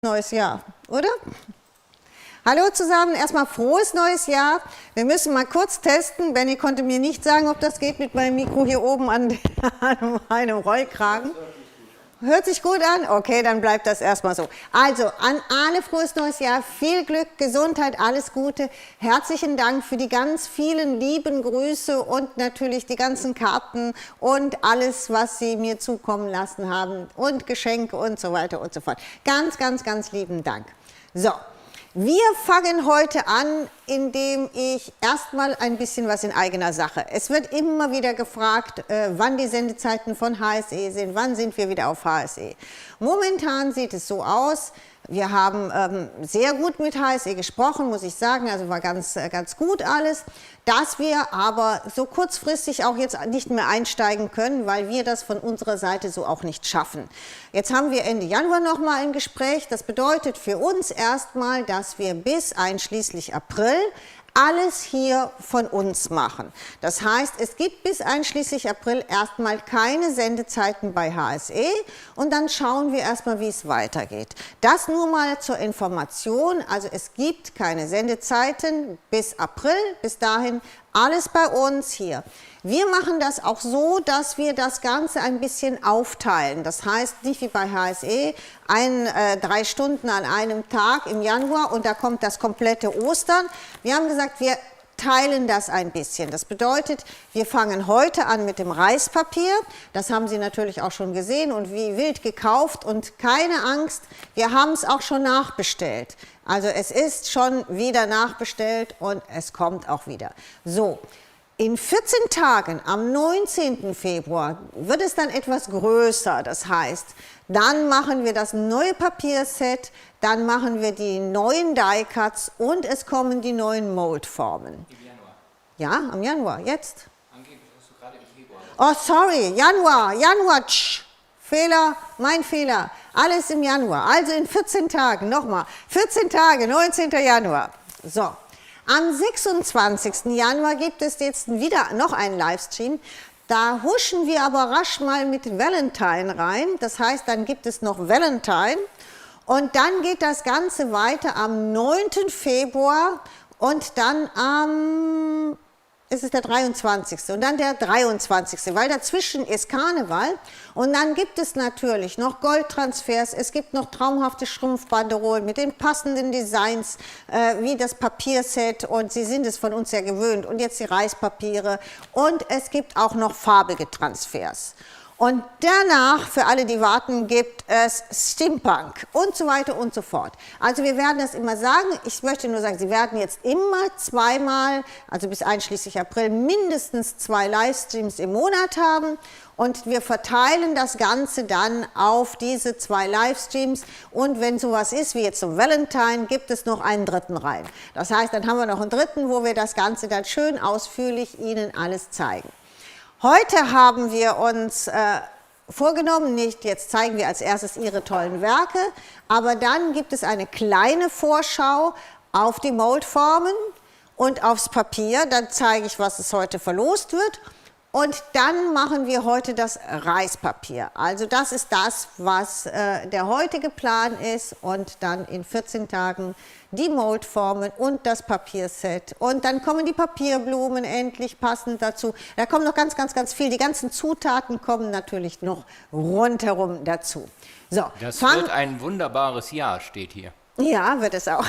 Neues Jahr, oder? Hallo zusammen, erstmal frohes neues Jahr. Wir müssen mal kurz testen. Benny konnte mir nicht sagen, ob das geht mit meinem Mikro hier oben an einem Rollkragen. Hört sich gut an? Okay, dann bleibt das erstmal so. Also an alle frohes neues Jahr, viel Glück, Gesundheit, alles Gute. Herzlichen Dank für die ganz vielen lieben Grüße und natürlich die ganzen Karten und alles, was Sie mir zukommen lassen haben und Geschenke und so weiter und so fort. Ganz, ganz, ganz lieben Dank. So. Wir fangen heute an, indem ich erstmal ein bisschen was in eigener Sache. Es wird immer wieder gefragt, wann die Sendezeiten von HSE sind, wann sind wir wieder auf HSE. Momentan sieht es so aus, wir haben sehr gut mit HSE gesprochen, muss ich sagen, also war ganz gut alles, dass wir aber so kurzfristig auch jetzt nicht mehr einsteigen können, weil wir das von unserer Seite so auch nicht schaffen. Jetzt haben wir Ende Januar nochmal ein Gespräch, das bedeutet für uns erstmal, dass wir bis einschließlich April alles hier von uns machen. Das heißt, es gibt bis einschließlich April erstmal keine Sendezeiten bei HSE und dann schauen wir erstmal, wie es weitergeht. Das nur mal zur Information, also es gibt keine Sendezeiten bis April, bis dahin alles bei uns hier. Wir machen das auch so, dass wir das Ganze ein bisschen aufteilen. Das heißt, nicht wie bei HSE, 3 Stunden an einem Tag im Januar und da kommt das komplette Ostern. Wir haben gesagt, wir teilen das ein bisschen. Das bedeutet, wir fangen heute an mit dem Reispapier. Das haben Sie natürlich auch schon gesehen und wie wild gekauft und keine Angst, wir haben es auch schon nachbestellt. Also es ist schon wieder nachbestellt und es kommt auch wieder. So. In 14 Tagen, am 19. Februar, wird es dann etwas größer. Das heißt, dann machen wir das neue Papierset, dann machen wir die neuen Die-Cuts und es kommen die neuen Moldformen. Im Januar? Ja, am Januar, jetzt. Angeblich hast du gerade im Februar. Oh, sorry, Januar, Fehler, mein Fehler. Alles im Januar, also in 14 Tagen, nochmal, 14 Tage, 19. Januar. So. Am 26. Januar gibt es jetzt wieder noch einen Livestream. Da huschen wir aber rasch mal mit Valentine rein. Das heißt, dann gibt es noch Valentine. Und dann geht das Ganze weiter am 9. Februar und dann am... Es ist der 23. und dann der 23., weil dazwischen ist Karneval und dann gibt es natürlich noch Goldtransfers, es gibt noch traumhafte Schrumpfbanderolen mit den passenden Designs, wie das Papierset und Sie sind es von uns ja gewöhnt und jetzt die Reispapiere und es gibt auch noch farbige Transfers. Und danach, für alle, die warten, gibt es Steampunk und so weiter und so fort. Also wir werden das immer sagen, ich möchte nur sagen, Sie werden jetzt immer zweimal, also bis einschließlich April, mindestens 2 Livestreams im Monat haben. Und wir verteilen das Ganze dann auf diese 2 Livestreams. Und wenn sowas ist, wie jetzt zum Valentine, gibt es noch einen 3. rein. Das heißt, dann haben wir noch einen 3., wo wir das Ganze dann schön ausführlich Ihnen alles zeigen. Heute haben wir uns vorgenommen, nicht jetzt zeigen wir als erstes Ihre tollen Werke, aber dann gibt es eine kleine Vorschau auf die Moldformen und aufs Papier. Dann zeige ich, was es heute verlost wird. Und dann machen wir heute das Reispapier. Also das ist das, was der heutige Plan ist und dann in 14 Tagen die Moldformen und das Papierset. Und dann kommen die Papierblumen endlich passend dazu. Da kommt noch ganz, ganz, ganz viel. Die ganzen Zutaten kommen natürlich noch rundherum dazu. So, das wird ein wunderbares Jahr, steht hier. Ja, wird es auch.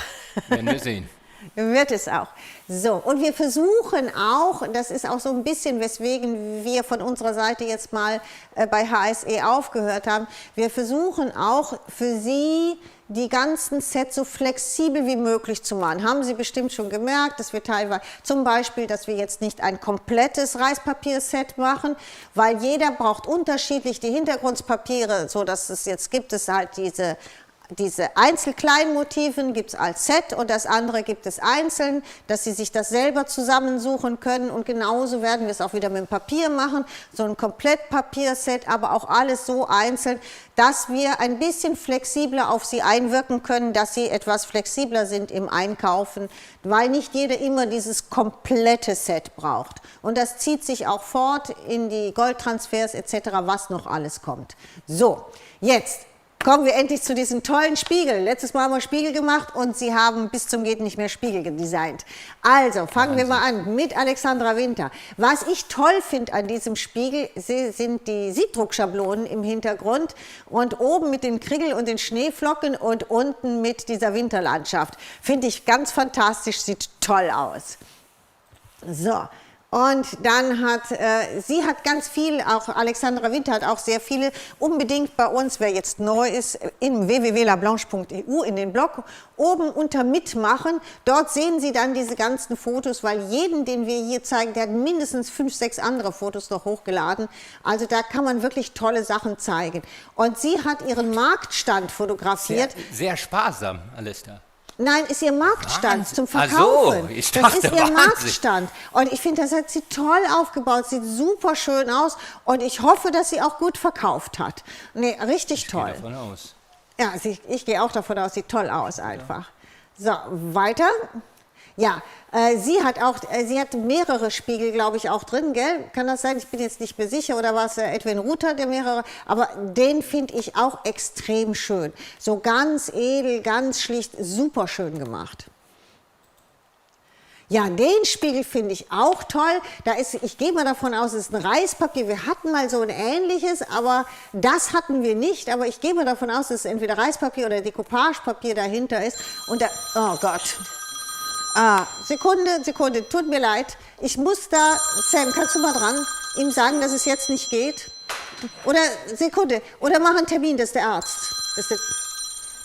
Werden wir sehen. Wird es auch. So, und wir versuchen auch, das ist auch so ein bisschen, weswegen wir von unserer Seite jetzt mal bei HSE aufgehört haben, wir versuchen auch für Sie die ganzen Sets so flexibel wie möglich zu machen. Haben Sie bestimmt schon gemerkt, dass wir teilweise, zum Beispiel, dass wir jetzt nicht ein komplettes Reispapierset machen, weil jeder braucht unterschiedlich die Hintergrundpapiere, so dass es jetzt gibt es halt diese Einzelkleinmotiven gibt es als Set und das andere gibt es einzeln, dass Sie sich das selber zusammensuchen können und genauso werden wir es auch wieder mit dem Papier machen, so ein Komplettpapierset, aber auch alles so einzeln, dass wir ein bisschen flexibler auf Sie einwirken können, dass Sie etwas flexibler sind im Einkaufen, weil nicht jeder immer dieses komplette Set braucht. Und das zieht sich auch fort in die Goldtransfers etc., was noch alles kommt. So, jetzt kommen wir endlich zu diesen tollen Spiegeln. Letztes Mal haben wir Spiegel gemacht und Sie haben bis zum geht nicht mehr Spiegel designt. Also fangen wir mal an mit Alexandra Winter. Was ich toll finde an diesem Spiegel, sind die Siebdruckschablonen im Hintergrund und oben mit den Krigel und den Schneeflocken und unten mit dieser Winterlandschaft. Finde ich ganz fantastisch, sieht toll aus. So. Und dann hat, sie hat ganz viel, auch Alexandra Winter hat auch sehr viele, unbedingt bei uns, wer jetzt neu ist, im www.lablanche.eu in den Blog, oben unter Mitmachen, dort sehen Sie dann diese ganzen Fotos, weil jeden, den wir hier zeigen, der hat mindestens 5, 6 andere Fotos noch hochgeladen. Also da kann man wirklich tolle Sachen zeigen. Und sie hat ihren Marktstand fotografiert. Sehr sparsam, alles da. Nein, ist ihr Marktstand Wahnsinn. zum Verkaufen. Ach so, ich das ist dachte, ihr Wahnsinn. Marktstand. Und ich finde, das hat sie toll aufgebaut, sieht super schön aus und ich hoffe, dass sie auch gut verkauft hat. Nee, richtig toll. Ich gehe davon aus. Ja, ich gehe auch davon aus, sieht toll aus einfach. So, weiter. Ja, sie hat mehrere Spiegel, glaube ich, auch drin, gell? Kann das sein? Ich bin jetzt nicht mehr sicher. Oder war es Edwin Ruther, der mehrere? Aber den finde ich auch extrem schön. So ganz edel, ganz schlicht, super schön gemacht. Ja, den Spiegel finde ich auch toll. Ich gehe mal davon aus, es ist ein Reispapier. Wir hatten mal so ein ähnliches, aber das hatten wir nicht. Aber ich gehe mal davon aus, dass es entweder Reispapier oder Decoupagepapier dahinter ist. Und da, oh Gott. Sekunde, tut mir leid. Ich muss da, Sam, kannst du mal dran, ihm sagen, dass es jetzt nicht geht? Oder, Sekunde, oder mach einen Termin, das ist der Arzt.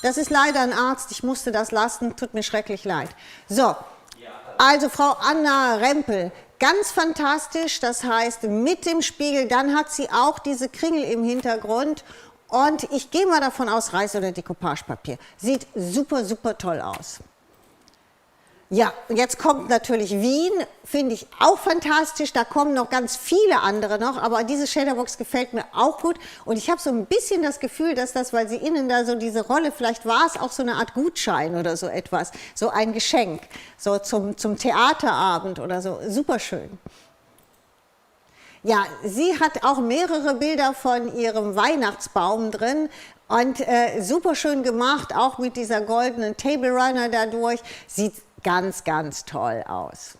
Das ist leider ein Arzt, ich musste das lassen, tut mir schrecklich leid. So, also Frau Anna Rempel, ganz fantastisch, das heißt mit dem Spiegel, dann hat sie auch diese Kringel im Hintergrund und ich gehe mal davon aus, Reis- oder Decoupagepapier. Sieht super, super toll aus. Ja, jetzt kommt natürlich Wien, finde ich auch fantastisch, da kommen noch ganz viele andere noch, aber diese Shaderbox gefällt mir auch gut und ich habe so ein bisschen das Gefühl, dass das, weil sie innen da so diese Rolle, vielleicht war es auch so eine Art Gutschein oder so etwas, so ein Geschenk, so zum Theaterabend oder so, super schön. Ja, sie hat auch mehrere Bilder von ihrem Weihnachtsbaum drin und super schön gemacht, auch mit dieser goldenen Table Runner dadurch, sieht ganz, ganz toll aus.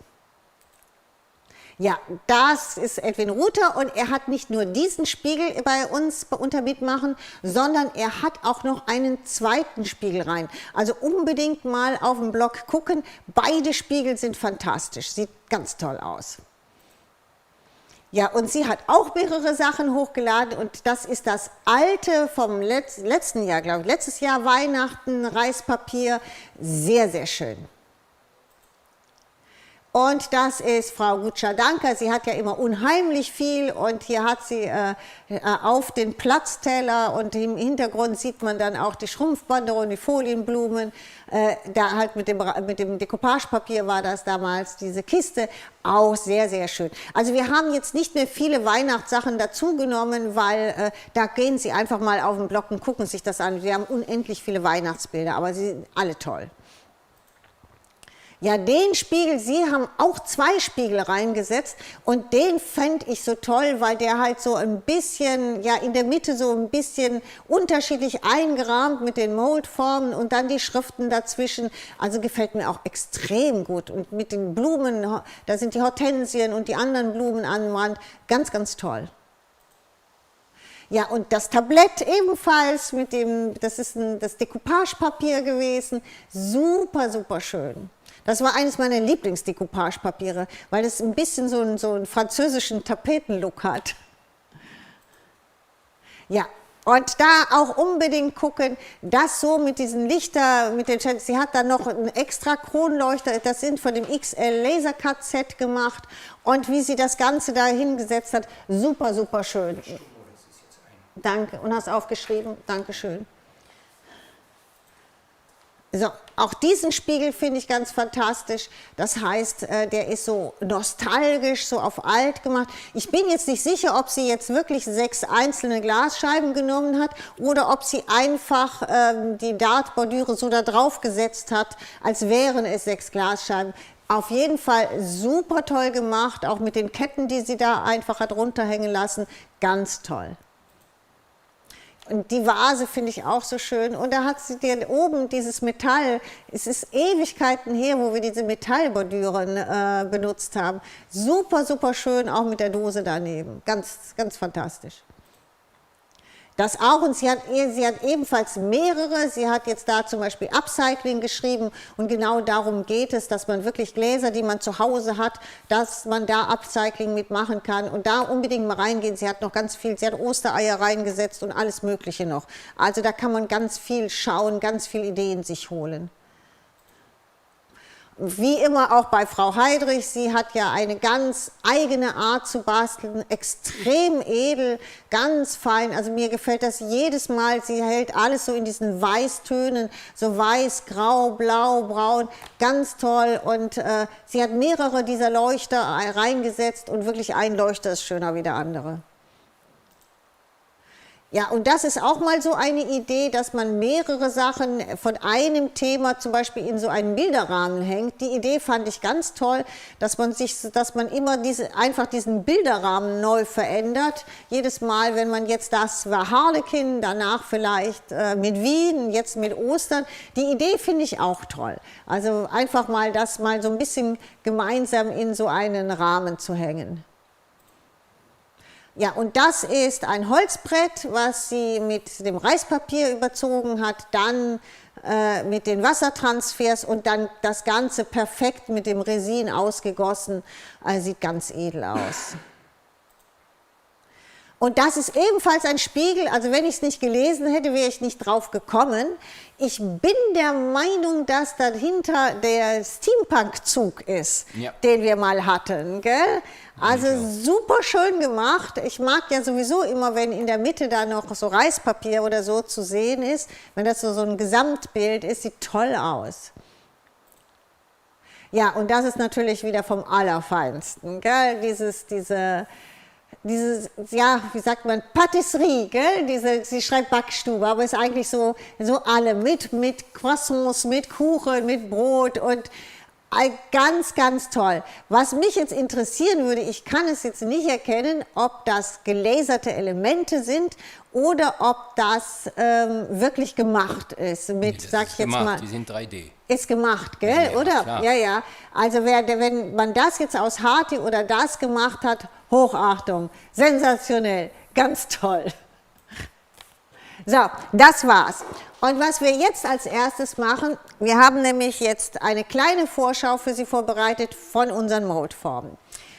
Ja, das ist Edwin Ruther und er hat nicht nur diesen Spiegel bei uns unter Mitmachen, sondern er hat auch noch einen zweiten Spiegel rein. Also unbedingt mal auf dem Blog gucken, beide Spiegel sind fantastisch, sieht ganz toll aus. Ja, und sie hat auch mehrere Sachen hochgeladen und das ist das alte vom letzten Jahr, glaube ich, letztes Jahr Weihnachten, Reispapier, sehr, sehr schön. Und das ist Frau Gutscha-Danker, sie hat ja immer unheimlich viel und hier hat sie auf den Platzteller und im Hintergrund sieht man dann auch die Schrumpfbanderole und die Folienblumen, da halt mit dem Decoupagepapier war das damals, diese Kiste, auch sehr, sehr schön. Also wir haben jetzt nicht mehr viele Weihnachtssachen dazugenommen, weil da gehen Sie einfach mal auf den Blog und gucken sich das an. Wir haben unendlich viele Weihnachtsbilder, aber sie sind alle toll. Ja, den Spiegel, Sie haben auch 2 Spiegel reingesetzt und den fände ich so toll, weil der halt so ein bisschen, ja in der Mitte so ein bisschen unterschiedlich eingerahmt mit den Moldformen und dann die Schriften dazwischen, also gefällt mir auch extrem gut und mit den Blumen, da sind die Hortensien und die anderen Blumen an der Wand, ganz, ganz toll. Ja, und das Tablett ebenfalls mit dem, das ist das Decoupagepapier gewesen, super, super schön. Das war eines meiner Lieblingsdecoupagepapiere, weil es ein bisschen so einen französischen Tapetenlook hat. Ja, und da auch unbedingt gucken, das so mit diesen Lichter, sie hat dann noch einen extra Kronleuchter, das sind von dem XL Lasercut Set gemacht und wie sie das Ganze da hingesetzt hat, super, super schön. Danke, und hast aufgeschrieben, Dankeschön. So, auch diesen Spiegel finde ich ganz fantastisch. Das heißt, der ist so nostalgisch, so auf alt gemacht. Ich bin jetzt nicht sicher, ob sie jetzt wirklich 6 einzelne Glasscheiben genommen hat oder ob sie einfach die Dartbordüre so da drauf gesetzt hat, als wären es 6 Glasscheiben. Auf jeden Fall super toll gemacht, auch mit den Ketten, die sie da einfach hat runterhängen lassen. Ganz toll. Und die Vase finde ich auch so schön. Und da hat sie dir oben dieses Metall, es ist Ewigkeiten her, wo wir diese Metallbordüren benutzt haben. Super, super schön, auch mit der Dose daneben. Ganz, ganz fantastisch. Das auch, und sie hat ebenfalls mehrere. Sie hat jetzt da zum Beispiel Upcycling geschrieben und genau darum geht es, dass man wirklich Gläser, die man zu Hause hat, dass man da Upcycling mitmachen kann und da unbedingt mal reingehen. Sie hat noch ganz viel, sie hat Ostereier reingesetzt und alles Mögliche noch. Also da kann man ganz viel schauen, ganz viele Ideen sich holen. Wie immer auch bei Frau Heidrich, sie hat ja eine ganz eigene Art zu basteln, extrem edel, ganz fein, also mir gefällt das jedes Mal, sie hält alles so in diesen Weißtönen, so weiß, grau, blau, braun, ganz toll und sie hat mehrere dieser Leuchter reingesetzt und wirklich ein Leuchter ist schöner wie der andere. Ja, und das ist auch mal so eine Idee, dass man mehrere Sachen von einem Thema zum Beispiel in so einen Bilderrahmen hängt. Die Idee fand ich ganz toll, dass man immer einfach diesen Bilderrahmen neu verändert. Jedes Mal, wenn man jetzt das war Harlekin, danach vielleicht mit Wien, jetzt mit Ostern. Die Idee finde ich auch toll. Also einfach mal das mal so ein bisschen gemeinsam in so einen Rahmen zu hängen. Ja, und das ist ein Holzbrett, was sie mit dem Reispapier überzogen hat, dann mit den Wassertransfers und dann das Ganze perfekt mit dem Resin ausgegossen. Sieht ganz edel aus. Und das ist ebenfalls ein Spiegel, also wenn ich es nicht gelesen hätte, wäre ich nicht drauf gekommen. Ich bin der Meinung, dass dahinter der Steampunk-Zug ist, ja, den wir mal hatten, gell? Also super schön gemacht. Ich mag ja sowieso immer, wenn in der Mitte da noch so Reispapier oder so zu sehen ist, wenn das so ein Gesamtbild ist, sieht toll aus. Ja, und das ist natürlich wieder vom Allerfeinsten, gell? Ja, wie sagt man, Patisserie, gell? Sie schreibt Backstube, aber ist eigentlich so alle mit Croissants, mit Kuchen, mit Brot und ganz, ganz toll. Was mich jetzt interessieren würde, ich kann es jetzt nicht erkennen, ob das gelaserte Elemente sind oder ob das wirklich gemacht ist. Mit, sag ich jetzt mal, die sind 3D. Ist gemacht, gell, ja, oder? Klar. Ja, ja. Also wenn man das jetzt aus Hati oder das gemacht hat, Hochachtung, sensationell, ganz toll. So, das war's. Und was wir jetzt als erstes machen, wir haben nämlich jetzt eine kleine Vorschau für Sie vorbereitet von unseren Moldformen.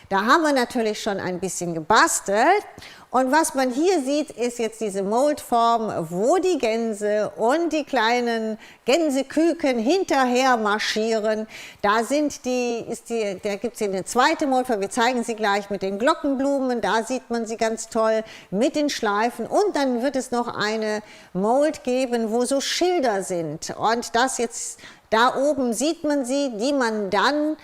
Da haben wir natürlich schon ein bisschen gebastelt und was man hier sieht, ist jetzt diese Moldform, wo die Gänse und die kleinen Gänseküken hinterher marschieren. Da gibt es hier eine zweite Moldform, wir zeigen sie gleich mit den Glockenblumen, da sieht man sie ganz toll mit den Schleifen und dann wird es noch eine Mold geben, wo so Schilder sind und das jetzt, da oben sieht man sie, die man dann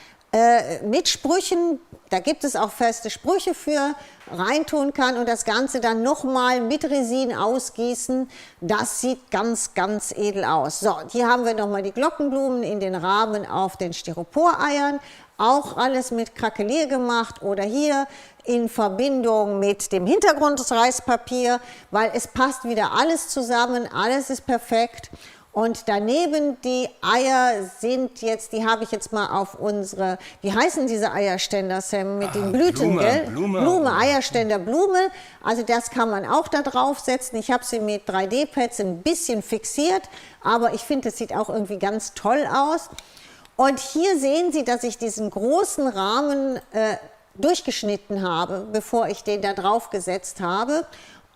mit Sprüchen, da gibt es auch feste Sprüche für, reintun kann und das Ganze dann nochmal mit Resin ausgießen. Das sieht ganz, ganz edel aus. So, hier haben wir nochmal die Glockenblumen in den Rahmen auf den Styroporeiern. Auch alles mit Krakelier gemacht oder hier in Verbindung mit dem Hintergrundreispapier, weil es passt wieder alles zusammen, alles ist perfekt. Und daneben die Eier sind jetzt, die habe ich jetzt mal auf unsere, wie heißen diese Eierständer, Sam, mit den Blüten, gell? Blume, Eierständer, Blume. Also das kann man auch da draufsetzen. Ich habe sie mit 3D-Pads ein bisschen fixiert, aber ich finde, es sieht auch irgendwie ganz toll aus. Und hier sehen Sie, dass ich diesen großen Rahmen durchgeschnitten habe, bevor ich den da drauf gesetzt habe.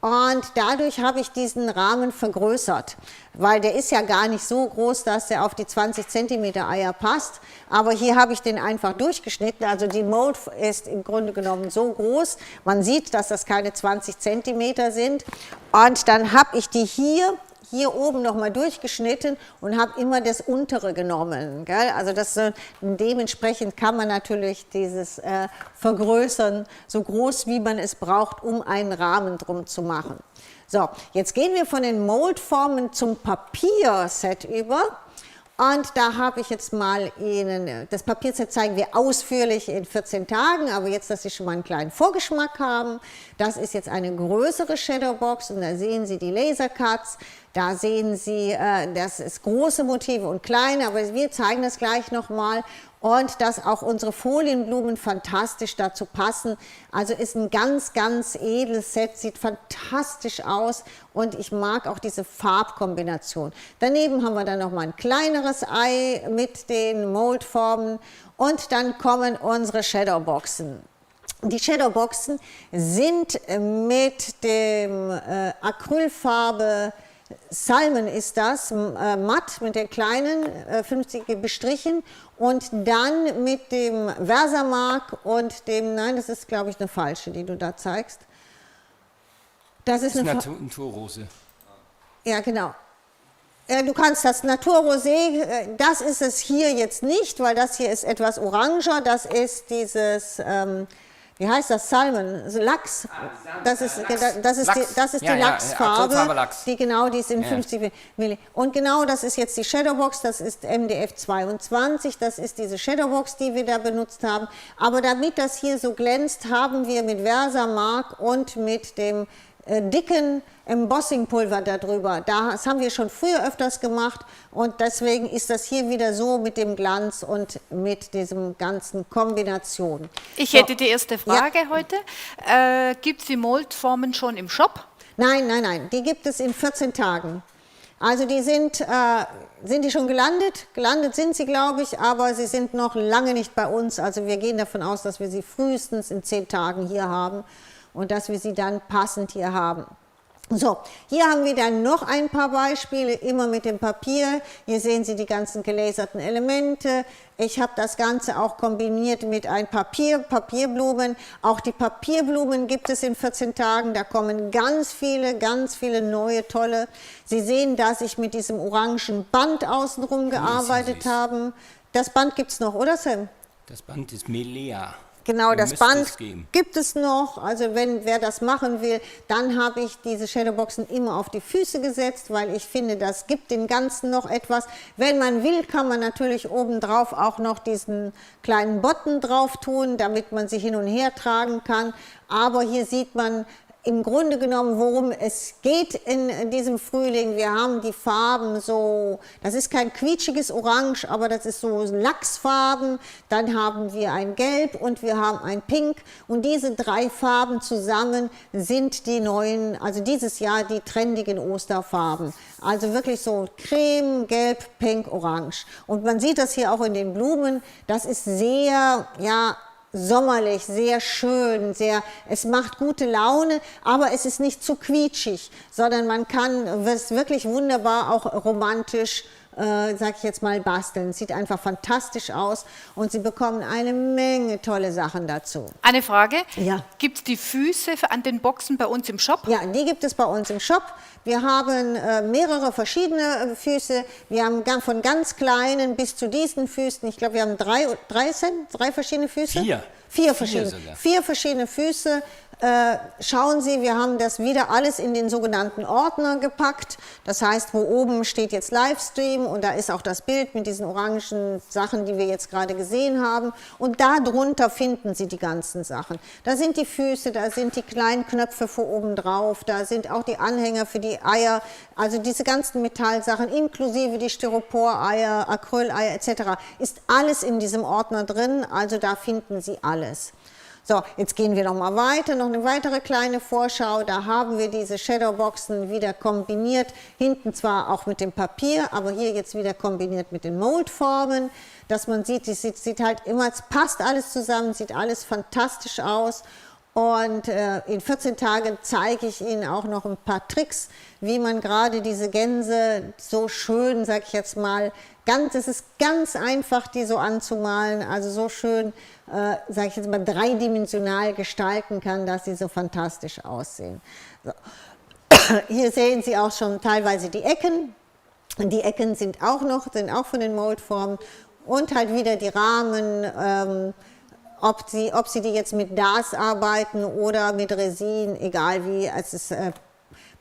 Und dadurch habe ich diesen Rahmen vergrößert, weil der ist ja gar nicht so groß, dass er auf die 20 cm Eier passt. Aber hier habe ich den einfach durchgeschnitten, also die Mold ist im Grunde genommen so groß. Man sieht, dass das keine 20 cm sind. Und dann habe ich die hier oben nochmal durchgeschnitten und habe immer das untere genommen. Gell? Also dementsprechend kann man natürlich dieses vergrößern, so groß wie man es braucht, um einen Rahmen drum zu machen. So, jetzt gehen wir von den Moldformen zum Papierset über. Und da habe ich jetzt mal Ihnen, das Papierset zeigen wir ausführlich in 14 Tagen, aber jetzt, dass Sie schon mal einen kleinen Vorgeschmack haben, das ist jetzt eine größere Shadowbox und da sehen Sie die Lasercuts, da sehen Sie, das ist große Motive und kleine, aber wir zeigen das gleich nochmal. Und dass auch unsere Folienblumen fantastisch dazu passen. Also ist ein ganz, ganz edles Set, sieht fantastisch aus und ich mag auch diese Farbkombination. Daneben haben wir dann nochmal ein kleineres Ei mit den Moldformen und dann kommen unsere Shadowboxen. Die Shadowboxen sind mit dem Acrylfarbe Salmon ist das, matt mit den kleinen 50 bestrichen und dann mit dem Versamark und dem, nein, das ist glaube ich eine falsche, die du da zeigst. Das ist eine Naturrose. Ja, genau. Du kannst das Naturrosé, das ist es hier jetzt nicht, weil das hier ist etwas oranger, das ist dieses... wie heißt das? Salmon, also Lachs. Das ist die Lachsfarbe, Lachs. die ist in 50 Milli. Und genau das ist jetzt die Shadowbox, das ist MDF 22, das ist diese Shadowbox, die wir da benutzt haben. Aber damit das hier so glänzt, haben wir mit Versamark und mit dem dicken Embossingpulver darüber. Das haben wir schon früher öfters gemacht und deswegen ist das hier wieder so mit dem Glanz und mit diesem ganzen Kombination. Ich hätte die erste Frage heute. Gibt es die Moldformen schon im Shop? Nein, nein, nein, die gibt es in 14 Tagen. Also die sind die schon gelandet? Gelandet sind sie, glaube ich, aber sie sind noch lange nicht bei uns. Also wir gehen davon aus, dass wir sie frühestens in 10 Tagen hier haben und dass wir sie dann passend hier haben. So, hier haben wir dann noch ein paar Beispiele, immer mit dem Papier. Hier sehen Sie die ganzen gelaserten Elemente. Ich habe das Ganze auch kombiniert mit ein Papierblumen. Auch die Papierblumen gibt es in 14 Tagen. Da kommen ganz viele neue, tolle. Sie sehen, dass ich mit diesem orangen Band außenrum gearbeitet habe. Das Band gibt es noch, oder Sam? Das Band ist Melea. Genau, das Band gibt es noch, also wer das machen will, dann habe ich diese Shadowboxen immer auf die Füße gesetzt, weil ich finde, das gibt dem Ganzen noch etwas. Wenn man will, kann man natürlich obendrauf auch noch diesen kleinen Button drauf tun, damit man sie hin und her tragen kann, aber hier sieht man im Grunde genommen, worum es geht in diesem Frühling. Wir haben die Farben so, das ist kein quietschiges Orange, aber das ist so Lachsfarben. Dann haben wir ein Gelb und wir haben ein Pink. Und diese 3 Farben zusammen sind die neuen, also dieses Jahr die trendigen Osterfarben. Also wirklich so Creme, Gelb, Pink, Orange. Und man sieht das hier auch in den Blumen. Das ist sehr, ja, sommerlich, sehr schön, es macht gute Laune, aber es ist nicht zu quietschig, sondern man kann es wirklich wunderbar auch romantisch, sag ich jetzt mal, basteln. Es sieht einfach fantastisch aus und Sie bekommen eine Menge tolle Sachen dazu. Eine Frage, ja. Gibt es die Füße an den Boxen bei uns im Shop? Ja, die gibt es bei uns im Shop. Wir haben mehrere verschiedene Füße. Wir haben von ganz kleinen bis zu diesen Füßen. Ich glaube, wir haben drei verschiedene Füße. Vier verschiedene Füße. Schauen Sie, wir haben das wieder alles in den sogenannten Ordner gepackt. Das heißt, wo oben steht jetzt Livestream und da ist auch das Bild mit diesen orangen Sachen, die wir jetzt gerade gesehen haben. Und da drunter finden Sie die ganzen Sachen. Da sind die Füße, da sind die kleinen Knöpfe für oben drauf, da sind auch die Anhänger für die Eier, also diese ganzen Metallsachen, inklusive die Styropor-Eier, Acryl-Eier etc. ist alles in diesem Ordner drin, also da finden Sie alles. So, jetzt gehen wir noch mal weiter, noch eine weitere kleine Vorschau. Da haben wir diese Shadowboxen wieder kombiniert, hinten zwar auch mit dem Papier, aber hier jetzt wieder kombiniert mit den Moldformen, dass man sieht, es sieht halt immer, es passt alles zusammen, sieht alles fantastisch aus. Und in 14 Tagen zeige ich Ihnen auch noch ein paar Tricks, wie man gerade diese Gänse so schön, sag ich jetzt mal, es ist ganz einfach, die so anzumalen, also so schön, sage ich jetzt mal, dreidimensional gestalten kann, dass sie so fantastisch aussehen. So. Hier sehen Sie auch schon teilweise die Ecken. Die Ecken sind auch von den Moldformen und halt wieder die Rahmen, ob Sie die jetzt mit DAS arbeiten oder mit Resin, egal wie, es ist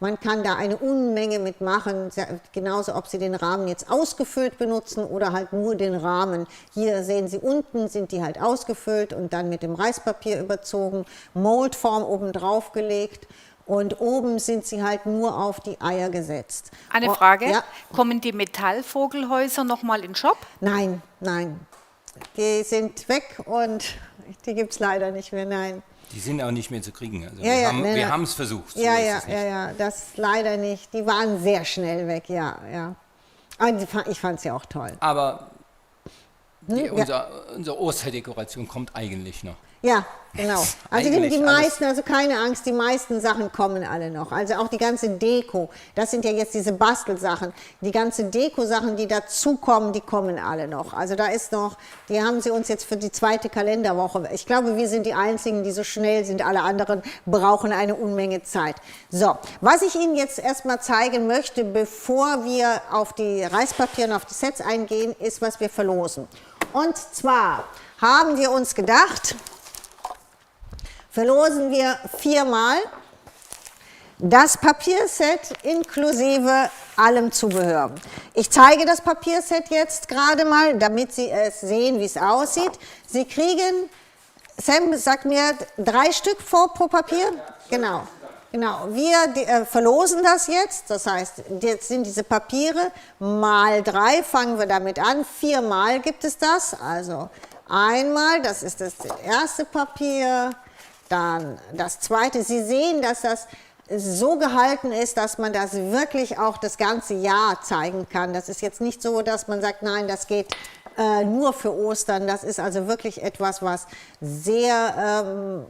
Man kann da eine Unmenge mitmachen, genauso ob Sie den Rahmen jetzt ausgefüllt benutzen oder halt nur den Rahmen. Hier sehen Sie unten, sind die halt ausgefüllt und dann mit dem Reispapier überzogen, Moldform oben drauf gelegt. Und oben sind sie halt nur auf die Eier gesetzt. Eine Frage, Ja. kommen die Metallvogelhäuser nochmal in den Shop? Nein, nein. Die sind weg und die gibt es leider nicht mehr, nein. Die sind auch nicht mehr zu kriegen. Also Ja, wir haben es versucht. So Ja, ist ja, es nicht. ja, das leider nicht. Die waren sehr schnell weg, ja, ja. Aber ich fand sie auch toll. Aber Ja. unsere Osterdekoration kommt eigentlich noch. Ja, genau. Also Eigentlich die alles. meisten, also keine Angst, die meisten Sachen kommen alle noch. Also auch die ganze Deko, das sind ja jetzt diese Bastelsachen. Die ganze Deko-Sachen, die dazukommen, die kommen alle noch. Also da ist noch, die haben sie uns jetzt für die zweite Kalenderwoche. Ich glaube, wir sind die Einzigen, die so schnell sind. Alle anderen brauchen eine Unmenge Zeit. So, was ich Ihnen jetzt erstmal zeigen möchte, bevor wir auf die Reispapiere und auf die Sets eingehen, ist, was wir verlosen. Und zwar haben wir uns gedacht, verlosen wir 4-mal das Papierset inklusive allem Zubehör. Ich zeige das Papierset jetzt gerade mal, damit Sie es sehen, wie es aussieht. Sie kriegen, Sam sagt mir, 3 Stück pro Papier? Genau. Genau, wir verlosen das jetzt, das heißt, jetzt sind diese Papiere mal 3, fangen wir damit an, 4-mal gibt es das, also einmal, das ist das erste Papier, dann das zweite. Sie sehen, dass das so gehalten ist, dass man das wirklich auch das ganze Jahr zeigen kann. Das ist jetzt nicht so, dass man sagt, nein, das geht nur für Ostern. Das ist also wirklich etwas, was sehr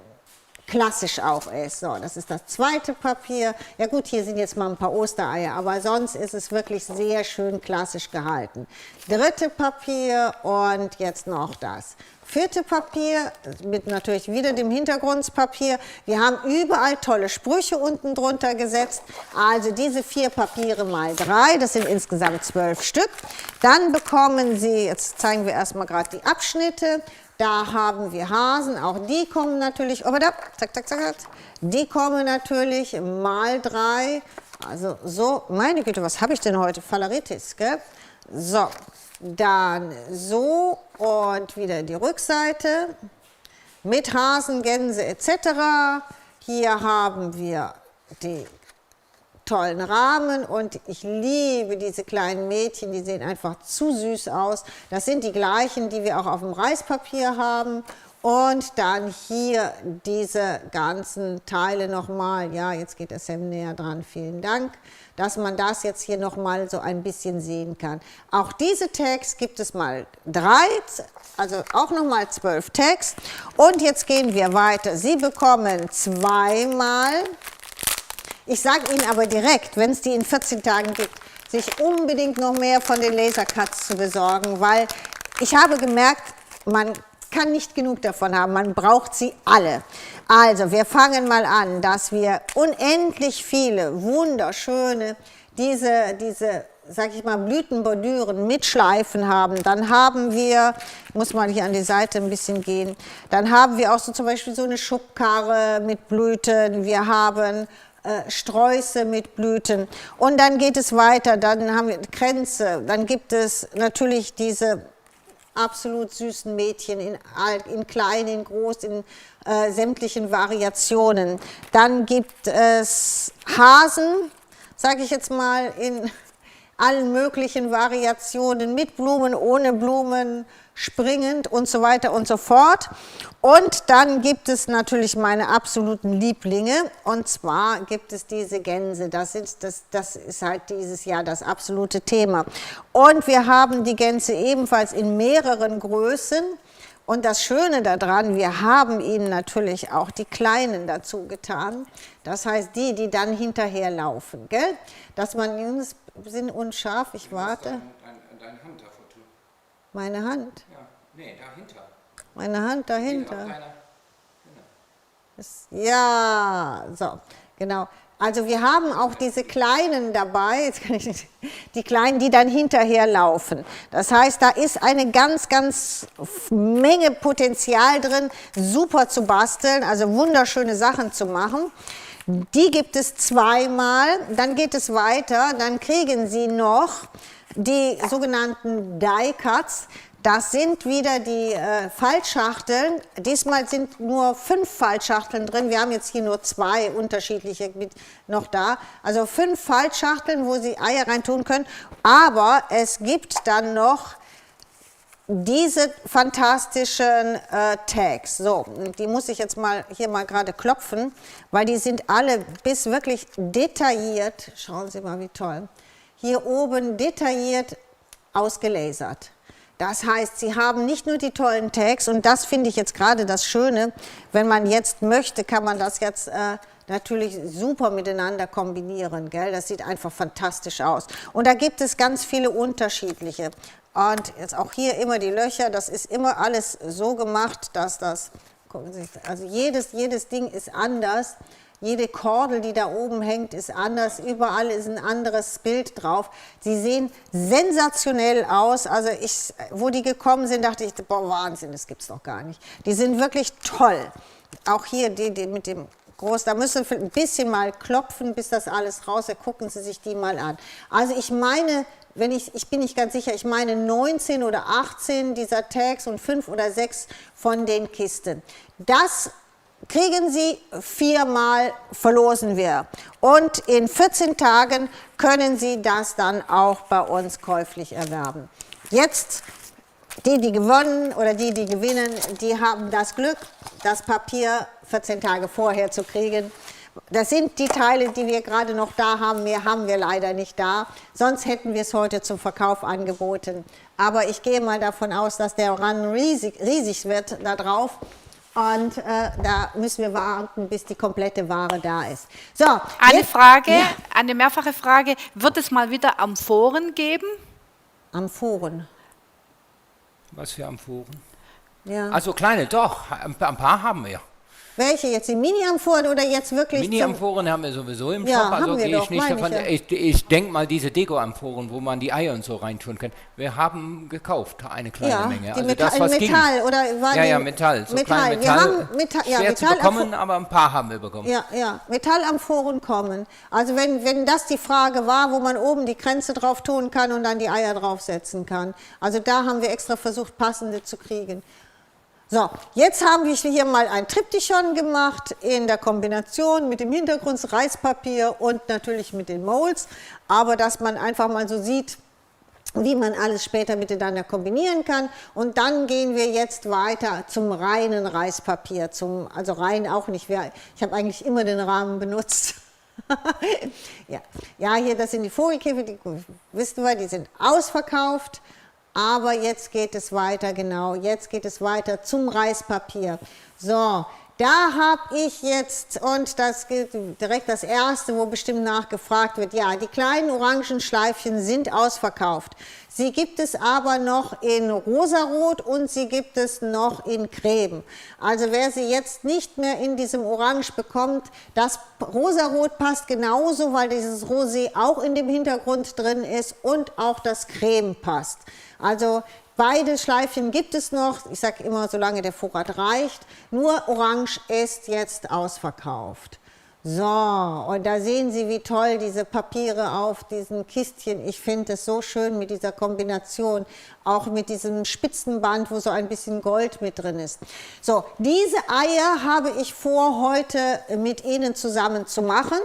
klassisch auch ist. So, das ist das zweite Papier. Ja gut, hier sind jetzt mal ein paar Ostereier, aber sonst ist es wirklich sehr schön klassisch gehalten. Dritte Papier und jetzt noch das. Vierte Papier mit natürlich wieder dem Hintergrundpapier. Wir haben überall tolle Sprüche unten drunter gesetzt. Also diese 4 Papiere mal 3, das sind insgesamt 12 Stück. Dann bekommen Sie, jetzt zeigen wir erstmal gerade die Abschnitte. Da haben wir Hasen, auch die kommen natürlich, oh, da, zack, zack, zack, die kommen natürlich mal 3. Also so, meine Güte, was habe ich denn heute? Falaritis, gell? So, dann so und wieder die Rückseite mit Hasen, Gänse etc. Hier haben wir die tollen Rahmen und ich liebe diese kleinen Mädchen, die sehen einfach zu süß aus. Das sind die gleichen, die wir auch auf dem Reispapier haben. Und dann hier diese ganzen Teile nochmal. Ja, jetzt geht der Sam näher dran. Vielen Dank, dass man das jetzt hier nochmal so ein bisschen sehen kann. Auch diese Tags gibt es mal 3, also auch nochmal 12 Tags. Und jetzt gehen wir weiter. Sie bekommen 2-mal. Ich sage Ihnen aber direkt, wenn es die in 14 Tagen gibt, sich unbedingt noch mehr von den Lasercuts zu besorgen, weil ich habe gemerkt, man kann nicht genug davon haben, man braucht sie alle. Also wir fangen mal an, dass wir unendlich viele wunderschöne, diese sag ich mal, Blütenbordüren mit Schleifen haben. Dann haben wir, muss mal hier an die Seite ein bisschen gehen, dann haben wir auch so zum Beispiel so eine Schubkarre mit Blüten, wir haben Sträuße mit Blüten und dann geht es weiter, dann haben wir Kränze, dann gibt es natürlich diese absolut süßen Mädchen in klein, in groß, in sämtlichen Variationen. Dann gibt es Hasen, sage ich jetzt mal, in allen möglichen Variationen, mit Blumen, ohne Blumen, springend und so weiter und so fort. Und dann gibt es natürlich meine absoluten Lieblinge, und zwar gibt es diese Gänse. Das ist halt dieses Jahr das absolute Thema. Und wir haben die Gänse ebenfalls in mehreren Größen. Und das Schöne daran, wir haben ihnen natürlich auch die Kleinen dazu getan. Das heißt, die dann hinterher laufen, gell? Dass man, sind unscharf, ich warte. Deine Hand davor tun. Meine Hand? Ja, nee, dahinter. Meine Hand dahinter. Genau. Ja, so, genau. Also wir haben auch diese Kleinen dabei, jetzt kann ich nicht, die Kleinen, die dann hinterher laufen. Das heißt, da ist eine ganz Menge Potenzial drin, super zu basteln, also wunderschöne Sachen zu machen. Die gibt es zweimal, dann geht es weiter, dann kriegen Sie noch die sogenannten Die-Cuts. Das sind wieder die Faltschachteln. Diesmal sind nur 5 Faltschachteln drin. Wir haben jetzt hier nur 2 unterschiedliche mit noch da. Also 5 Faltschachteln, wo Sie Eier reintun können. Aber es gibt dann noch diese fantastischen Tags. So, die muss ich jetzt mal hier mal gerade klopfen, weil die sind alle bis wirklich detailliert. Schauen Sie mal, wie toll. Hier oben detailliert ausgelasert. Das heißt, Sie haben nicht nur die tollen Tags, und das finde ich jetzt gerade das Schöne, wenn man jetzt möchte, kann man das jetzt natürlich super miteinander kombinieren. Gell? Das sieht einfach fantastisch aus. Und da gibt es ganz viele unterschiedliche. Und jetzt auch hier immer die Löcher, das ist immer alles so gemacht, dass das, gucken Sie, also jedes Ding ist anders. Jede Kordel, die da oben hängt, ist anders. Überall ist ein anderes Bild drauf. Sie sehen sensationell aus. Also wo die gekommen sind, dachte ich, boah, Wahnsinn, das gibt's doch gar nicht. Die sind wirklich toll. Auch hier die mit dem groß, da müssen wir ein bisschen mal klopfen, bis das alles raus ist. Gucken Sie sich die mal an. Also ich meine, ich bin nicht ganz sicher, ich meine 19 oder 18 dieser Tags und 5 oder 6 von den Kisten. Das kriegen Sie 4-mal, verlosen wir. Und in 14 Tagen können Sie das dann auch bei uns käuflich erwerben. Jetzt, die gewonnen oder die gewinnen, die haben das Glück, das Papier 14 Tage vorher zu kriegen. Das sind die Teile, die wir gerade noch da haben. Mehr haben wir leider nicht da. Sonst hätten wir es heute zum Verkauf angeboten. Aber ich gehe mal davon aus, dass der Run riesig wird da drauf. Und da müssen wir warten, bis die komplette Ware da ist. So, eine Frage, ja. Eine mehrfache Frage. Wird es mal wieder Amphoren geben? Amphoren? Was für Amphoren? Ja. Also kleine, doch. Ein paar haben wir. Welche jetzt? Die Mini-Amphoren oder jetzt wirklich? Mini-Amphoren haben wir sowieso im Shop, Ja, also haben wir gehe doch, ich nicht davon. meine Ich denke mal, diese Deko-Amphoren, wo man die Eier und so reintun kann, wir haben gekauft, eine kleine Menge. Die Also das, was Metall ging. oder war Ja, die ja, Metall. So Metall. kleine Wir Metall. haben ja, schwer zu bekommen, aber ein paar haben wir bekommen. Ja, Metallamphoren kommen. Also wenn das die Frage war, wo man oben die Kränze drauf tun kann und dann die Eier draufsetzen kann. Also da haben wir extra versucht, passende zu kriegen. So, jetzt haben wir hier mal ein Triptychon gemacht in der Kombination mit dem Hintergrund Reispapier und natürlich mit den Molds, aber dass man einfach mal so sieht, wie man alles später miteinander kombinieren kann. Und dann gehen wir jetzt weiter zum reinen Reispapier, also rein auch nicht, ich habe eigentlich immer den Rahmen benutzt. Ja, hier, das sind die Vogelkäfige, die wissen wir, die sind ausverkauft. Aber jetzt geht es weiter, genau, jetzt geht es weiter zum Reispapier. So, da habe ich jetzt, und das gilt direkt das erste, wo bestimmt nachgefragt wird, ja, die kleinen orangen Schleifchen sind ausverkauft. Sie gibt es aber noch in rosarot und sie gibt es noch in Creme. Also wer sie jetzt nicht mehr in diesem Orange bekommt, das rosarot passt genauso, weil dieses Rosé auch in dem Hintergrund drin ist und auch das Creme passt. Also beide Schleifchen gibt es noch, ich sage immer, solange der Vorrat reicht, nur Orange ist jetzt ausverkauft. So, und da sehen Sie, wie toll diese Papiere auf diesen Kistchen, ich finde es so schön mit dieser Kombination, auch mit diesem Spitzenband, wo so ein bisschen Gold mit drin ist. So, diese Eier habe ich vor, heute mit Ihnen zusammen zu machen,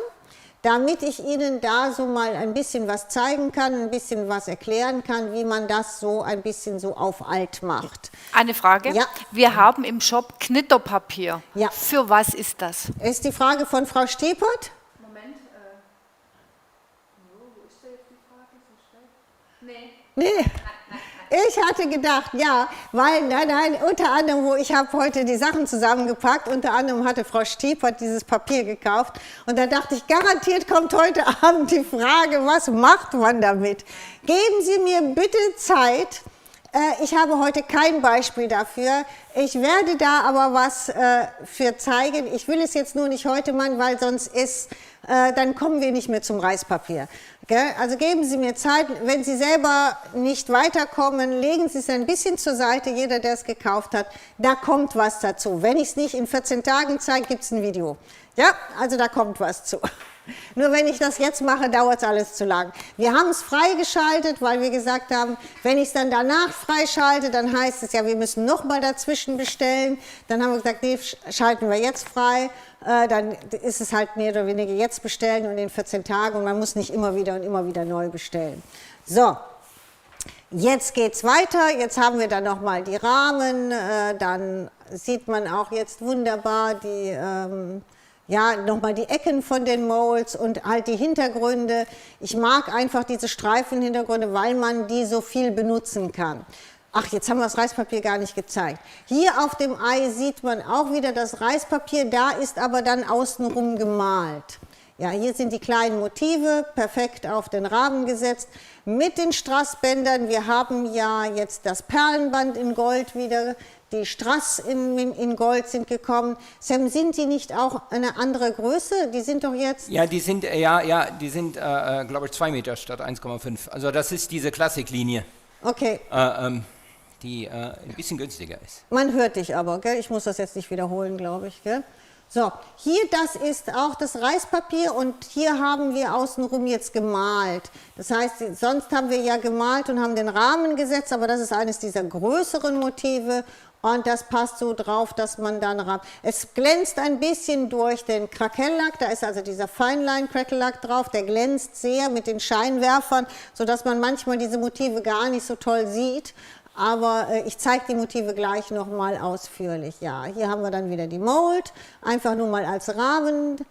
damit ich Ihnen da so mal ein bisschen was zeigen kann, ein bisschen was erklären kann, wie man das so ein bisschen so auf alt macht. Eine Frage. Ja. Wir haben im Shop Knitterpapier. Ja. Für was ist das? Ist die Frage von Frau Stepert? Moment. Wo ist da jetzt die Frage? So schnell? Nee. Ich hatte gedacht, ja, weil, nein, unter anderem, ich habe heute die Sachen zusammengepackt, unter anderem hatte Frau Stiepert dieses Papier gekauft und da dachte ich, garantiert kommt heute Abend die Frage, was macht man damit? Geben Sie mir bitte Zeit, Ich habe heute kein Beispiel dafür. Ich werde da aber was für zeigen. Ich will es jetzt nur nicht heute machen, weil sonst dann kommen wir nicht mehr zum Reispapier. Gell? Also geben Sie mir Zeit. Wenn Sie selber nicht weiterkommen, legen Sie es ein bisschen zur Seite. Jeder, der es gekauft hat, da kommt was dazu. Wenn ich es nicht in 14 Tagen zeige, gibt es ein Video. Ja, also da kommt was zu. Nur wenn ich das jetzt mache, dauert es alles zu lang. Wir haben es freigeschaltet, weil wir gesagt haben, wenn ich es dann danach freischalte, dann heißt es ja, wir müssen nochmal dazwischen bestellen. Dann haben wir gesagt, nee, schalten wir jetzt frei. Dann ist es halt mehr oder weniger jetzt bestellen und in 14 Tagen und man muss nicht immer wieder neu bestellen. So, jetzt geht es weiter. Jetzt haben wir dann nochmal die Rahmen. Dann sieht man auch jetzt wunderbar nochmal die Ecken von den Molds und halt die Hintergründe. Ich mag einfach diese Streifenhintergründe, weil man die so viel benutzen kann. Ach, jetzt haben wir das Reispapier gar nicht gezeigt. Hier auf dem Ei sieht man auch wieder das Reispapier, da ist aber dann außenrum gemalt. Ja, hier sind die kleinen Motive, perfekt auf den Rahmen gesetzt, mit den Strassbändern. Wir haben ja jetzt das Perlenband in Gold wieder. Die Strass in Gold sind gekommen. Sam, sind die nicht auch eine andere Größe? Die sind doch jetzt... Ja, die sind, glaube ich, 2 Meter statt 1,5. Also das ist diese Klassiklinie. Okay. Die ein bisschen günstiger ist. Man hört dich aber, gell? Ich muss das jetzt nicht wiederholen, glaube ich. Gell? So, hier, das ist auch das Reispapier und hier haben wir außenrum jetzt gemalt. Das heißt, sonst haben wir ja gemalt und haben den Rahmen gesetzt, aber das ist eines dieser größeren Motive. Und das passt so drauf, dass man dann... Es glänzt ein bisschen durch den Craquellack, da ist also dieser Feinlein-Craquellack drauf, der glänzt sehr mit den Scheinwerfern, sodass man manchmal diese Motive gar nicht so toll sieht. Aber ich zeige die Motive gleich nochmal ausführlich. Ja, hier haben wir dann wieder die Mold, einfach nur mal als Rahmen.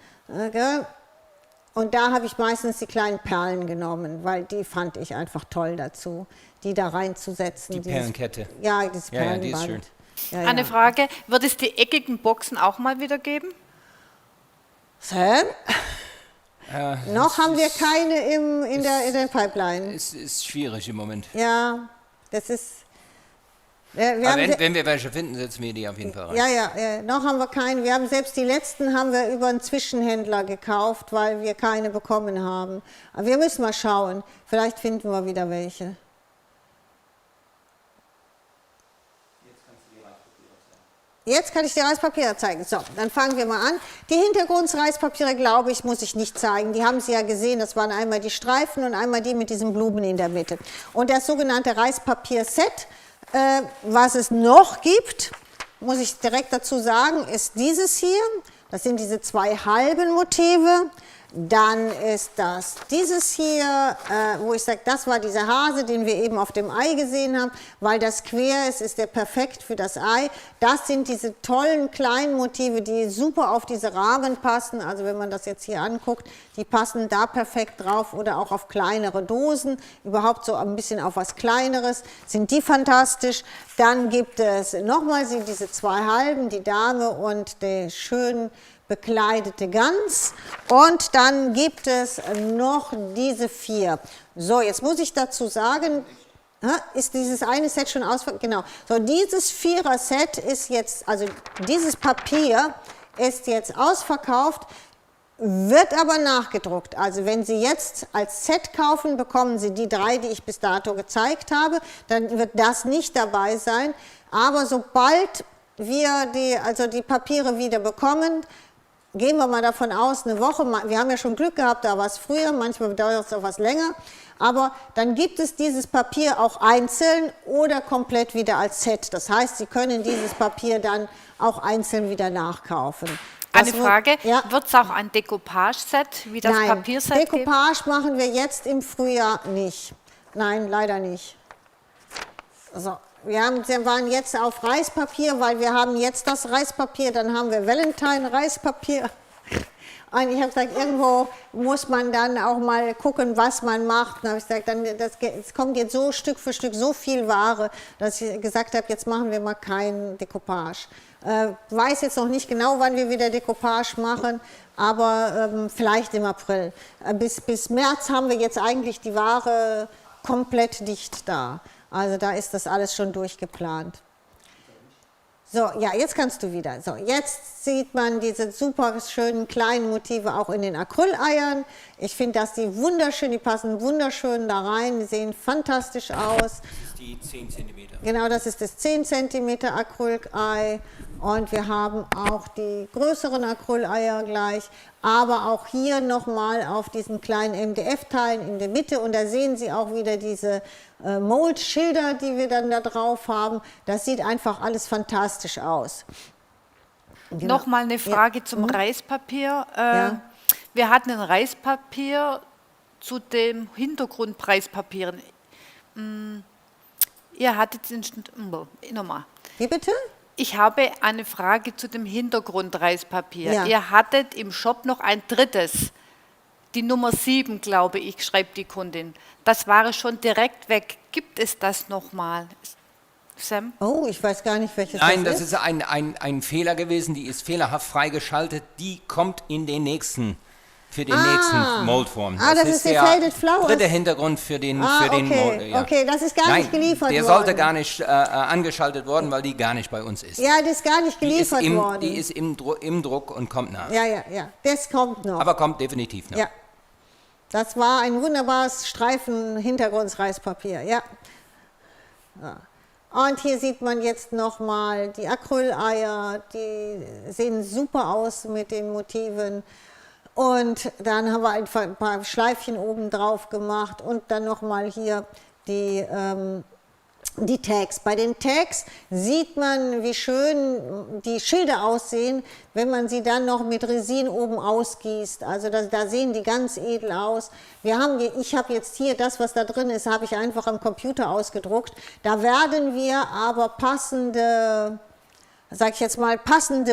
Und da habe ich meistens die kleinen Perlen genommen, weil die fand ich einfach toll dazu, die da reinzusetzen. Die Perlenkette. Ja, dieses Perlenband. Ja, die ist schön. Ja, Eine Frage, wird es die eckigen Boxen auch mal wieder geben? Sam? Noch haben wir keine in der Pipeline. Es ist schwierig im Moment. Ja, das ist... wenn wir welche finden, setzen wir die auf jeden Fall rein. Ja, noch haben wir keine. Wir haben selbst die letzten haben wir über einen Zwischenhändler gekauft, weil wir keine bekommen haben. Aber wir müssen mal schauen. Vielleicht finden wir wieder welche. Jetzt kann ich die Reispapiere zeigen. So, dann fangen wir mal an. Die Hintergrundreispapiere, glaube ich, muss ich nicht zeigen. Die haben Sie ja gesehen, das waren einmal die Streifen und einmal die mit diesen Blumen in der Mitte. Und das sogenannte Reispapier-Set, was es noch gibt, muss ich direkt dazu sagen, ist dieses hier. Das sind diese 2 halben Motive. Dann ist das dieses hier, wo ich sage, das war dieser Hase, den wir eben auf dem Ei gesehen haben, weil das quer ist, ist der perfekt für das Ei. Das sind diese tollen kleinen Motive, die super auf diese Rahmen passen. Also wenn man das jetzt hier anguckt, die passen da perfekt drauf oder auch auf kleinere Dosen, überhaupt so ein bisschen auf was Kleineres, sind die fantastisch. Dann gibt es nochmal diese 2 halben, die Dame und der schön bekleidete Gans und dann gibt es noch diese 4. So, jetzt muss ich dazu sagen, ist dieses eine Set schon ausverkauft? Genau. So, dieses 4er-Set ist jetzt, also dieses Papier ist jetzt ausverkauft, wird aber nachgedruckt. Also wenn Sie jetzt als Set kaufen, bekommen Sie die 3, die ich bis dato gezeigt habe, dann wird das nicht dabei sein. Aber sobald wir die Papiere wieder bekommen, gehen wir mal davon aus, eine Woche, wir haben ja schon Glück gehabt, da war es früher, manchmal dauert es auch was länger, aber dann gibt es dieses Papier auch einzeln oder komplett wieder als Set. Das heißt, Sie können dieses Papier dann auch einzeln wieder nachkaufen. Eine Frage, wird es auch ein Decoupage-Set wie das Papierset geben? Decoupage machen wir jetzt im Frühjahr nicht. Nein, leider nicht. So. Wir waren jetzt auf Reispapier, weil wir haben jetzt das Reispapier, dann haben wir Valentine-Reispapier. Und ich habe gesagt, irgendwo muss man dann auch mal gucken, was man macht. Dann habe ich gesagt, es kommt jetzt so Stück für Stück so viel Ware, dass ich gesagt habe, jetzt machen wir mal kein Decoupage. Weiß jetzt noch nicht genau, wann wir wieder Decoupage machen, aber vielleicht im April. Bis März haben wir jetzt eigentlich die Ware komplett dicht da. Also da ist das alles schon durchgeplant. So, ja, jetzt kannst du wieder. So, jetzt sieht man diese super schönen kleinen Motive auch in den Acryleiern. Ich finde, dass die wunderschön, die passen wunderschön da rein, die sehen fantastisch aus. Das ist die 10 cm. Genau, das ist das 10 cm Acrylei. Und wir haben auch die größeren Acryleier gleich, aber auch hier nochmal auf diesen kleinen MDF-Teilen in der Mitte. Und da sehen Sie auch wieder diese Mold-Schilder, die wir dann da drauf haben. Das sieht einfach alles fantastisch aus. Genau. Nochmal eine Frage zum Reispapier. Ja. Wir hatten ein Reispapier zu dem Hintergrundpreispapieren. Ihr hattet nochmal. Wie bitte? Ich habe eine Frage zu dem Hintergrundreispapier. Ja. Ihr hattet im Shop noch ein drittes, die Nummer 7, glaube ich, schreibt die Kundin. Das war schon direkt weg. Gibt es das nochmal? Sam? Oh, ich weiß gar nicht, welches Nein, das das ist ein Fehler gewesen, die ist fehlerhaft freigeschaltet, die kommt in den nächsten, für den nächsten Moldform. Das ist die der Faded Flowers. dritte Hintergrund für den, für den Mold. Ja. Okay, das ist gar nicht geliefert der worden. sollte gar nicht angeschaltet worden, weil die gar nicht bei uns ist. Ja, das ist gar nicht geliefert worden. Die ist im Druck und kommt nach. Ja, das kommt noch. Aber kommt definitiv noch. Ja, das war ein wunderbares Streifen-Hintergrundsreispapier, ja. Und hier sieht man jetzt nochmal die Acryleier, die sehen super aus mit den Motiven. Und dann haben wir einfach ein paar Schleifchen oben drauf gemacht und dann nochmal hier die Tags. Bei den Tags sieht man, wie schön die Schilder aussehen, wenn man sie dann noch mit Resin oben ausgießt. Also da sehen die ganz edel aus. Ich habe jetzt hier das, was da drin ist, habe ich einfach am Computer ausgedruckt. Da werden wir aber passende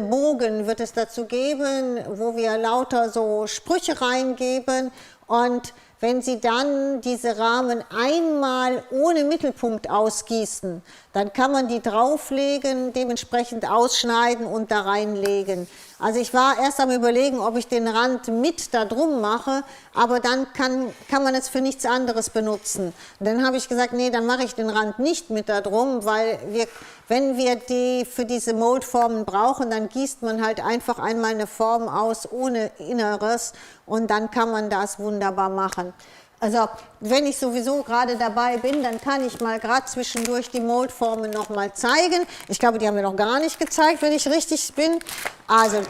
Bogen wird es dazu geben, wo wir lauter so Sprüche reingeben. Und wenn Sie dann diese Rahmen einmal ohne Mittelpunkt ausgießen, dann kann man die drauflegen, dementsprechend ausschneiden und da reinlegen. Also ich war erst am Überlegen, ob ich den Rand mit da drum mache, aber dann kann man es für nichts anderes benutzen. Und dann habe ich gesagt, nee, dann mache ich den Rand nicht mit da drum, weil wenn wir die für diese Moldformen brauchen, dann gießt man halt einfach einmal eine Form aus ohne Inneres und dann kann man das wunderbar machen. Also wenn ich sowieso gerade dabei bin, dann kann ich mal gerade zwischendurch die Moldformen noch mal zeigen. Ich glaube, die haben wir noch gar nicht gezeigt, wenn ich richtig bin. Also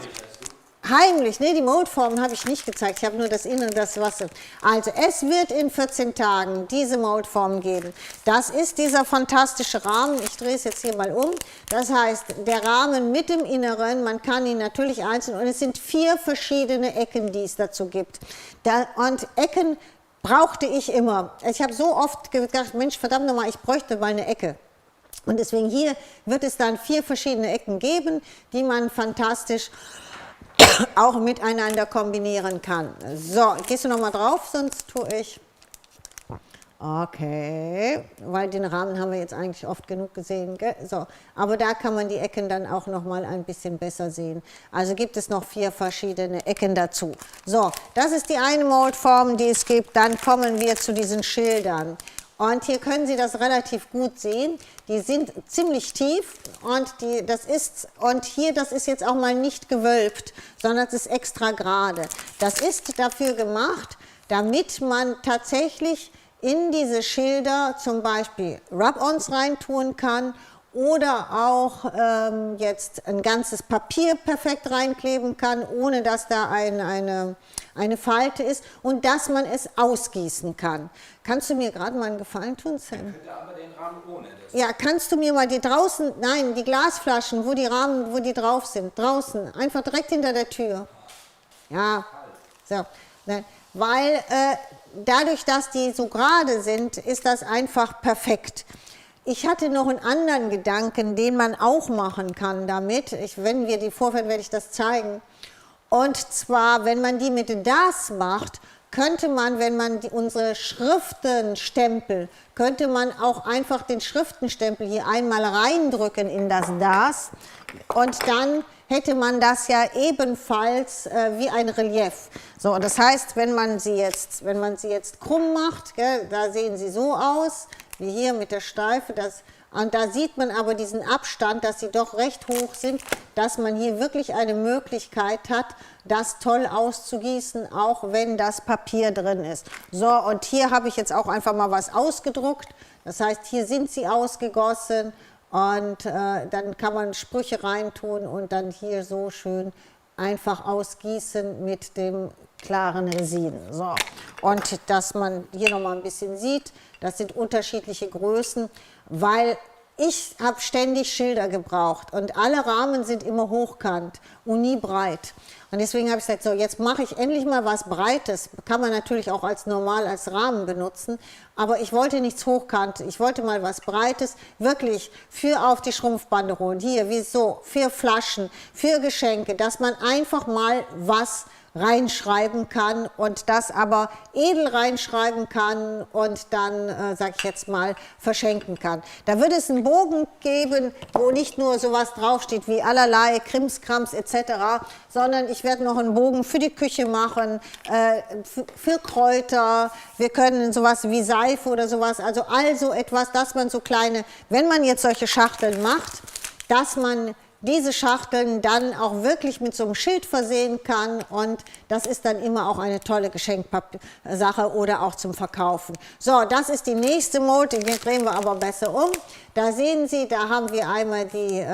heimlich, nee, die Moldformen habe ich nicht gezeigt. Ich habe nur das Innere, das Wasser. Also es wird in 14 Tagen diese Moldformen geben. Das ist dieser fantastische Rahmen. Ich drehe es jetzt hier mal um. Das heißt, der Rahmen mit dem Inneren, man kann ihn natürlich einzeln, und es sind 4 verschiedene Ecken, die es dazu gibt. Und Ecken brauchte ich immer. Ich habe so oft gedacht, Mensch, verdammt nochmal, ich bräuchte mal eine Ecke. Und deswegen hier wird es dann 4 verschiedene Ecken geben, die man fantastisch auch miteinander kombinieren kann. So, gehst du nochmal drauf, sonst tue ich. Okay, weil den Rahmen haben wir jetzt eigentlich oft genug gesehen. Gell? So, aber da kann man die Ecken dann auch noch mal ein bisschen besser sehen. Also gibt es noch 4 verschiedene Ecken dazu. So, das ist die eine Moldform, die es gibt. Dann kommen wir zu diesen Schildern. Und hier können Sie das relativ gut sehen. Die sind ziemlich tief und das ist jetzt auch mal nicht gewölbt, sondern es ist extra gerade. Das ist dafür gemacht, damit man tatsächlich in diese Schilder zum Beispiel Rub-Ons reintun kann oder auch jetzt ein ganzes Papier perfekt reinkleben kann, ohne dass da eine Falte ist und dass man es ausgießen kann. Kannst du mir gerade mal einen Gefallen tun, Sam? Ich könnte aber den Rahmen ohne das. Ja, kannst du mir mal die Glasflaschen, wo die drauf sind, draußen, einfach direkt hinter der Tür. Ja, so. Weil dadurch, dass die so gerade sind, ist das einfach perfekt. Ich hatte noch einen anderen Gedanken, den man auch machen kann damit. Wenn wir die vorführen, werde ich das zeigen. Und zwar, wenn man die mit DAS macht, könnte man, wenn man unsere Schriften stempelt, könnte man auch einfach den Schriftenstempel hier einmal reindrücken in das DAS und dann hätte man das ja ebenfalls wie ein Relief. So, das heißt, wenn man sie jetzt krumm macht, gell, da sehen sie so aus, wie hier mit der Steife. Und da sieht man aber diesen Abstand, dass sie doch recht hoch sind, dass man hier wirklich eine Möglichkeit hat, das toll auszugießen, auch wenn das Papier drin ist. So, und hier habe ich jetzt auch einfach mal was ausgedruckt. Das heißt, hier sind sie ausgegossen und dann kann man Sprüche reintun und dann hier so schön einfach ausgießen mit dem klaren Resin. So. Und dass man hier nochmal ein bisschen sieht, das sind unterschiedliche Größen, weil ich habe ständig Schilder gebraucht und alle Rahmen sind immer hochkant und nie breit. Und deswegen habe ich gesagt, so jetzt mache ich endlich mal was Breites. Kann man natürlich auch als Rahmen benutzen, aber ich wollte nichts hochkant. Ich wollte mal was Breites, wirklich für auf die Schrumpfbanderole. Hier, wie so, für Flaschen, für Geschenke, dass man einfach mal was reinschreiben kann und das aber edel reinschreiben kann und dann, sag ich jetzt mal, verschenken kann. Da wird es einen Bogen geben, wo nicht nur sowas draufsteht wie allerlei Krimskrams etc., sondern ich werde noch einen Bogen für die Küche machen, für Kräuter, wir können sowas wie Seife oder sowas, also etwas, dass man so kleine, wenn man jetzt solche Schachteln macht, dass man diese Schachteln dann auch wirklich mit so einem Schild versehen kann und das ist dann immer auch eine tolle Geschenksache oder auch zum Verkaufen. So, das ist die nächste Mold, die drehen wir aber besser um. Da sehen Sie, da haben wir einmal die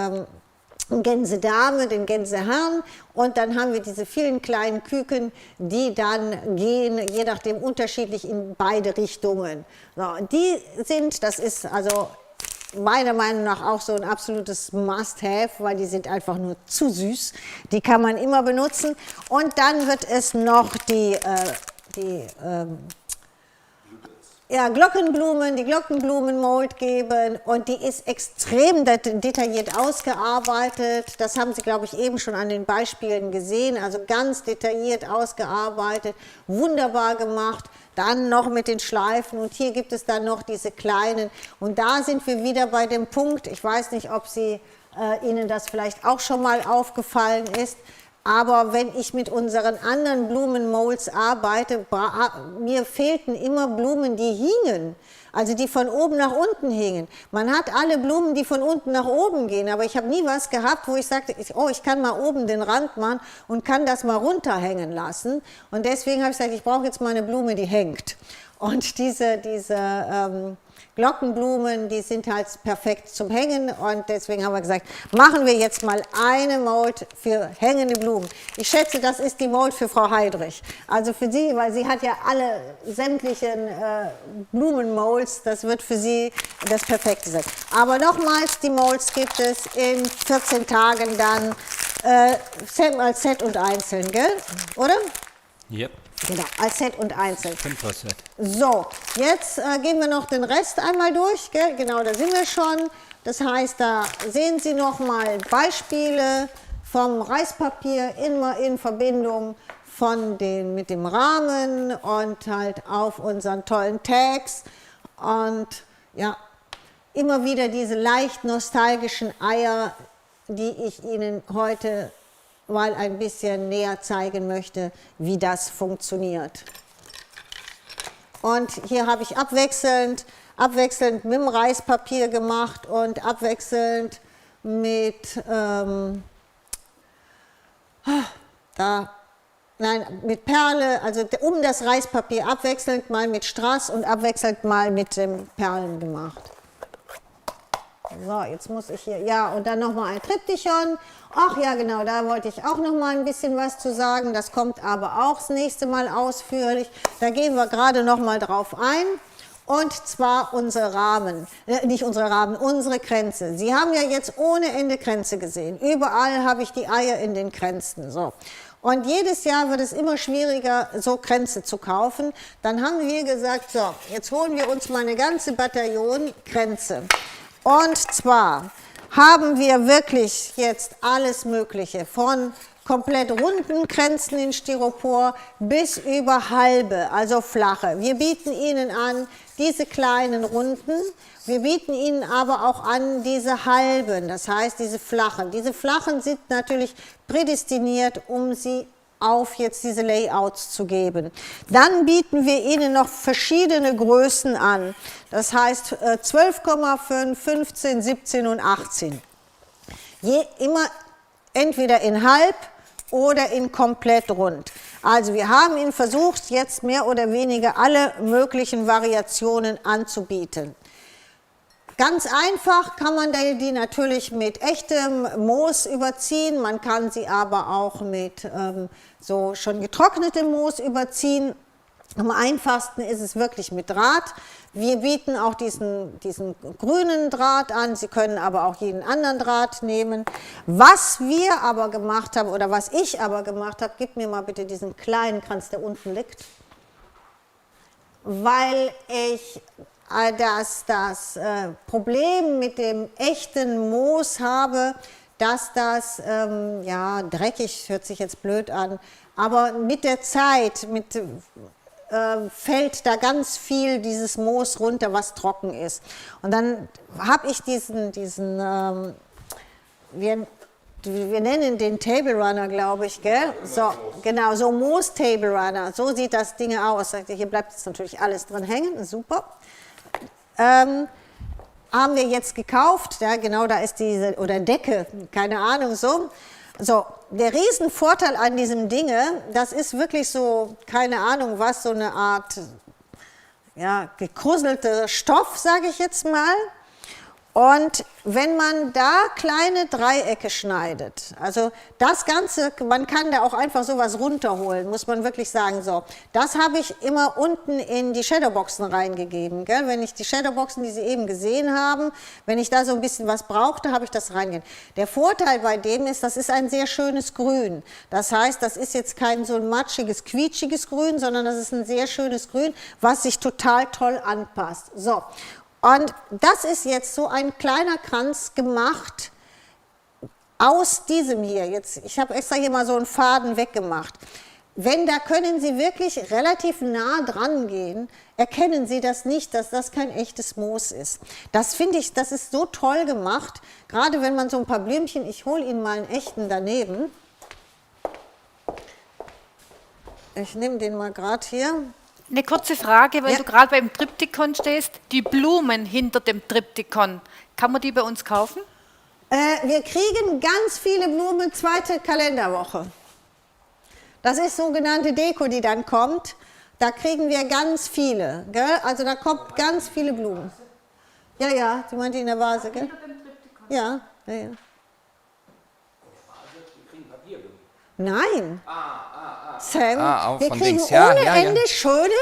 Gänsedame, den Gänseherrn und dann haben wir diese vielen kleinen Küken, die dann gehen, je nachdem unterschiedlich in beide Richtungen. So, und die sind, das ist also meiner Meinung nach auch so ein absolutes Must-Have, weil die sind einfach nur zu süß. Die kann man immer benutzen. Und dann wird es noch die Glockenblumen-Mold geben und die ist extrem detailliert ausgearbeitet. Das haben Sie, glaube ich, eben schon an den Beispielen gesehen. Also ganz detailliert ausgearbeitet, wunderbar gemacht. Dann noch mit den Schleifen und hier gibt es dann noch diese kleinen. Und da sind wir wieder bei dem Punkt, ich weiß nicht, ob Ihnen das vielleicht auch schon mal aufgefallen ist, aber wenn ich mit unseren anderen Blumenmolds arbeite, mir fehlten immer Blumen, die hingen, also die von oben nach unten hingen. Man hat alle Blumen, die von unten nach oben gehen, aber ich habe nie was gehabt, wo ich sagte, oh, ich kann mal oben den Rand machen und kann das mal runterhängen lassen. Und deswegen habe ich gesagt, ich brauche jetzt mal eine Blume, die hängt. Und diese Glockenblumen, die sind halt perfekt zum Hängen und deswegen haben wir gesagt, machen wir jetzt mal eine Mold für hängende Blumen. Ich schätze, das ist die Mold für Frau Heidrich. Also für sie, weil sie hat ja alle sämtlichen Blumenmolds, das wird für sie das Perfekte sein. Aber nochmals, die Molds gibt es in 14 Tagen dann als Set und einzeln, gell? Oder? Yep. Genau, als Set und einzeln. 5er Set. So, jetzt gehen wir noch den Rest einmal durch, gell? Genau, da sind wir schon. Das heißt, da sehen Sie noch mal Beispiele vom Reispapier immer in Verbindung mit dem Rahmen und halt auf unseren tollen Tags. Und ja, immer wieder diese leicht nostalgischen Eier, die ich Ihnen heute mal ein bisschen näher zeigen möchte, wie das funktioniert. Und hier habe ich abwechselnd mit dem Reispapier gemacht und abwechselnd mit, mit Perle, also um das Reispapier abwechselnd mal mit Strass und abwechselnd mal mit dem Perlen gemacht. So, jetzt muss ich hier, ja, und dann nochmal ein Triptychon. Ach ja, genau, da wollte ich auch noch mal ein bisschen was zu sagen. Das kommt aber auch das nächste Mal ausführlich. Da gehen wir gerade noch mal drauf ein. Und zwar unsere Rahmen, nicht unsere Rahmen, unsere Kränze. Sie haben ja jetzt ohne Ende Kränze gesehen. Überall habe ich die Eier in den Kränzen. So. Und jedes Jahr wird es immer schwieriger, so Kränze zu kaufen. Dann haben wir gesagt, so, jetzt holen wir uns mal eine ganze Bataillon Kränze. Und zwar haben wir wirklich jetzt alles Mögliche, von komplett runden Kränzen in Styropor bis über halbe, also flache. Wir bieten Ihnen an diese kleinen runden, wir bieten Ihnen aber auch an diese halben, das heißt diese flachen. Diese flachen sind natürlich prädestiniert, um sie auf jetzt diese Layouts zu geben. Dann bieten wir Ihnen noch verschiedene Größen an. Das heißt 12,5, 15, 17 und 18. Immer entweder in halb oder in komplett rund. Also wir haben Ihnen versucht, jetzt mehr oder weniger alle möglichen Variationen anzubieten. Ganz einfach kann man die natürlich mit echtem Moos überziehen, man kann sie aber auch mit so schon getrocknetem Moos überziehen. Am einfachsten ist es wirklich mit Draht. Wir bieten auch diesen grünen Draht an, Sie können aber auch jeden anderen Draht nehmen. Was wir aber gemacht haben, oder was ich aber gemacht habe, gib mir mal bitte diesen kleinen Kranz, der unten liegt, weil ich das Problem mit dem echten Moos habe, dass das, ja, dreckig hört sich jetzt blöd an, aber mit der Zeit, fällt da ganz viel dieses Moos runter, was trocken ist. Und dann habe ich wir nennen den Table Runner, glaube ich, gell? So, genau, so Moos Table Runner, so sieht das Ding aus. Hier bleibt jetzt natürlich alles drin hängen, super. Haben wir jetzt gekauft, ja, genau, da ist diese, oder Decke, keine Ahnung, so. So, der Riesenvorteil an diesem Dinge, das ist wirklich so, keine Ahnung was, so eine Art, ja, gekrusselter Stoff, sage ich jetzt mal. Und wenn man da kleine Dreiecke schneidet, also das Ganze, man kann da auch einfach sowas runterholen, muss man wirklich sagen, so. Das habe ich immer unten in die Shadowboxen reingegeben, gell? Wenn ich die Shadowboxen, die Sie eben gesehen haben, wenn ich da so ein bisschen was brauchte, habe ich das reingegeben. Der Vorteil bei dem ist, das ist ein sehr schönes Grün. Das heißt, das ist jetzt kein so ein matschiges, quietschiges Grün, sondern das ist ein sehr schönes Grün, was sich total toll anpasst. So. Und das ist jetzt so ein kleiner Kranz gemacht aus diesem hier. Jetzt, ich habe extra hier mal so einen Faden weggemacht. Da können Sie wirklich relativ nah dran gehen, erkennen Sie das nicht, dass das kein echtes Moos ist. Das finde ich, das ist so toll gemacht, gerade wenn man so ein paar Blümchen, ich hole Ihnen mal einen echten daneben. Ich nehme den mal gerade hier. Eine kurze Frage, weil Ja. du gerade beim Triptychon stehst. Die Blumen hinter dem Triptychon, kann man die bei uns kaufen? Wir kriegen ganz viele Blumen, zweite Kalenderwoche. Das ist sogenannte Deko, die dann kommt. Da kriegen wir ganz viele. Gell? Also da kommt ganz viele Blumen. Ja, ja, Sie meinte in der Vase, gell? Ja, ja, ja. Nein. Sam, auch wir von kriegen Dings, ja, ohne ja, ja. Ende schöne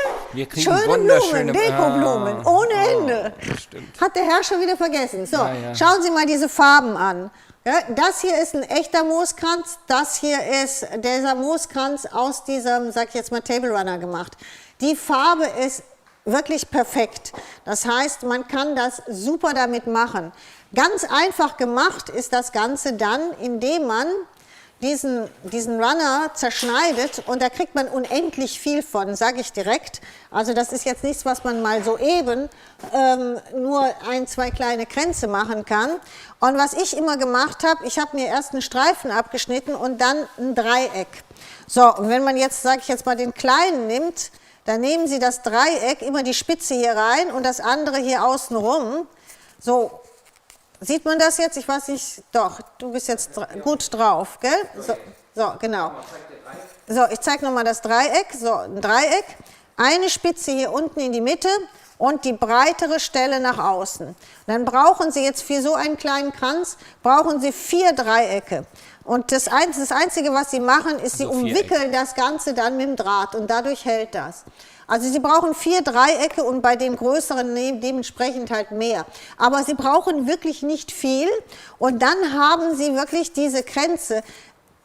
wunderschöne Blumen, Dekoblumen, ohne Ende. Stimmt. Hat der Herr schon wieder vergessen. So, Ja, ja. schauen Sie mal diese Farben an. Ja, das hier ist ein echter Mooskranz, das hier ist dieser Mooskranz aus diesem, sag ich jetzt mal, Table Runner gemacht. Die Farbe ist wirklich perfekt. Das heißt, man kann das super damit machen. Ganz einfach gemacht ist das Ganze dann, indem man diesen Runner zerschneidet und da kriegt man unendlich viel von, sage ich direkt. Also das ist jetzt nichts, was man mal so eben nur ein, zwei kleine Kränze machen kann. Und was ich immer gemacht habe, ich habe mir erst einen Streifen abgeschnitten und dann ein Dreieck. So, und wenn man jetzt, sage ich jetzt mal, den kleinen nimmt, dann nehmen Sie das Dreieck, immer die Spitze hier rein und das andere hier außen rum. So. Sieht man das jetzt? Ich weiß nicht, doch, du bist jetzt gut drauf, gell? So, genau. So, ich zeige nochmal das Dreieck. So, ein Dreieck, eine Spitze hier unten in die Mitte und die breitere Stelle nach außen. Und dann brauchen Sie jetzt für so einen kleinen Kranz, brauchen Sie 4 Dreiecke. Und das Einzige, was Sie machen, ist, Sie umwickeln das Ganze dann mit dem Draht und dadurch hält das. Also Sie brauchen 4 Dreiecke und bei den größeren dementsprechend halt mehr. Aber Sie brauchen wirklich nicht viel und dann haben Sie wirklich diese Kränze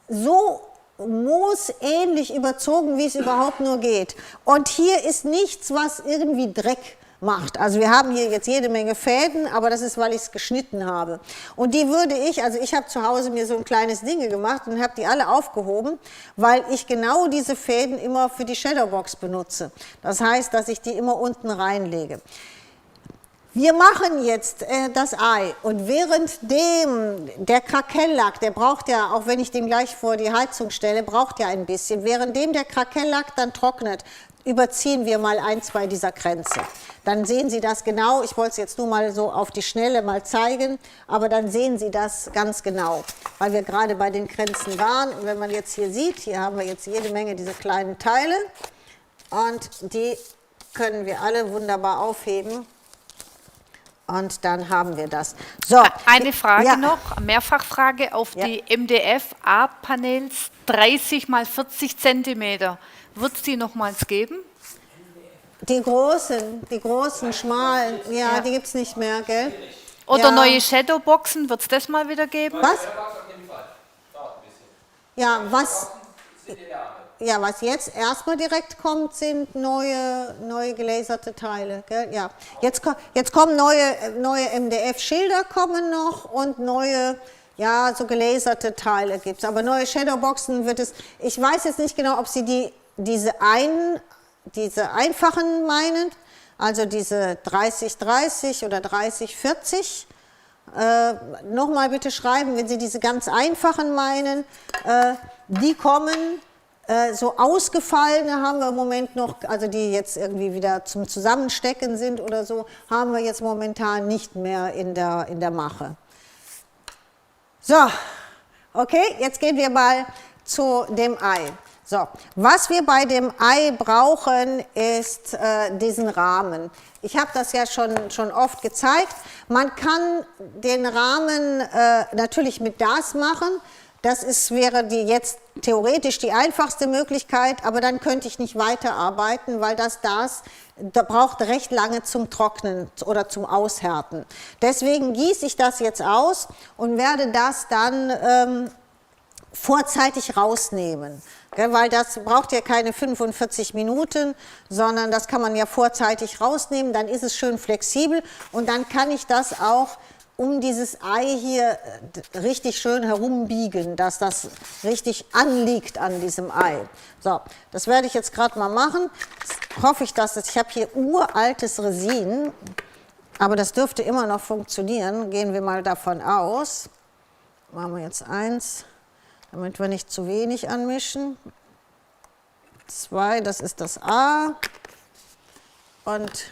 so moosähnlich überzogen, wie es überhaupt nur geht. Und hier ist nichts, was irgendwie Dreck macht. Also wir haben hier jetzt jede Menge Fäden, aber das ist, weil ich es geschnitten habe. Und die würde ich, also ich habe zu Hause mir so ein kleines Ding gemacht und habe die alle aufgehoben, weil ich genau diese Fäden immer für die Shadowbox benutze. Das heißt, dass ich die immer unten reinlege. Wir machen jetzt das Ei und währenddem der Krakellack, der braucht ja, auch wenn ich den gleich vor die Heizung stelle, braucht ja ein bisschen, währenddem der Krakellack dann trocknet, überziehen wir mal 1, 2 dieser Kränze. Dann sehen Sie das genau, ich wollte es jetzt nur mal so auf die Schnelle mal zeigen, aber dann sehen Sie das ganz genau, weil wir gerade bei den Kränzen waren. Und wenn man jetzt hier sieht, hier haben wir jetzt jede Menge diese kleinen Teile und die können wir alle wunderbar aufheben. Und dann haben wir das. So, eine Frage ja. noch, Mehrfachfrage auf Ja. die MDF-A-Panels 30 mal 40 Zentimeter. Wird es die nochmals geben? Die großen, schmalen, ja, die gibt es nicht mehr, gell? Oder Ja. neue Shadowboxen, wird es das mal wieder geben? Was? Ja, was jetzt erstmal direkt kommt, sind neue gelaserte Teile. Gell? Ja. Jetzt kommen neue MDF-Schilder kommen noch und neue, ja, so gelaserte Teile gibt es. Aber neue Shadowboxen wird es, ich weiß jetzt nicht genau, ob Sie diese einfachen meinen, also diese 30-30 oder 30-40. Nochmal bitte schreiben, wenn Sie diese ganz einfachen meinen, die kommen. So ausgefallene haben wir im Moment noch, also die jetzt irgendwie wieder zum Zusammenstecken sind oder so, haben wir jetzt momentan nicht mehr in der Mache. So, okay, jetzt gehen wir mal zu dem Ei. So, was wir bei dem Ei brauchen, ist diesen Rahmen. Ich habe das ja schon oft gezeigt. Man kann den Rahmen natürlich mit das machen. Das wäre jetzt theoretisch die einfachste Möglichkeit, aber dann könnte ich nicht weiterarbeiten, weil da braucht recht lange zum Trocknen oder zum Aushärten. Deswegen gieße ich das jetzt aus und werde das dann vorzeitig rausnehmen. Weil das braucht ja keine 45 Minuten, sondern das kann man ja vorzeitig rausnehmen, dann ist es schön flexibel und dann kann ich das auch um dieses Ei hier richtig schön herumbiegen, dass das richtig anliegt an diesem Ei. So, das werde ich jetzt gerade mal machen. Jetzt hoffe ich, ich habe hier uraltes Resin, aber das dürfte immer noch funktionieren. Gehen wir mal davon aus. Machen wir jetzt 1, damit wir nicht zu wenig anmischen. 2, das ist das A. Und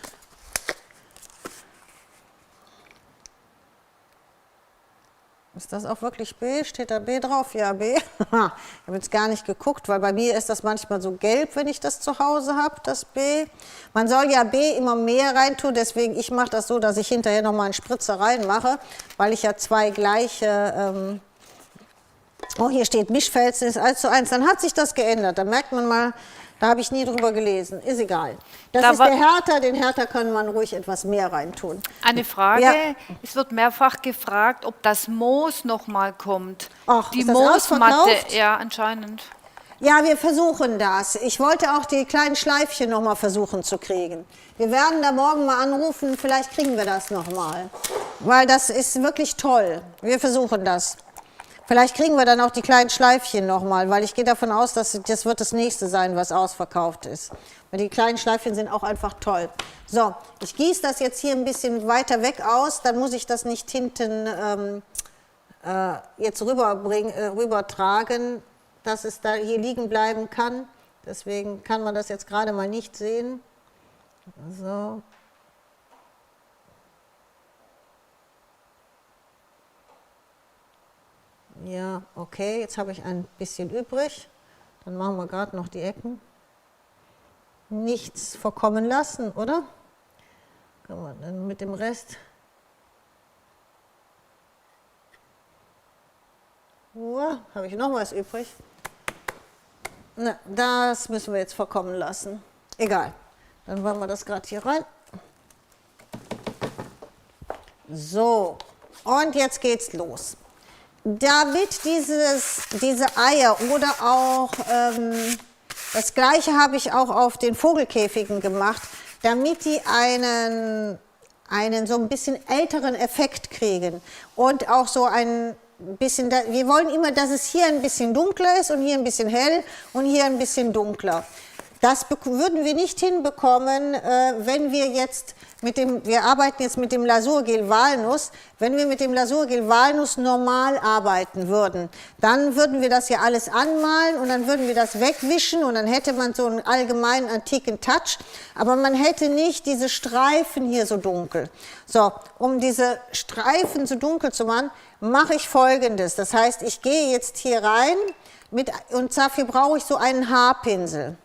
ist das auch wirklich B? Steht da B drauf? Ja, B. Ich habe jetzt gar nicht geguckt, weil bei mir ist das manchmal so gelb, wenn ich das zu Hause habe, das B. Man soll ja B immer mehr reintun, deswegen ich mache das so, dass ich hinterher nochmal einen Spritzer reinmache, weil ich ja 2 gleiche, oh, hier steht Mischfelsen ist 1:1, dann hat sich das geändert, da merkt man mal, da habe ich nie drüber gelesen, ist egal. Das ist der Härter, den Härter kann man ruhig etwas mehr reintun. Eine Frage, ja. Es wird mehrfach gefragt, ob das Moos nochmal kommt. Ach, die ist das Moosmatte, ausverkauft? ja, anscheinend. Ja, wir versuchen das. Ich wollte auch die kleinen Schleifchen noch mal versuchen zu kriegen. Wir werden da morgen mal anrufen, vielleicht kriegen wir das noch mal. Weil das ist wirklich toll. Wir versuchen das. Vielleicht kriegen wir dann auch die kleinen Schleifchen noch mal, weil ich gehe davon aus, dass das wird das nächste sein, was ausverkauft ist. Weil die kleinen Schleifchen sind auch einfach toll. So, ich gieße das jetzt hier ein bisschen weiter weg aus, dann muss ich das nicht hinten jetzt rübertragen, dass es da hier liegen bleiben kann. Deswegen kann man das jetzt gerade mal nicht sehen. So. Ja, okay, jetzt habe ich ein bisschen übrig. Dann machen wir gerade noch die Ecken. Nichts verkommen lassen, oder? Kann man dann mit dem Rest. Habe ich noch was übrig? Na, das müssen wir jetzt verkommen lassen. Egal. Dann wollen wir das gerade hier rein. So, und jetzt geht's los. Damit diese Eier oder auch, das gleiche habe ich auch auf den Vogelkäfigen gemacht, damit die einen so ein bisschen älteren Effekt kriegen und auch so ein bisschen, wir wollen immer, dass es hier ein bisschen dunkler ist und hier ein bisschen hell und hier ein bisschen dunkler. Das würden wir nicht hinbekommen, wenn wir jetzt wir arbeiten jetzt mit dem Lasurgel Walnuss, wenn wir mit dem Lasurgel Walnuss normal arbeiten würden, dann würden wir das ja alles anmalen und dann würden wir das wegwischen und dann hätte man so einen allgemeinen antiken Touch, aber man hätte nicht diese Streifen hier so dunkel. So, um diese Streifen so dunkel zu machen, mache ich Folgendes. Das heißt, ich gehe jetzt hier rein und dafür brauche ich so einen Haarpinsel.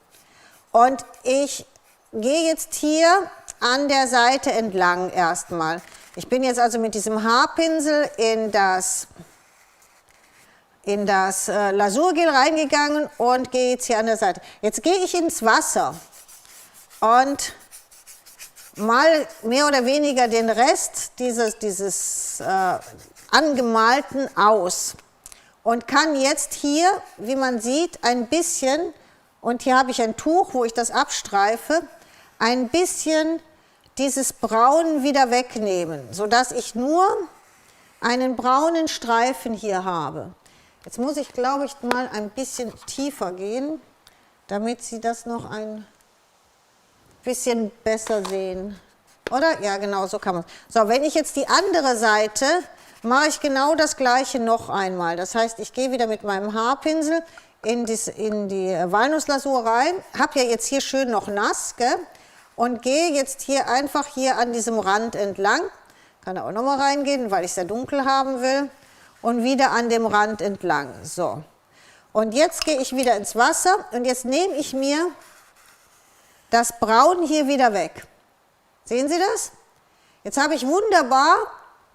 Und ich gehe jetzt hier an der Seite entlang erstmal. Ich bin jetzt also mit diesem Haarpinsel in das Lasurgel reingegangen und gehe jetzt hier an der Seite. Jetzt gehe ich ins Wasser und mal mehr oder weniger den Rest dieses Angemalten aus und kann jetzt hier, wie man sieht, ein bisschen, und hier habe ich ein Tuch, wo ich das abstreife, ein bisschen dieses Braun wieder wegnehmen, sodass ich nur einen braunen Streifen hier habe. Jetzt muss ich, glaube ich, mal ein bisschen tiefer gehen, damit Sie das noch ein bisschen besser sehen. Oder? Ja, genau, so kann man. So, wenn ich jetzt die andere Seite, mache ich genau das Gleiche noch einmal. Das heißt, ich gehe wieder mit meinem Haarpinsel in die Walnusslasur rein, habe ja jetzt hier schön noch nass, gell? Und gehe jetzt hier einfach hier an diesem Rand entlang, kann da auch nochmal reingehen, weil ich es sehr dunkel haben will, und wieder an dem Rand entlang. So. Und jetzt gehe ich wieder ins Wasser und jetzt nehme ich mir das Braun hier wieder weg. Sehen Sie das? Jetzt habe ich wunderbar,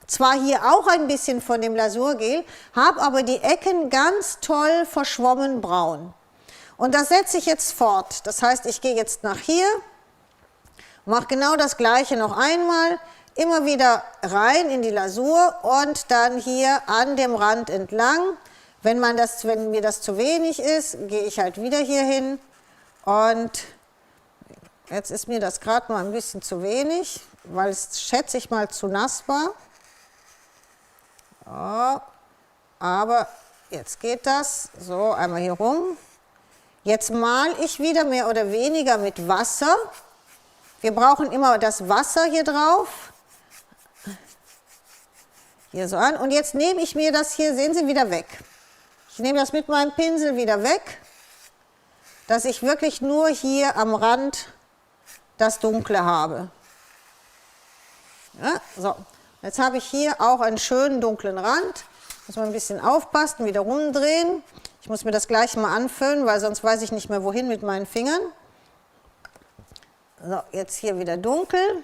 zwar hier auch ein bisschen von dem Lasurgel, habe aber die Ecken ganz toll verschwommen braun. Und das setze ich jetzt fort. Das heißt, ich gehe jetzt nach hier, mache genau das Gleiche noch einmal, immer wieder rein in die Lasur und dann hier an dem Rand entlang. Wenn mir das zu wenig ist, gehe ich halt wieder hier hin und jetzt ist mir das gerade mal ein bisschen zu wenig, weil es, schätze ich mal, zu nass war. So, aber jetzt geht das. So, einmal hier rum. Jetzt male ich wieder mehr oder weniger mit Wasser. Wir brauchen immer das Wasser hier drauf. Hier so an. Und jetzt nehme ich mir das hier, sehen Sie, wieder weg. Ich nehme das mit meinem Pinsel wieder weg, dass ich wirklich nur hier am Rand das Dunkle habe. Ja, so. Jetzt habe ich hier auch einen schönen dunklen Rand. Muss man ein bisschen aufpassen, wieder rumdrehen. Ich muss mir das gleich mal anfüllen, weil sonst weiß ich nicht mehr wohin mit meinen Fingern. So, jetzt hier wieder dunkel.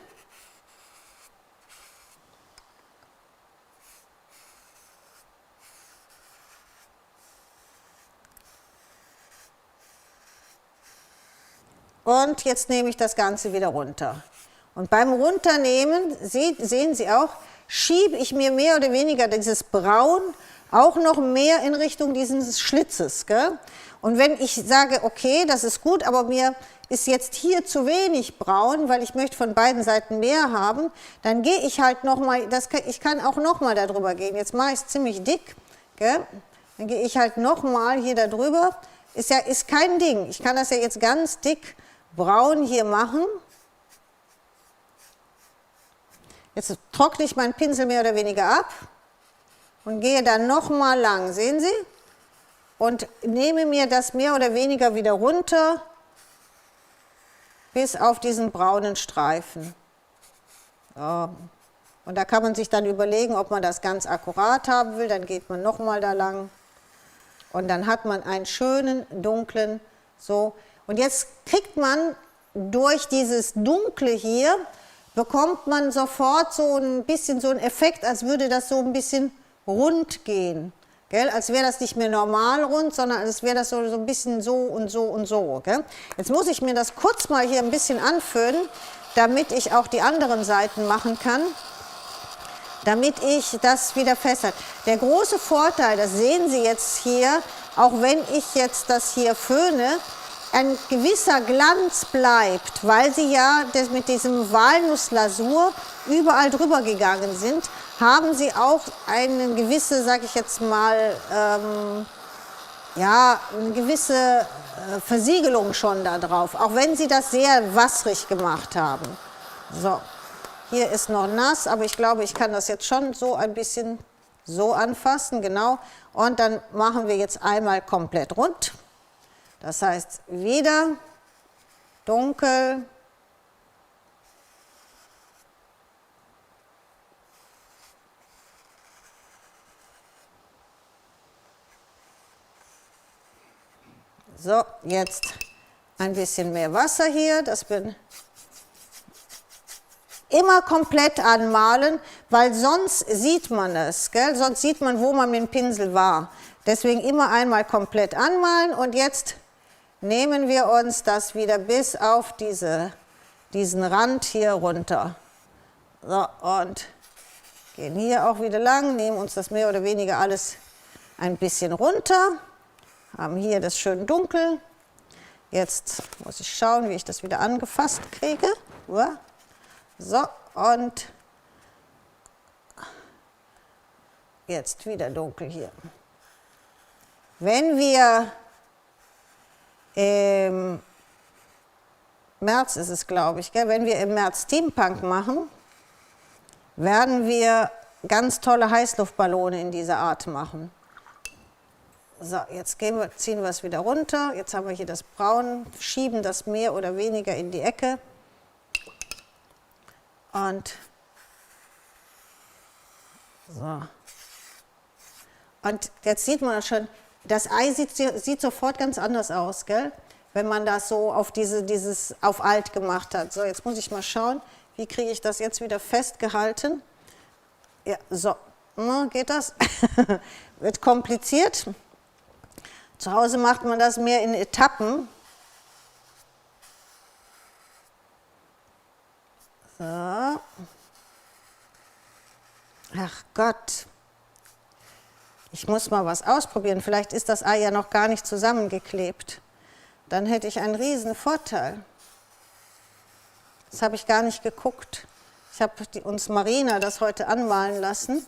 Und jetzt nehme ich das Ganze wieder runter. Und beim Runternehmen, sehen Sie auch, schiebe ich mir mehr oder weniger dieses Braun auch noch mehr in Richtung dieses Schlitzes. Gell? Und wenn ich sage, okay, das ist gut, aber mir ist jetzt hier zu wenig braun, weil ich möchte von beiden Seiten mehr haben, dann gehe ich halt nochmal, ich kann auch nochmal darüber gehen. Jetzt mache ich es ziemlich dick, gell? Dann gehe ich halt nochmal hier darüber. Ist kein Ding, ich kann das ja jetzt ganz dick braun hier machen. Jetzt trockne ich meinen Pinsel mehr oder weniger ab und gehe dann nochmal lang, sehen Sie? Und nehme mir das mehr oder weniger wieder runter bis auf diesen braunen Streifen. So. Und da kann man sich dann überlegen, ob man das ganz akkurat haben will, dann geht man nochmal da lang und dann hat man einen schönen, dunklen, so. Und jetzt kriegt man durch dieses Dunkle hier, bekommt man sofort so ein bisschen so einen Effekt, als würde das so ein bisschen rund gehen. Gell? Als wäre das nicht mehr normal rund, sondern als wäre das so ein bisschen so und so und so. Gell? Jetzt muss ich mir das kurz mal hier ein bisschen anföhnen, damit ich auch die anderen Seiten machen kann, damit ich das wieder festhalte. Der große Vorteil, das sehen Sie jetzt hier, auch wenn ich jetzt das hier föhne, ein gewisser Glanz bleibt, weil Sie ja mit diesem Walnusslasur überall drüber gegangen sind, haben Sie auch eine gewisse, sage ich jetzt mal, ja, eine gewisse Versiegelung schon da drauf, auch wenn Sie das sehr wasserig gemacht haben. So, hier ist noch nass, aber ich glaube, ich kann das jetzt schon so ein bisschen so anfassen, genau. Und dann machen wir jetzt einmal komplett rund. Das heißt, wieder dunkel, so, jetzt ein bisschen mehr Wasser hier, das bin immer komplett anmalen, weil sonst sieht man es, gell? Sonst sieht man, wo man mit dem Pinsel war. Deswegen immer einmal komplett anmalen und jetzt nehmen wir uns das wieder bis auf diesen Rand hier runter. So, und gehen hier auch wieder lang, nehmen uns das mehr oder weniger alles ein bisschen runter. Haben hier das schön dunkel. Jetzt muss ich schauen, wie ich das wieder angefasst kriege. So, und jetzt wieder dunkel hier. Wenn wir im März ist es, glaube ich, gell? Wenn wir im März Steampunk machen, werden wir ganz tolle Heißluftballone in dieser Art machen. So, jetzt ziehen wir es wieder runter. Jetzt haben wir hier das Braun, schieben das mehr oder weniger in die Ecke. Und so. Und jetzt sieht man schon, das Ei sieht sofort ganz anders aus, gell? Wenn man das so auf dieses auf alt gemacht hat. So, jetzt muss ich mal schauen, wie kriege ich das jetzt wieder festgehalten. Ja, so, geht das? Wird kompliziert. Zu Hause macht man das mehr in Etappen. So. Ach Gott. Ich muss mal was ausprobieren. Vielleicht ist das Ei ja noch gar nicht zusammengeklebt. Dann hätte ich einen riesen Vorteil. Das habe ich gar nicht geguckt. Ich habe uns Marina das heute anmalen lassen.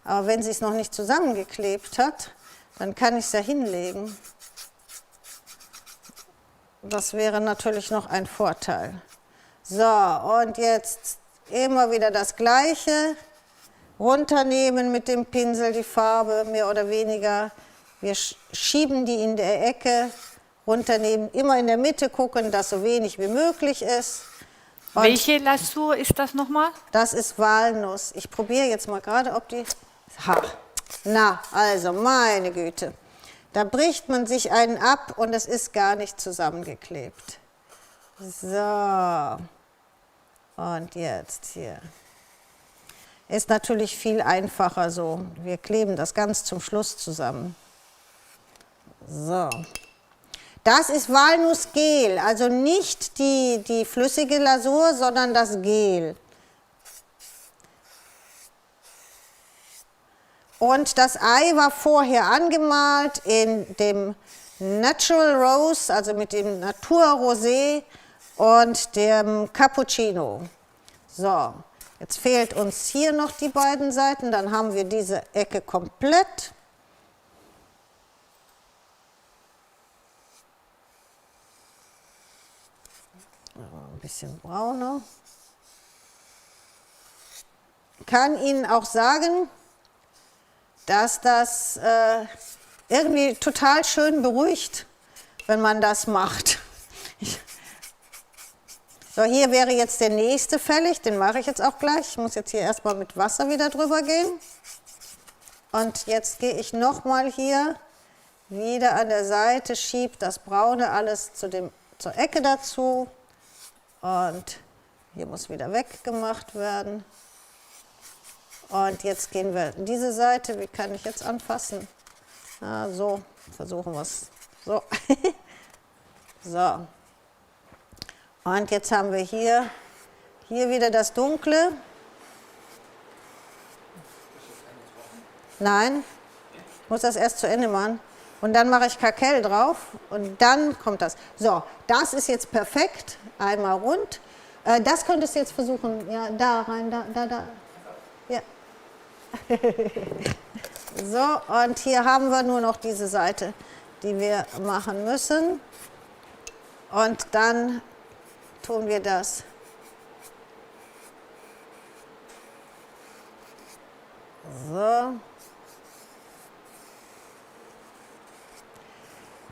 Aber wenn sie es noch nicht zusammengeklebt hat, dann kann ich es ja hinlegen. Das wäre natürlich noch ein Vorteil. So, und jetzt immer wieder das Gleiche. Runternehmen mit dem Pinsel die Farbe, mehr oder weniger. Wir schieben die in der Ecke, runternehmen, immer in der Mitte gucken, dass so wenig wie möglich ist. Und welche Lasur ist das nochmal? das ist Walnuss. Ich probiere jetzt mal gerade, ob die... Ha. Na, also, meine Güte. Da bricht man sich einen ab und es ist gar nicht zusammengeklebt. So. Und jetzt hier. Ist natürlich viel einfacher so. Wir kleben das ganz zum Schluss zusammen. So. Das ist Walnussgel, also nicht die flüssige Lasur, sondern das Gel. Und das Ei war vorher angemalt in dem Natural Rose, also mit dem Naturrosé und dem Cappuccino. So, jetzt fehlt uns hier noch die beiden Seiten, dann haben wir diese Ecke komplett. Ein bisschen brauner. Ich kann Ihnen auch sagen, dass das irgendwie total schön beruhigt, wenn man das macht. So, hier wäre jetzt der nächste fällig, den mache ich jetzt auch gleich. Ich muss jetzt hier erstmal mit Wasser wieder drüber gehen. Und jetzt gehe ich nochmal hier wieder an der Seite, schiebe das Braune alles zur Ecke dazu. Und hier muss wieder weggemacht werden. Und jetzt gehen wir in diese Seite. Wie kann ich jetzt anfassen? So, versuchen wir es. So. So. Und jetzt haben wir hier wieder das Dunkle. Nein, ich muss das erst zu Ende machen. Und dann mache ich Kakell drauf und dann kommt das. So, das ist jetzt perfekt. Einmal rund. Das könntest du jetzt versuchen. Ja, da rein, da. Ja. So, und hier haben wir nur noch diese Seite. die wir machen müssen. Und dann tun wir das. So.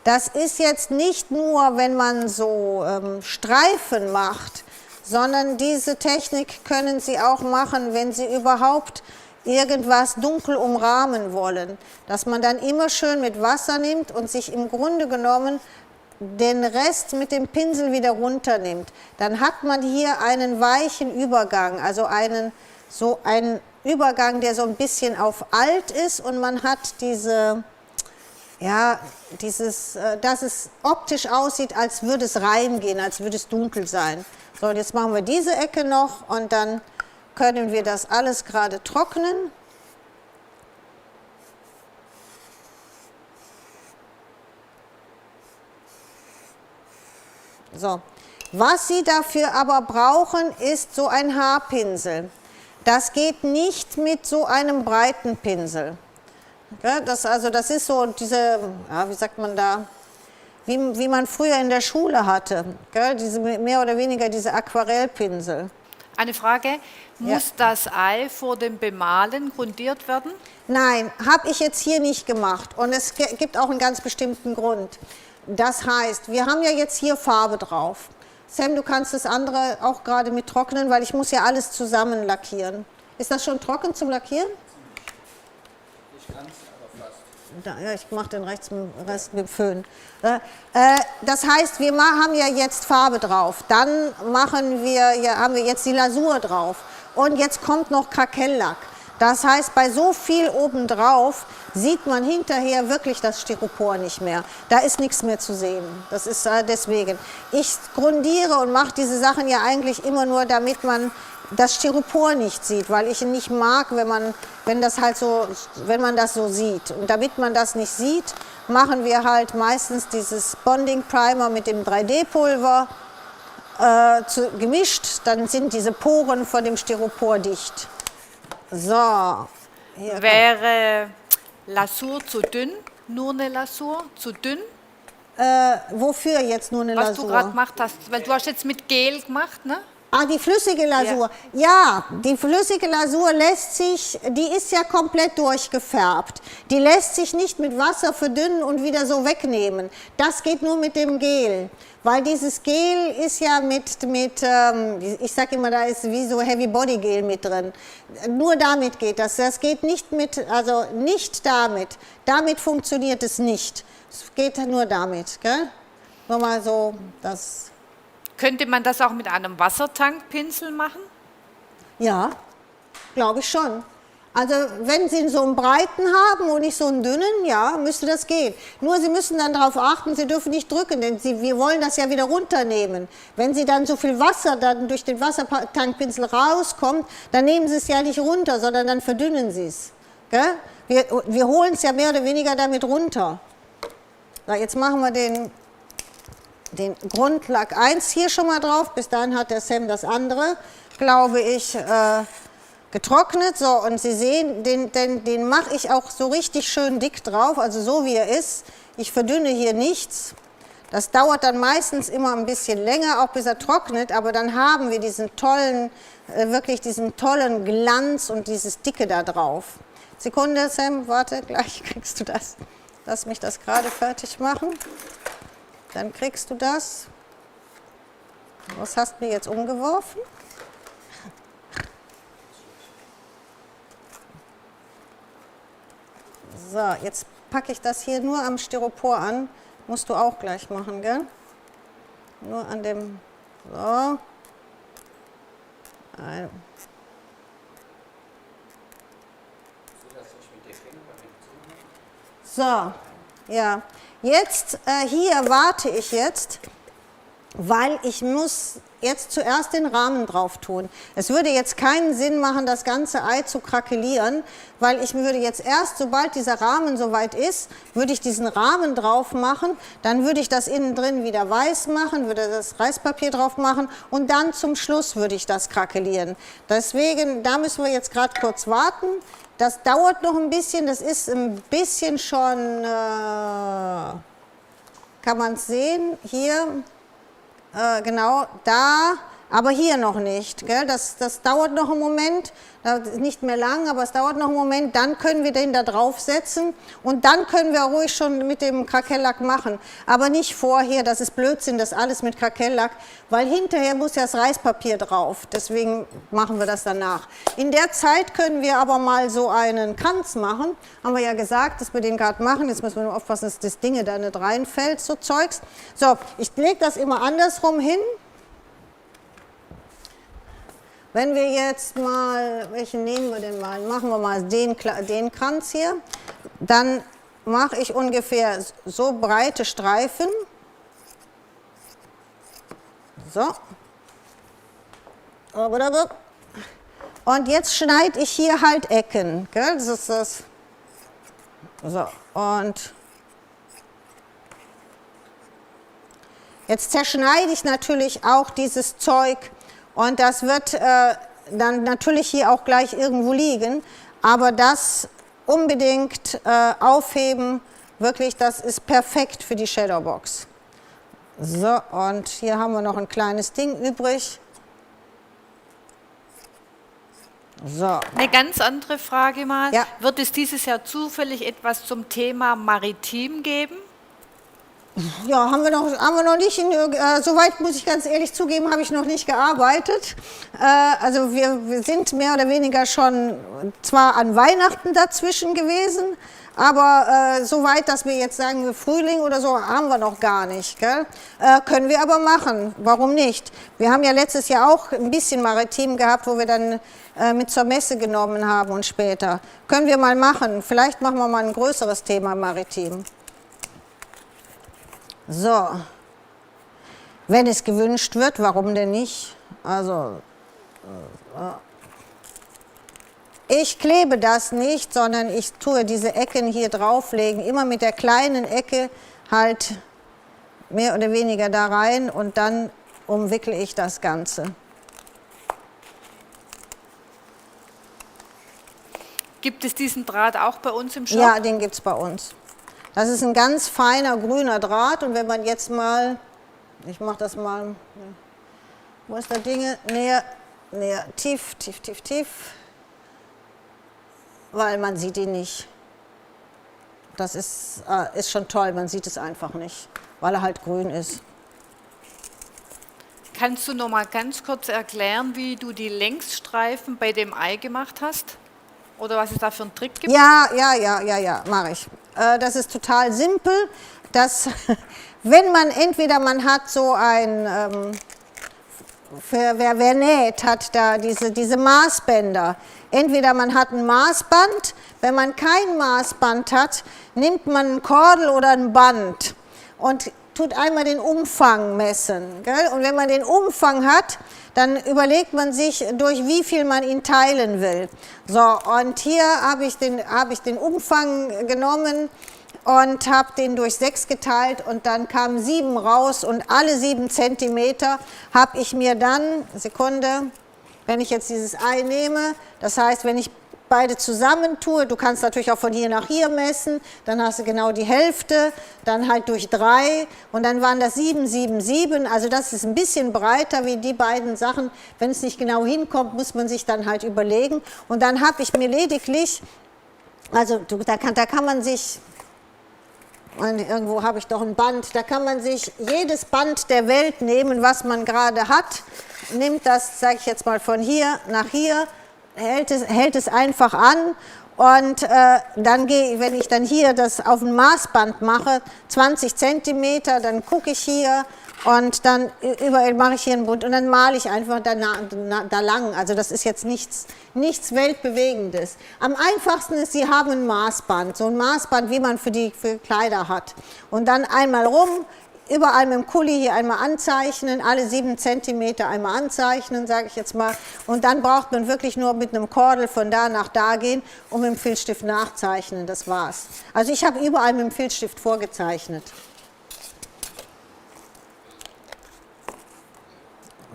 Das ist jetzt nicht nur, wenn man so Streifen macht, sondern diese Technik können Sie auch machen, wenn Sie überhaupt irgendwas dunkel umrahmen wollen. Dass man dann immer schön mit Wasser nimmt und sich im Grunde genommen den Rest mit dem Pinsel wieder runternimmt. Dann hat man hier einen weichen Übergang, also einen Übergang, der so ein bisschen auf alt ist und man hat diese, ja, dass es optisch aussieht, als würde es reingehen, als würde es dunkel sein. So, und jetzt machen wir diese Ecke noch und dann können wir das alles gerade trocknen. So, was Sie dafür aber brauchen, ist so ein Haarpinsel. Das geht nicht mit so einem breiten Pinsel. Ja, das ist so diese, ja, wie sagt man da, wie man früher in der Schule hatte, gell? Mehr oder weniger diese Aquarellpinsel. Eine Frage, muss das Ei vor dem Bemalen grundiert werden? Nein, habe ich jetzt hier nicht gemacht und es gibt auch einen ganz bestimmten Grund. Das heißt, wir haben ja jetzt hier Farbe drauf. Sam, du kannst das andere auch gerade mit trocknen, weil ich muss ja alles zusammen lackieren. Ist das schon trocken zum Lackieren? Ich kann es aber fast. Ja, ich mache den Rest mit dem Föhn. Das heißt, wir haben ja jetzt Farbe drauf, dann haben wir jetzt die Lasur drauf und jetzt kommt noch Krakellack. Das heißt, bei so viel obendrauf sieht man hinterher wirklich das Styropor nicht mehr. Da ist nichts mehr zu sehen. Das ist deswegen. Ich grundiere und mache diese Sachen ja eigentlich immer nur, damit man das Styropor nicht sieht, weil ich ihn nicht mag, wenn man das so sieht. Und damit man das nicht sieht, machen wir halt meistens dieses Bonding Primer mit dem 3D-Pulver gemischt. Dann sind diese Poren von dem Styropor dicht. So. Hier, wäre Lasur zu dünn? Nur eine Lasur zu dünn? wofür jetzt nur eine Was Lasur? du gerade gemacht hast. Weil du hast jetzt mit Gel gemacht, ne? Ah, die flüssige Lasur. Ja, die flüssige Lasur die ist ja komplett durchgefärbt. Die lässt sich nicht mit Wasser verdünnen und wieder so wegnehmen. Das geht nur mit dem Gel. Weil dieses Gel ist ja ich sag immer, da ist wie so Heavy Body Gel mit drin. Nur damit geht das. Das geht nicht nicht damit. Damit funktioniert es nicht. Es geht nur damit, gell? Nur mal so, das... Könnte man das auch mit einem Wassertankpinsel machen? Ja, glaube ich schon. Also wenn Sie so einen breiten haben und nicht so einen dünnen, ja, müsste das gehen. Nur Sie müssen dann darauf achten, Sie dürfen nicht drücken, denn wir wollen das ja wieder runternehmen. Wenn Sie dann so viel Wasser dann durch den Wassertankpinsel rauskommt, dann nehmen Sie es ja nicht runter, sondern dann verdünnen Sie es. Gell? Wir holen es ja mehr oder weniger damit runter. So, jetzt machen wir den Grundlack 1 hier schon mal drauf. Bis dahin hat der Sam das andere, glaube ich, getrocknet. So, und Sie sehen, den mache ich auch so richtig schön dick drauf, also so wie er ist. Ich verdünne hier nichts. Das dauert dann meistens immer ein bisschen länger, auch bis er trocknet, aber dann haben wir diesen tollen, wirklich diesen tollen Glanz und dieses Dicke da drauf. Sekunde, Sam, warte, gleich kriegst du das. Lass mich das gerade fertig machen. Dann kriegst du das. Was hast du mir jetzt umgeworfen? So, jetzt packe ich das hier nur am Styropor an. Musst du auch gleich machen, gell? Nur an dem... So. So, ja. Jetzt, hier warte ich jetzt, weil ich muss jetzt zuerst den Rahmen drauf tun. Es würde jetzt keinen Sinn machen, das ganze Ei zu krakelieren, weil ich würde jetzt erst, sobald dieser Rahmen soweit ist, würde ich diesen Rahmen drauf machen, dann würde ich das innen drin wieder weiß machen, würde das Reispapier drauf machen und dann zum Schluss würde ich das krakelieren. Deswegen, da müssen wir jetzt gerade kurz warten. Das dauert noch ein bisschen, das ist ein bisschen schon kann man es sehen, hier, genau da, aber hier noch nicht. Gell? Das dauert noch einen Moment, nicht mehr lang, aber es dauert noch einen Moment, dann können wir den da draufsetzen und dann können wir ruhig schon mit dem Krakellack machen, aber nicht vorher, das ist Blödsinn, das alles mit Krakellack, weil hinterher muss ja das Reispapier drauf, deswegen machen wir das danach. In der Zeit können wir aber mal so einen Kranz machen, haben wir ja gesagt, dass wir den gerade machen, jetzt müssen wir nur aufpassen, dass das Ding da nicht reinfällt, so Zeugs. So, ich lege das immer andersrum hin. Wenn wir jetzt mal, welchen nehmen wir denn mal? Machen wir mal den Kranz hier. Dann mache ich ungefähr so breite Streifen. So. Und jetzt schneide ich hier halt Ecken. Gell? Das ist das. So. Und jetzt zerschneide ich natürlich auch dieses Zeug. Und das wird dann natürlich hier auch gleich irgendwo liegen, aber das unbedingt aufheben, wirklich, das ist perfekt für die Shadowbox. So, und hier haben wir noch ein kleines Ding übrig. So. Eine ganz andere Frage mal. Ja. Wird es dieses Jahr zufällig etwas zum Thema Maritim geben? Ja, haben wir noch nicht, soweit muss ich ganz ehrlich zugeben, habe ich noch nicht gearbeitet. Also wir sind mehr oder weniger schon zwar an Weihnachten dazwischen gewesen, aber soweit, dass wir jetzt sagen, Frühling oder so, haben wir noch gar nicht. Gell? Können wir aber machen, warum nicht? Wir haben ja letztes Jahr auch ein bisschen Maritim gehabt, wo wir dann mit zur Messe genommen haben und später. Können wir mal machen, vielleicht machen wir mal ein größeres Thema Maritim. So, wenn es gewünscht wird, warum denn nicht? Also, ich klebe das nicht, sondern ich tue diese Ecken hier drauflegen, immer mit der kleinen Ecke halt mehr oder weniger da rein und dann umwickle ich das Ganze. Gibt es diesen Draht auch bei uns im Shop? Ja, den gibt es bei uns. Das ist ein ganz feiner grüner Draht und wenn man jetzt mal, ich mache das mal, wo ist der Dinge? Näher, tief, weil man sieht ihn nicht. Das ist schon toll, man sieht es einfach nicht, weil er halt grün ist. Kannst du noch mal ganz kurz erklären, wie du die Längsstreifen bei dem Ei gemacht hast? Oder was es da für einen Trick gibt? Ja, mache ich. Das ist total simpel. Wenn man entweder man hat so ein, wer näht, hat da diese Maßbänder. Entweder man hat ein Maßband, wenn man kein Maßband hat, nimmt man ein Kordel oder ein Band und tut einmal den Umfang messen. Gell? Und wenn man den Umfang hat, dann überlegt man sich, durch wie viel man ihn teilen will. So, und hier habe ich den Umfang genommen und habe den durch 6 geteilt und dann kamen 7 raus und alle 7 Zentimeter habe ich mir dann, Sekunde, wenn ich jetzt dieses Ei nehme, das heißt, wenn ich beide zusammen tue, du kannst natürlich auch von hier nach hier messen, dann hast du genau die Hälfte, dann halt durch 3 und dann waren das 7, 7, 7, also das ist ein bisschen breiter wie die beiden Sachen, wenn es nicht genau hinkommt, muss man sich dann halt überlegen und dann habe ich mir lediglich, also da kann man sich, und irgendwo habe ich doch ein Band, da kann man sich jedes Band der Welt nehmen, was man gerade hat, nimmt das, sage ich jetzt mal, von hier nach hier, hält es einfach an und dann wenn ich dann hier das auf dem Maßband mache, 20 Zentimeter, dann gucke ich hier und dann überall mache ich hier einen Bund und dann male ich einfach da lang. Also das ist jetzt nichts Weltbewegendes. Am einfachsten ist, Sie haben ein Maßband, so ein Maßband, wie man für Kleider hat. Und dann einmal rum, überall mit dem Kuli hier einmal anzeichnen, alle 7 Zentimeter einmal anzeichnen, sage ich jetzt mal. Und dann braucht man wirklich nur mit einem Kordel von da nach da gehen und mit dem Filzstift nachzeichnen, das war's. Also ich habe überall mit dem Filzstift vorgezeichnet.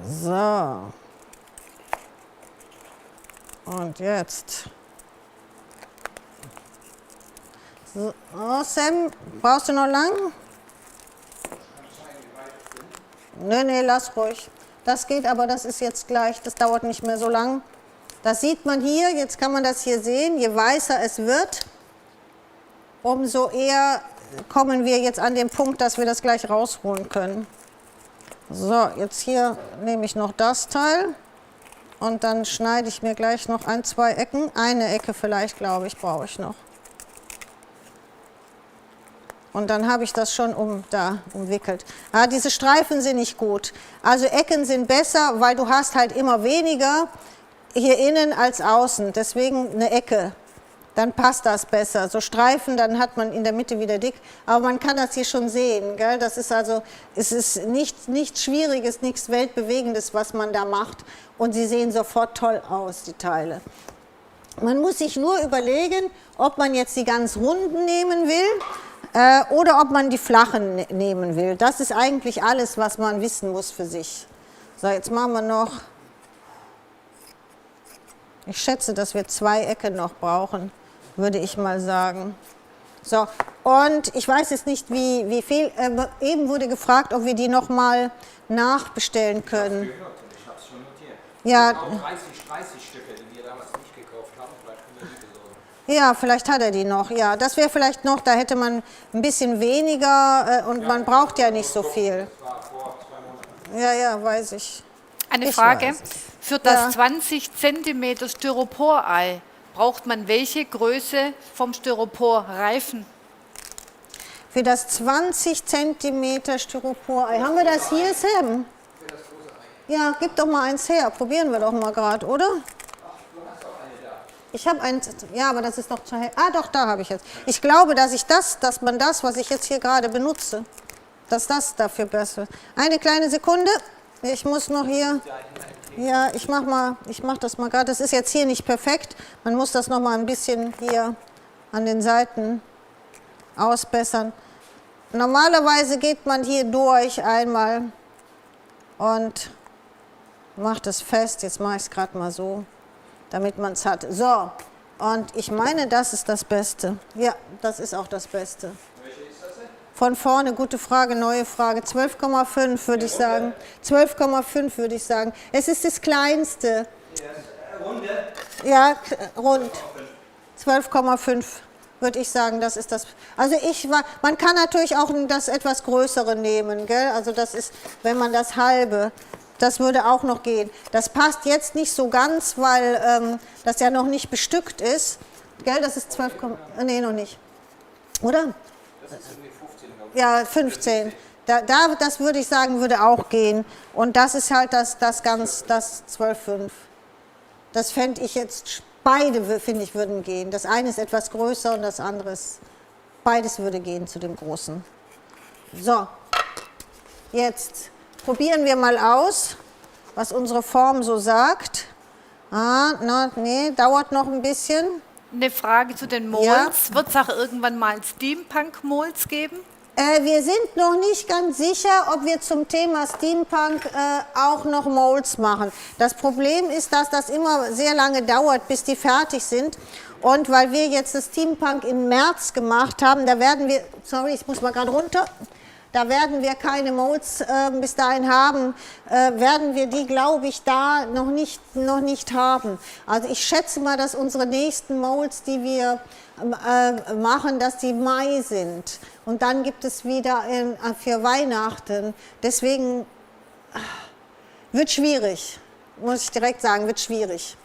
So. Und jetzt. So, oh Sam, brauchst du noch lang? Nee, lass ruhig. Das geht, aber das ist jetzt gleich, das dauert nicht mehr so lang. Das sieht man hier, jetzt kann man das hier sehen, je weißer es wird, umso eher kommen wir jetzt an den Punkt, dass wir das gleich rausholen können. So, jetzt hier nehme ich noch das Teil und dann schneide ich mir gleich noch 1, 2 Ecken. Eine Ecke vielleicht, glaube ich, brauche ich noch. Und dann habe ich das schon umwickelt. Ah, diese Streifen sind nicht gut. Also Ecken sind besser, weil du hast halt immer weniger hier innen als außen. Deswegen eine Ecke. Dann passt das besser. So Streifen, dann hat man in der Mitte wieder dick. Aber man kann das hier schon sehen. Gell? Das ist also, es ist nichts Schwieriges, nichts Weltbewegendes, was man da macht. Und sie sehen sofort toll aus, die Teile. Man muss sich nur überlegen, ob man jetzt die ganz runden nehmen will oder ob man die flachen nehmen will. Das ist eigentlich alles, was man wissen muss für sich. So, jetzt machen wir noch, ich schätze, dass wir 2 Ecken noch brauchen, würde ich mal sagen. So, und ich weiß jetzt nicht, wie viel, eben wurde gefragt, ob wir die noch mal nachbestellen können. Ich habe es schon notiert. Ja. Genau 30 Stücke, die wir damals nicht gekauft haben, vielleicht können wir die besorgen. Ja, vielleicht hat er die noch. Ja, das wäre vielleicht noch, da hätte man ein bisschen weniger und man braucht ja nicht so viel. Das war vor 2 Monaten. Ja, weiß ich. Eine Ich Frage. weiß es. Für das Ja. 20 cm Styroporei braucht man welche Größe vom Styroporreifen? Für das 20 cm Styropor-Ei. Haben wir das hier, Sam? Ja, gib doch mal eins her. Probieren wir doch mal gerade, oder? Ich habe eins, ja, aber das ist noch zu hell. Ah, doch, da habe ich jetzt. Ich glaube, dass man das, was ich jetzt hier gerade benutze, dass das dafür besser ist. Eine kleine Sekunde. Ich muss noch hier, ja, ich mach das mal gerade. Das ist jetzt hier nicht perfekt. Man muss das noch mal ein bisschen hier an den Seiten ausbessern. Normalerweise geht man hier durch einmal und macht es fest. Jetzt mache ich es gerade mal so, damit man es hat. So, und ich meine, das ist das Beste. Ja, das ist auch das Beste. Welche ist das denn? Von vorne, gute Frage, neue Frage. 12,5 würde ich sagen. 12,5 würde ich sagen. Es ist das Kleinste. Runde? Ja, rund. 12,5 würde ich sagen, das ist das. Also man kann natürlich auch das etwas Größere nehmen, gell? Also das ist, wenn man das halbe, das würde auch noch gehen. Das passt jetzt nicht so ganz, weil das ja noch nicht bestückt ist. Gell, das ist 12, nee, noch nicht. Oder? Das ist irgendwie 15. Ja, 15. Das würde ich sagen, würde auch gehen. Und das ist halt das 12,5. Das fände ich jetzt, beide finde ich würden gehen. Das eine ist etwas größer und das andere ist, beides würde gehen zu dem großen. So, jetzt probieren wir mal aus, was unsere Form so sagt. Nee, dauert noch ein bisschen. Eine Frage zu den Molds. Ja. Wird es auch irgendwann mal Steampunk-Molds geben? Wir sind noch nicht ganz sicher, ob wir zum Thema Steampunk auch noch Molds machen. Das Problem ist, dass das immer sehr lange dauert, bis die fertig sind. Und weil wir jetzt das Steampunk im März gemacht haben, da werden wir, sorry, ich muss mal gerade runter, da werden wir keine Molds bis dahin haben, werden wir die, glaube ich, da noch nicht haben. Also ich schätze mal, dass unsere nächsten Molds, die wir machen, dass die Mai sind. Und dann gibt es wieder für Weihnachten. Deswegen wird schwierig, muss ich direkt sagen, wird schwierig.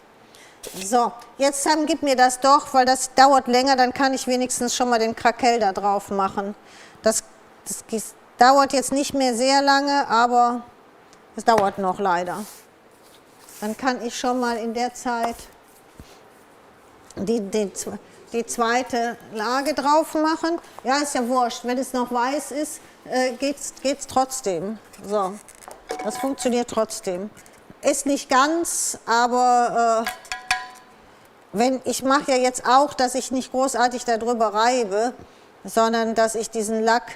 So, jetzt Sam, gib mir das doch, weil das dauert länger, dann kann ich wenigstens schon mal den Krakell da drauf machen. Das dauert jetzt nicht mehr sehr lange, aber es dauert noch leider. Dann kann ich schon mal in der Zeit die zweite Lage drauf machen. Ja, ist ja wurscht. Wenn es noch weiß ist, geht's trotzdem. So, das funktioniert trotzdem. Ist nicht ganz, aber ich mache ja jetzt auch, dass ich nicht großartig darüber reibe, sondern dass ich diesen Lack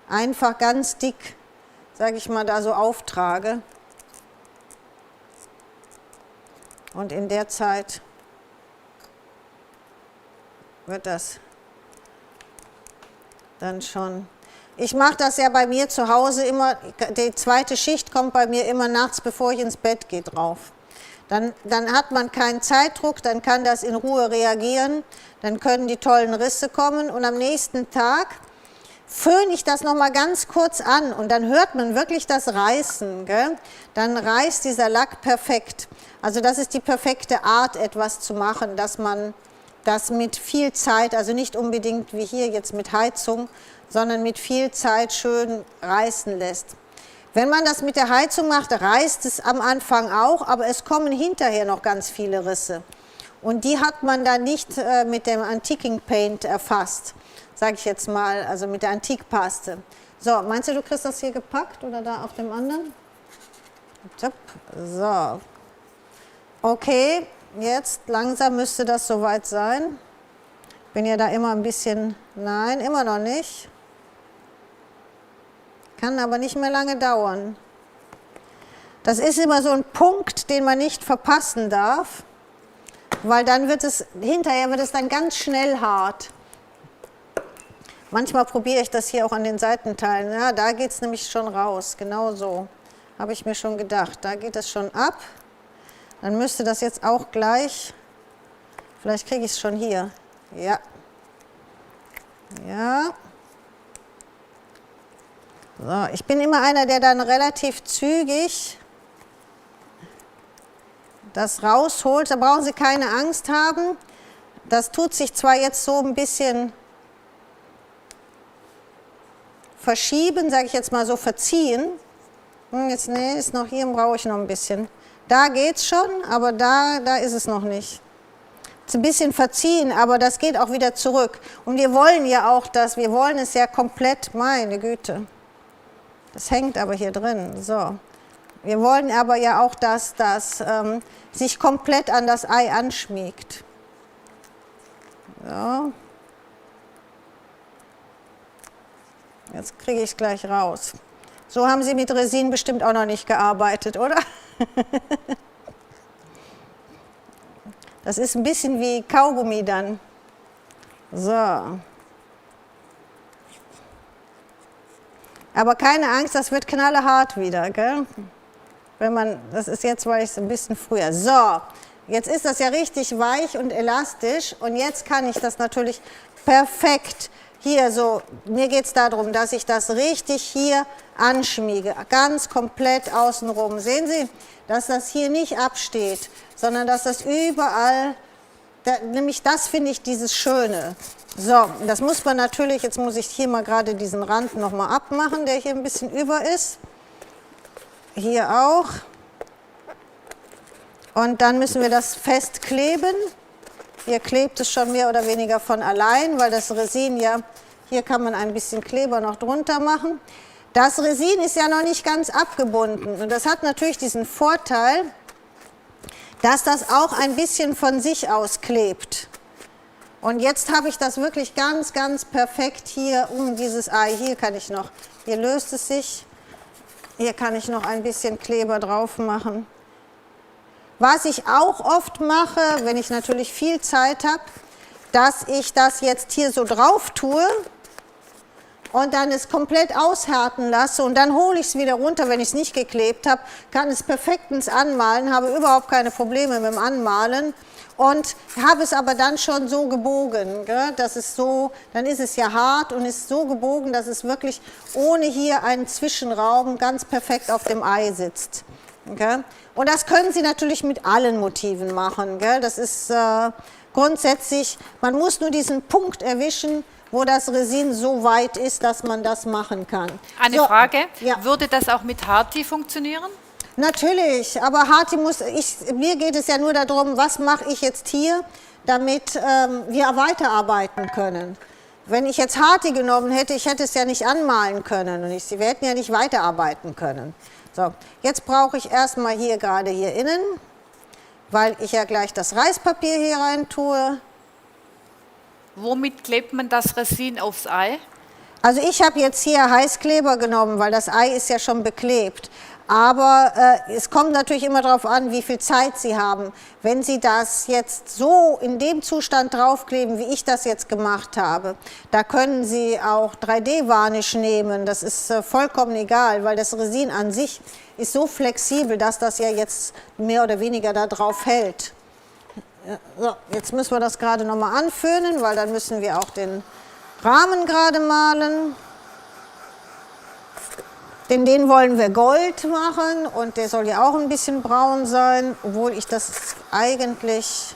einfach ganz dick, sage ich mal, da so auftrage. Und in der Zeit wird das dann schon. Ich mache das ja bei mir zu Hause immer, die zweite Schicht kommt bei mir immer nachts, bevor ich ins Bett gehe, drauf. Dann hat man keinen Zeitdruck, dann kann das in Ruhe reagieren, dann können die tollen Risse kommen und am nächsten Tag föhne ich das nochmal ganz kurz an und dann hört man wirklich das Reißen. Gell? Dann reißt dieser Lack perfekt. Also das ist die perfekte Art, etwas zu machen, dass man das mit viel Zeit, also nicht unbedingt wie hier jetzt mit Heizung, sondern mit viel Zeit schön reißen lässt. Wenn man das mit der Heizung macht, reißt es am Anfang auch, aber es kommen hinterher noch ganz viele Risse. Und die hat man dann nicht mit dem Antiquing Paint erfasst, sage ich jetzt mal, also mit der Antikpaste. So, meinst du kriegst das hier gepackt oder da auf dem anderen? So. Okay, jetzt langsam müsste das soweit sein. Bin ja da immer ein bisschen, nein, immer noch nicht. Kann aber nicht mehr lange dauern. Das ist immer so ein Punkt, den man nicht verpassen darf, weil dann hinterher wird es dann ganz schnell hart. Manchmal probiere ich das hier auch an den Seitenteilen. Ja, da geht es nämlich schon raus, genau so. Habe ich mir schon gedacht. Da geht es schon ab. Dann müsste das jetzt auch gleich, vielleicht kriege ich es schon hier. Ja. Ja. So, ich bin immer einer, der dann relativ zügig das rausholt. Da brauchen Sie keine Angst haben. Das tut sich zwar jetzt so ein bisschen verschieben, sage ich jetzt mal so verziehen. Jetzt, nee, ist noch hier, brauche ich noch ein bisschen. Da geht's schon, aber da ist es noch nicht. Ist ein bisschen verziehen, aber das geht auch wieder zurück. Und wir wollen ja auch wir wollen es ja komplett, meine Güte. Das hängt aber hier drin. So. Wir wollen aber ja auch, dass das sich komplett an das Ei anschmiegt. So. Jetzt kriege ich es gleich raus. So haben Sie mit Resin bestimmt auch noch nicht gearbeitet, oder? Das ist ein bisschen wie Kaugummi dann. So. Aber keine Angst, das wird knallhart wieder, gell? Das ist jetzt, weil ich es ein bisschen früher. So, jetzt ist das ja richtig weich und elastisch und jetzt kann ich das natürlich perfekt hier so, mir geht es darum, dass ich das richtig hier anschmiege, ganz komplett außenrum. Sehen Sie, dass das hier nicht absteht, sondern dass das überall, nämlich das finde ich dieses Schöne. So, das muss man natürlich, jetzt muss ich hier mal gerade diesen Rand nochmal abmachen, der hier ein bisschen über ist. Hier auch. Und dann müssen wir das festkleben. Hier klebt es schon mehr oder weniger von allein, weil das Resin ja, hier kann man ein bisschen Kleber noch drunter machen. Das Resin ist ja noch nicht ganz abgebunden und das hat natürlich diesen Vorteil, dass das auch ein bisschen von sich aus klebt. Und jetzt habe ich das wirklich ganz, ganz perfekt hier um dieses Ei. Hier kann ich noch, hier löst es sich, hier kann ich noch ein bisschen Kleber drauf machen. Was ich auch oft mache, wenn ich natürlich viel Zeit habe, dass ich das jetzt hier so drauf tue und dann es komplett aushärten lasse und dann hole ich es wieder runter, wenn ich es nicht geklebt habe, kann es perfekt ins Anmalen, habe überhaupt keine Probleme mit dem Anmalen und habe es aber dann schon so gebogen, gell? Das ist so, dann ist es ja hart und ist so gebogen, dass es wirklich ohne hier einen Zwischenraum ganz perfekt auf dem Ei sitzt. Okay? Und das können Sie natürlich mit allen Motiven machen. Gell? Das ist grundsätzlich, man muss nur diesen Punkt erwischen, wo das Resin so weit ist, dass man das machen kann. Eine so, Frage, ja. Würde das auch mit Harti funktionieren? Natürlich, aber Harti mir geht es ja nur darum, was mache ich jetzt hier, damit wir weiterarbeiten können. Wenn ich jetzt Harti genommen hätte, ich hätte es ja nicht anmalen können und wir hätten ja nicht weiterarbeiten können. So, jetzt brauche ich erstmal hier gerade hier innen, weil ich ja gleich das Reispapier hier rein tue. Womit klebt man das Resin aufs Ei? Also ich habe jetzt hier Heißkleber genommen, weil das Ei ist ja schon beklebt. Aber es kommt natürlich immer darauf an, wie viel Zeit Sie haben. Wenn Sie das jetzt so in dem Zustand draufkleben, wie ich das jetzt gemacht habe, da können Sie auch 3D-Varnish nehmen. Das ist vollkommen egal, weil das Resin an sich ist so flexibel, dass das ja jetzt mehr oder weniger da drauf hält. So, jetzt müssen wir das gerade nochmal anföhnen, weil dann müssen wir auch den Rahmen gerade malen. Denn den wollen wir Gold machen und der soll ja auch ein bisschen braun sein, obwohl ich das eigentlich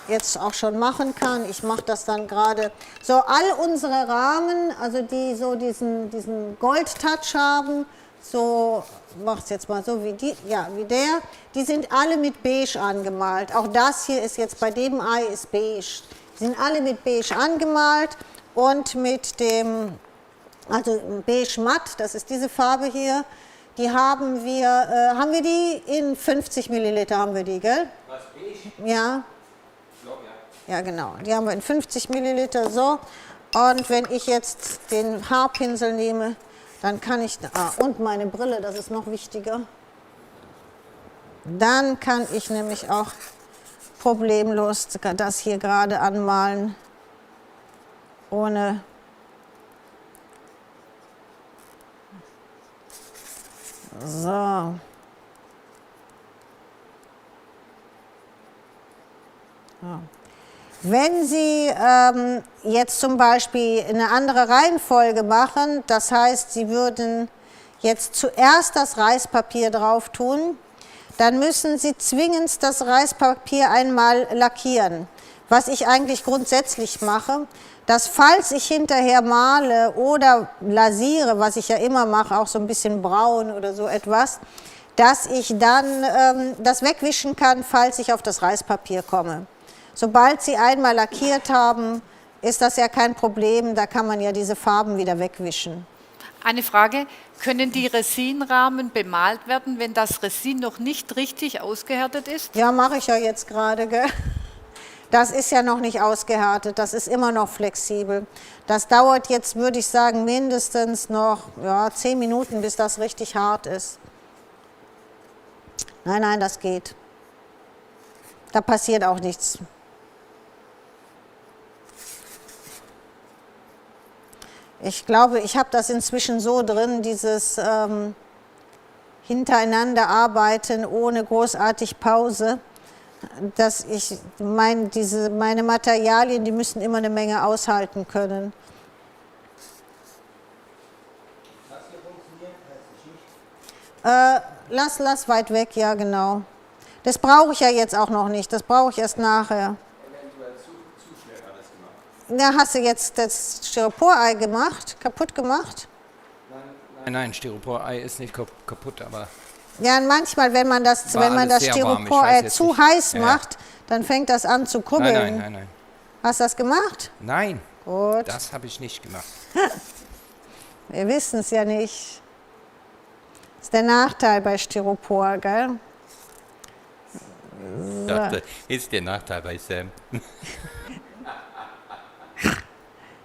jetzt auch schon machen kann. Ich mache das dann gerade. So, all unsere Rahmen, also die so diesen Gold-Touch haben, so, mach es jetzt mal so wie die, ja, wie der, die sind alle mit Beige angemalt. Auch das hier ist jetzt bei dem Ei ist beige. Die sind alle mit Beige angemalt und mit dem, also beige matt, das ist diese Farbe hier, die haben wir die in 50 Milliliter, haben wir die, gell? Was, beige? Ja. Ich glaube, ja. Ja, genau, die haben wir in 50 Milliliter, so. Und wenn ich jetzt den Haarpinsel nehme, dann kann ich, und meine Brille, das ist noch wichtiger, dann kann ich nämlich auch problemlos das hier gerade anmalen, ohne so. Ja. Wenn Sie jetzt zum Beispiel eine andere Reihenfolge machen, das heißt, Sie würden jetzt zuerst das Reispapier drauf tun, dann müssen Sie zwingend das Reispapier einmal lackieren. Was ich eigentlich grundsätzlich mache, dass falls ich hinterher male oder lasiere, was ich ja immer mache, auch so ein bisschen braun oder so etwas, dass ich dann das wegwischen kann, falls ich auf das Reispapier komme. Sobald Sie einmal lackiert haben, ist das ja kein Problem, da kann man ja diese Farben wieder wegwischen. Eine Frage, können die Resinrahmen bemalt werden, wenn das Resin noch nicht richtig ausgehärtet ist? Ja, mache ich ja jetzt gerade, gell? Das ist ja noch nicht ausgehärtet, das ist immer noch flexibel. Das dauert jetzt, würde ich sagen, mindestens noch 10 Minuten, bis das richtig hart ist. Nein, nein, das geht. Da passiert auch nichts. Ich glaube, ich habe das inzwischen so drin, dieses hintereinander arbeiten ohne großartig Pause, dass ich meine Materialien, die müssen immer eine Menge aushalten können. Das hier funktioniert, Lass weit weg, ja genau. Das brauche ich ja jetzt auch noch nicht, das brauche ich erst nachher. eventuell zu schnell alles gemacht. Da hast du jetzt das Styropor-Ei kaputt gemacht? Nein, Styropor-Ei ist nicht kaputt, aber... Ja, und manchmal, wenn man das War alles sehr warm. Ich weiß Styropor-Ei jetzt zu nicht. heiß Ja. macht, dann fängt das an zu kribbeln. Nein. Hast du das gemacht? Nein, Gut, das habe ich nicht gemacht. wir wissen es ja nicht. Das ist der Nachteil bei Styropor, gell? Das ist der Nachteil bei Sam.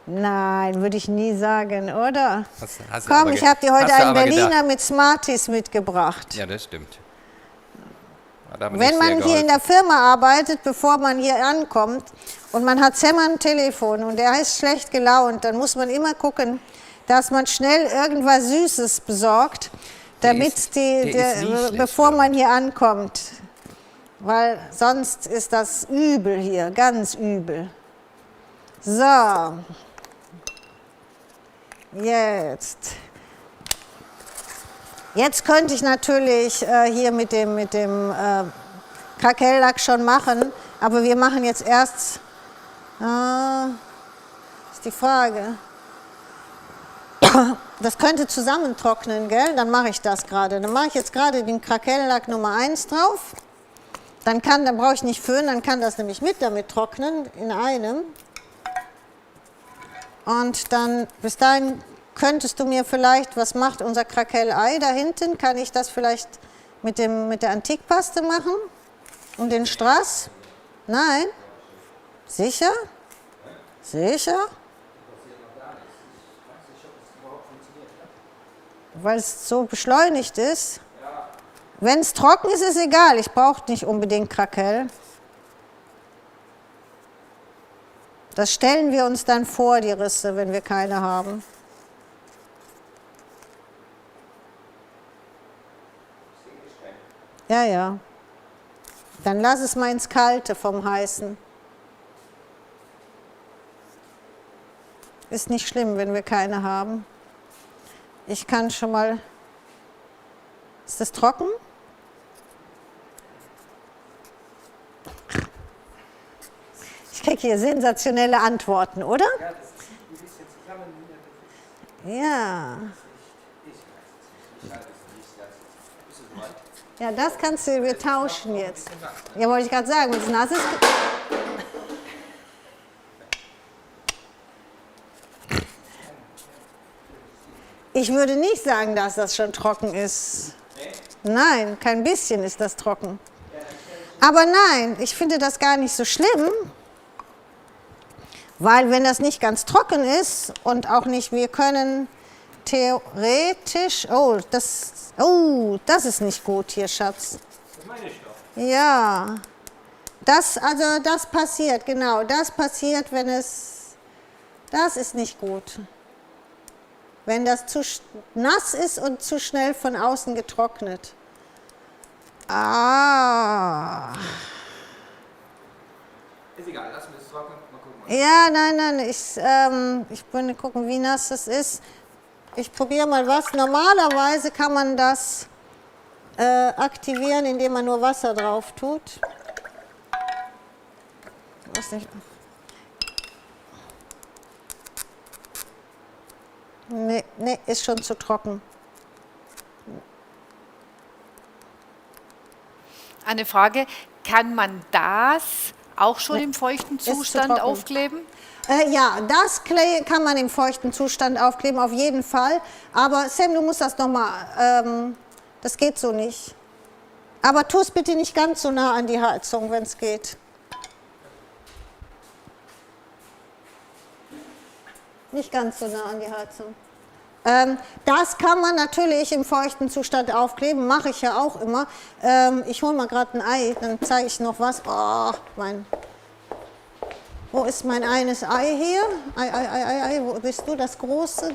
Nein, würde ich nie sagen, oder? Hast du Komm, aber ich habe dir heute hast du einen aber Berliner gedacht. mit Smarties mitgebracht. Ja, das stimmt. Hat aber Wenn nicht sehr man hier in geholfen. der Firma arbeitet, bevor man hier ankommt und man hat Sam am Telefon und der ist schlecht gelaunt, dann muss man immer gucken, dass man schnell irgendwas Süßes besorgt, damit der ist nie schlecht bevor man gelaunt. hier ankommt. Weil sonst ist das übel hier, ganz übel. So. Jetzt könnte ich natürlich hier mit dem Krakellack schon machen, aber wir machen jetzt erst, ist die Frage. Das könnte zusammentrocknen, gell? Dann mache ich das gerade. Dann mache ich jetzt gerade den Krakellack Nummer 1 drauf. Dann brauche ich nicht föhnen, dann kann das nämlich damit trocknen in einem. Und dann, bis dahin könntest du mir vielleicht, was macht unser Krakelei da hinten? Kann ich das vielleicht mit der Antikpaste machen? Und den Strass? Nein? Sicher? Sicher? weil es so beschleunigt ist. Wenn es trocken ist, ist egal. Ich brauche nicht unbedingt Krakell. Das stellen wir uns dann vor, die Risse, wenn wir keine haben. Ja, ja. Dann lass es mal ins Kalte vom Heißen. Ist nicht schlimm, wenn wir keine haben. Ich kann schon mal... Ist das trocken? Ich kriege hier sensationelle Antworten, oder? Ja, das ist ein bisschen zusammen. Ja. Ja, das kannst du, wir tauschen jetzt. Ja, wollte ich gerade sagen, wenn es nass ist. Ich würde nicht sagen, dass das schon trocken ist. Nein, kein bisschen ist das trocken. Aber nein, ich finde das gar nicht so schlimm, weil wenn das nicht ganz trocken ist und auch nicht, wir können theoretisch, oh, das ist nicht gut hier, Schatz. Ja, also das passiert, genau, das passiert, wenn es, das ist nicht gut. Wenn das zu nass ist und zu schnell von außen getrocknet. Ah. Ist egal, lassen wir es trocken. Mal gucken. Ja, nein, ich will gucken, wie nass das ist. Ich probiere mal was. Normalerweise kann man das aktivieren, indem man nur Wasser drauf tut. Was nicht. Nee, ist schon zu trocken. Eine Frage, kann man das auch schon im feuchten ist zu Zustand trocken. aufkleben? Ja, das Clay kann man im feuchten Zustand aufkleben, auf jeden Fall. Aber Sam, du musst das nochmal, das geht so nicht. Aber tu es bitte nicht ganz so nah an die Heizung, wenn es geht. Nicht ganz so nah an die Heizung. Das kann man natürlich im feuchten Zustand aufkleben, mache ich ja auch immer. Ich hole mal gerade ein Ei, dann zeige ich noch was. Oh, wo ist mein eines Ei hier? Ei, wo bist du? Das große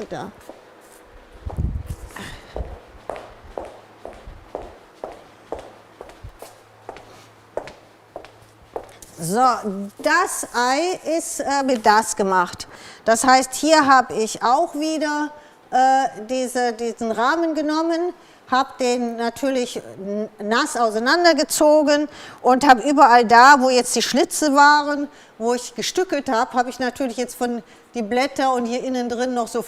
da. So, das Ei ist mit das gemacht. Das heißt, hier habe ich auch wieder diesen Rahmen genommen, habe den natürlich nass auseinandergezogen und habe überall da, wo jetzt die Schlitze waren, wo ich gestückelt habe, habe ich natürlich jetzt von die Blätter und hier innen drin noch so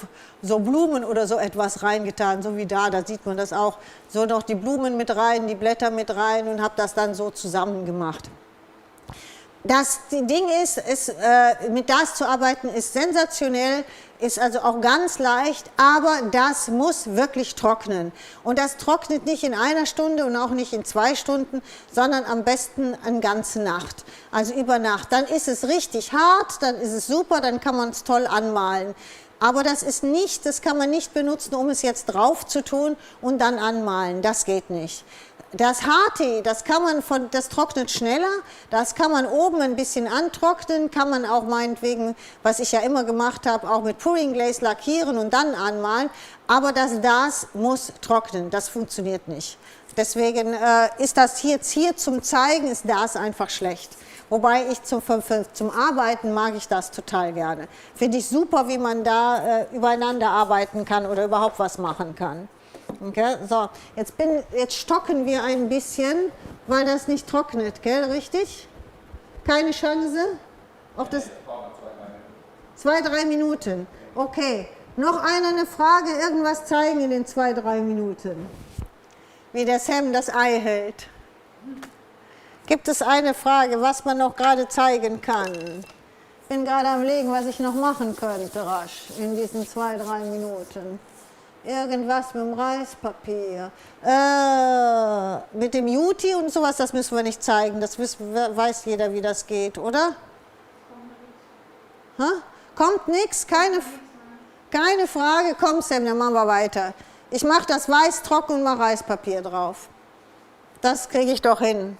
Blumen oder so etwas reingetan, so wie da sieht man das auch, so noch die Blumen mit rein, die Blätter mit rein und habe das dann so zusammen gemacht. Das Ding ist, mit das zu arbeiten ist sensationell, ist also auch ganz leicht, aber das muss wirklich trocknen. Und das trocknet nicht in einer Stunde und auch nicht in 2 Stunden, sondern am besten eine ganze Nacht, also über Nacht. Dann ist es richtig hart, dann ist es super, dann kann man es toll anmalen. Aber das kann man nicht benutzen, um es jetzt drauf zu tun und dann anmalen, das geht nicht. Das Harte, das trocknet schneller, das kann man oben ein bisschen antrocknen, kann man auch meinetwegen, was ich ja immer gemacht habe, auch mit Pouring Glaze lackieren und dann anmalen, aber das muss trocknen, das funktioniert nicht. Deswegen ist das jetzt hier zum Zeigen, ist das einfach schlecht. Wobei ich zum Arbeiten mag ich das total gerne. Finde ich super, wie man da übereinander arbeiten kann oder überhaupt was machen kann. Okay, so, jetzt stocken wir ein bisschen, weil das nicht trocknet, gell, richtig? Keine Chance? Auf das 2-3 Minuten. Okay, noch eine Frage, irgendwas zeigen in den 2-3 Minuten. Wie der Sam das Ei hält. Gibt es eine Frage, was man noch gerade zeigen kann? Ich bin gerade am Legen, was ich noch machen könnte, rasch, in diesen 2-3 Minuten. Irgendwas mit dem Reispapier. Mit dem Juti und sowas, das müssen wir nicht zeigen. Das weiß jeder, wie das geht, oder? Kommt nichts? Keine Frage, komm Sam, dann machen wir weiter. Ich mache das Weiß trocken und mache Reispapier drauf. Das kriege ich doch hin.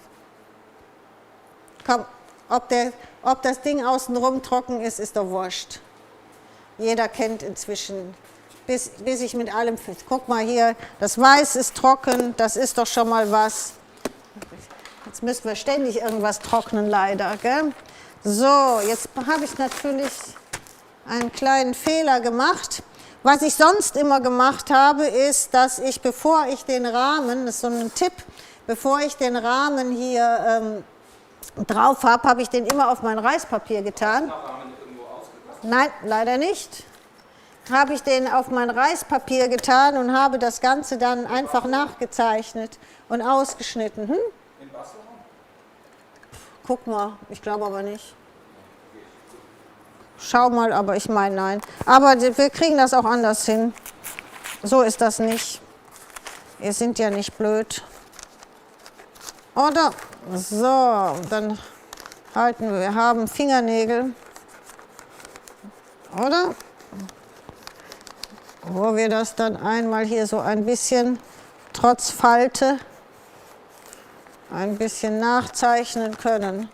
Komm, ob das Ding außenrum trocken ist, ist doch wurscht. Jeder kennt inzwischen, bis ich mit allem fit. Guck mal hier, das Weiß ist trocken, das ist doch schon mal was. Jetzt müssen wir ständig irgendwas trocknen, leider. Gell? So, jetzt habe ich natürlich einen kleinen Fehler gemacht. Was ich sonst immer gemacht habe, ist, dass ich, bevor ich den Rahmen, das ist so ein Tipp, bevor ich den Rahmen hier drauf habe, habe ich den immer auf mein Reispapier getan. Nein, leider nicht. Habe ich den auf mein Reispapier getan und habe das Ganze dann einfach nachgezeichnet und ausgeschnitten. Hm? Guck mal, ich glaube aber nicht. Schau mal, aber ich meine nein. Aber wir kriegen das auch anders hin. So ist das nicht. Wir sind ja nicht blöd. Oder? So, dann halten wir haben Fingernägel. Oder? Wo wir das dann einmal hier so ein bisschen, trotz Falte, ein bisschen nachzeichnen können.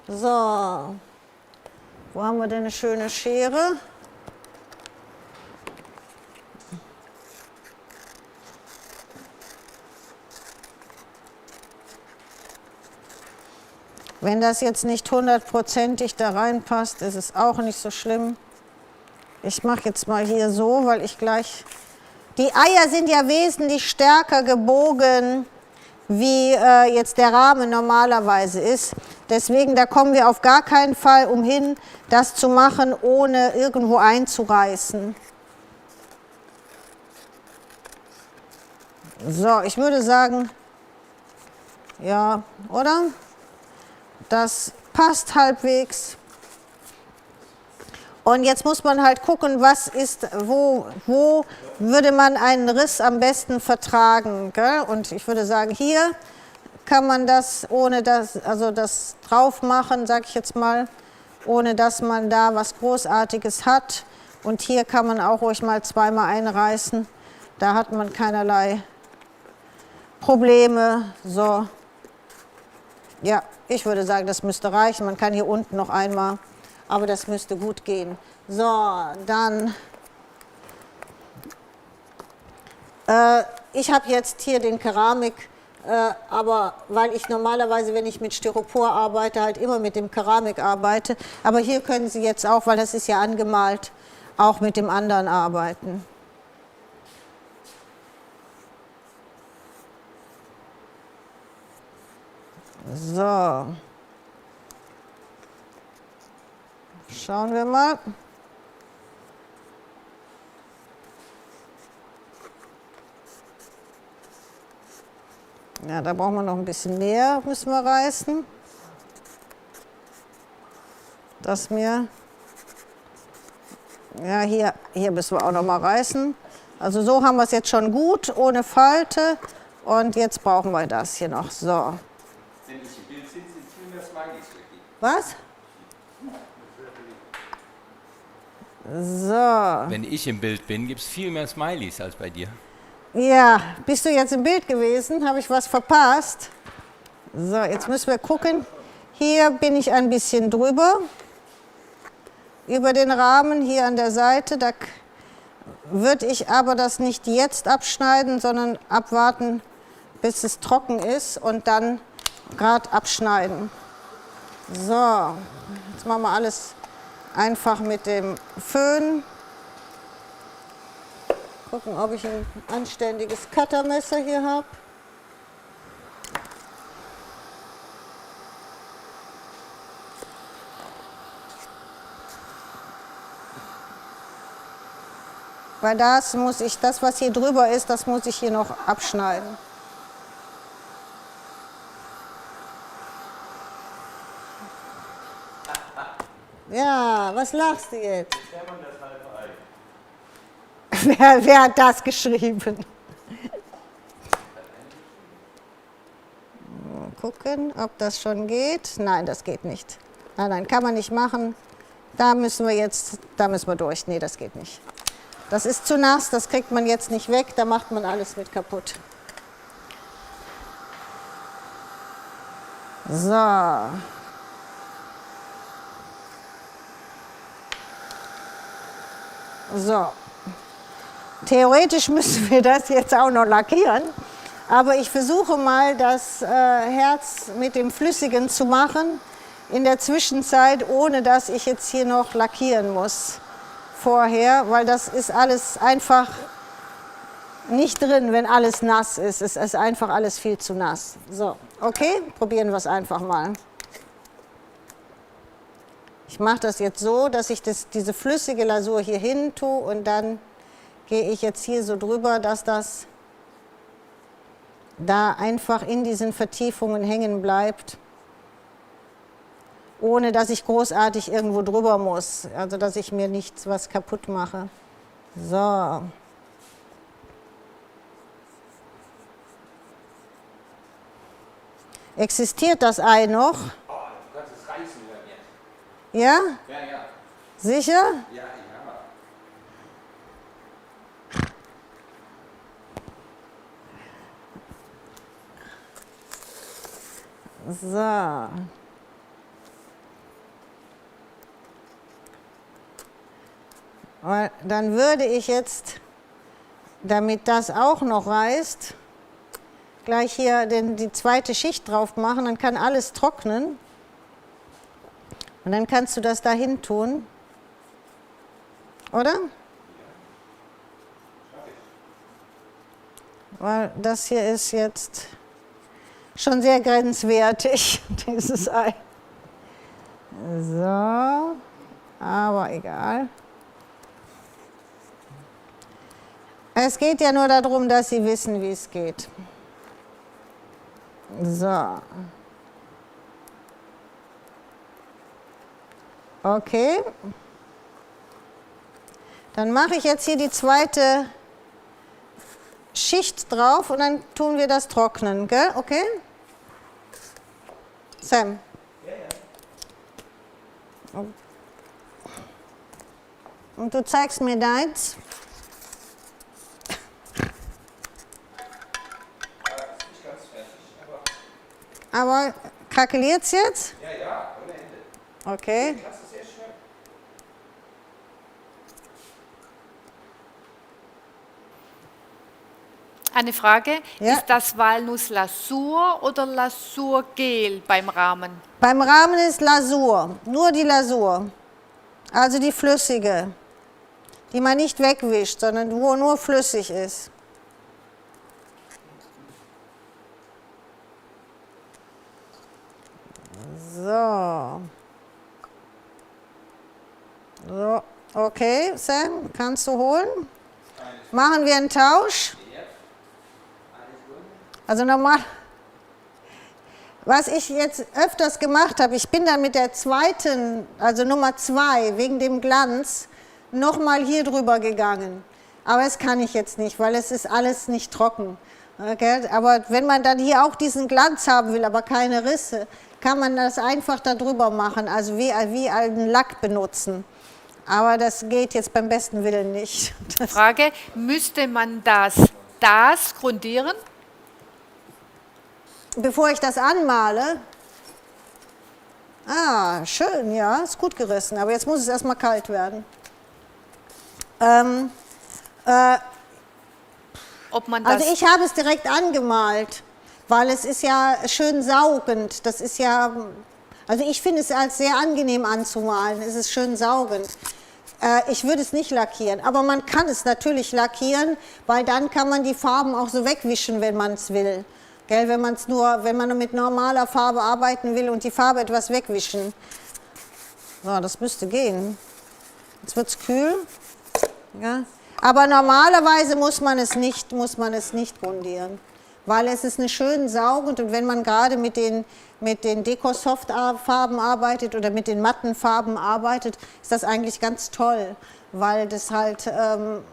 So, wo haben wir denn eine schöne Schere? Wenn das jetzt nicht hundertprozentig da reinpasst, ist es auch nicht so schlimm. Ich mache jetzt mal hier so, weil ich gleich... Die Eier sind ja wesentlich stärker gebogen, wie jetzt der Rahmen normalerweise ist. Deswegen, da kommen wir auf gar keinen Fall umhin, das zu machen, ohne irgendwo einzureißen. So, ich würde sagen, ja, oder? Das passt halbwegs. Und jetzt muss man halt gucken, was ist, wo würde man einen Riss am besten vertragen. Gell? Und ich würde sagen, hier kann man das ohne das, also das drauf machen, sag ich jetzt mal, ohne dass man da was Großartiges hat. Und hier kann man auch ruhig mal zweimal einreißen. Da hat man keinerlei Probleme. So. Ja, ich würde sagen, das müsste reichen. Man kann hier unten noch einmal, aber das müsste gut gehen. So, dann, ich habe jetzt hier den Keramik, aber weil ich normalerweise, wenn ich mit Styropor arbeite, halt immer mit dem Keramik arbeite. Aber hier können Sie jetzt auch, weil das ist ja angemalt, auch mit dem anderen arbeiten. So. Schauen wir mal. Ja, da brauchen wir noch ein bisschen mehr, müssen wir reißen. Das mir, ja, hier müssen wir auch noch mal reißen. Also so haben wir es jetzt schon gut, ohne Falte. Und jetzt brauchen wir das hier noch. So. Wenn ich im Bild sind viel mehr Smileys wirklich. Was? So. Wenn ich im Bild bin, gibt es viel mehr Smileys als bei dir. Ja, bist du jetzt im Bild gewesen? Habe ich was verpasst? So, jetzt müssen wir gucken. Hier bin ich ein bisschen drüber. Über den Rahmen hier an der Seite. Da würde ich aber das nicht jetzt abschneiden, sondern abwarten, bis es trocken ist und dann gerade abschneiden. So, jetzt machen wir alles einfach mit dem Föhn. Gucken, ob ich ein anständiges Cuttermesser hier habe. Weil das muss ich, das was hier drüber ist, das muss ich hier noch abschneiden. Ja, was lachst du jetzt? Wer hat das geschrieben? Mal gucken, ob das schon geht. Nein, das geht nicht. Nein, kann man nicht machen. Da müssen wir durch. Nee, das geht nicht. Das ist zu nass, das kriegt man jetzt nicht weg, da macht man alles mit kaputt. So. So. Theoretisch müssen wir das jetzt auch noch lackieren, aber ich versuche mal, das Herz mit dem Flüssigen zu machen in der Zwischenzeit, ohne dass ich jetzt hier noch lackieren muss vorher, weil das ist alles einfach nicht drin, wenn alles nass ist. Es ist einfach alles viel zu nass. So, okay, probieren wir es einfach mal. Ich mache das jetzt so, dass ich diese flüssige Lasur hier hin tue und dann gehe ich jetzt hier so drüber, dass das da einfach in diesen Vertiefungen hängen bleibt, ohne dass ich großartig irgendwo drüber muss, also dass ich mir nichts was kaputt mache. So. Existiert das Ei noch? Oh, du kannst es reißen hören jetzt. Ja? Ja, ja. Sicher? Ja, ja. So. Dann würde ich jetzt, damit das auch noch reißt, gleich hier die zweite Schicht drauf machen, dann kann alles trocknen. Und dann kannst du das da hin tun. Oder? Weil das hier ist jetzt schon sehr grenzwertig, dieses Ei. So, aber egal. Es geht ja nur darum, dass Sie wissen, wie es geht. So. Okay. Dann mache ich jetzt hier die zweite Schicht drauf und dann tun wir das trocknen, gell? Okay? Sam? Ja, ja. Und du zeigst mir deins? Aber krakeliert's jetzt? Ja, ja, ohne Ende. Okay. Das ist sehr schön. Eine Frage, Ja. ist das Walnuss-Lasur oder Lasurgel beim Rahmen? Beim Rahmen ist Lasur, nur die Lasur. Also die flüssige, die man nicht wegwischt, sondern wo nur flüssig ist. So. So, okay, Sam, kannst du holen? Machen wir einen Tausch? Also normal, was ich jetzt öfters gemacht habe, ich bin dann mit der zweiten, also Nummer 2, wegen dem Glanz, nochmal hier drüber gegangen. Aber das kann ich jetzt nicht, weil es ist alles nicht trocken. Okay? Aber wenn man dann hier auch diesen Glanz haben will, aber keine Risse, kann man das einfach da drüber machen, also wie einen Lack benutzen. Aber das geht jetzt beim besten Willen nicht. Frage, müsste man das grundieren? Bevor ich das anmale, schön, ja, ist gut gerissen, aber jetzt muss es erstmal kalt werden. Ob man das Also ich habe es direkt angemalt, weil es ist ja schön saugend. Das ist ja, also ich finde es als sehr angenehm anzumalen, es ist schön saugend. Ich würde es nicht lackieren, aber man kann es natürlich lackieren, weil dann kann man die Farben auch so wegwischen, wenn man es will. Gell, wenn man nur mit normaler Farbe arbeiten will und die Farbe etwas wegwischen. So, das müsste gehen. Jetzt wird es kühl. Ja. Aber normalerweise muss man es nicht grundieren, weil es ist eine schön saugend und wenn man gerade mit den Deco-Soft-Farben arbeitet oder mit den matten Farben arbeitet, ist das eigentlich ganz toll, weil das halt eine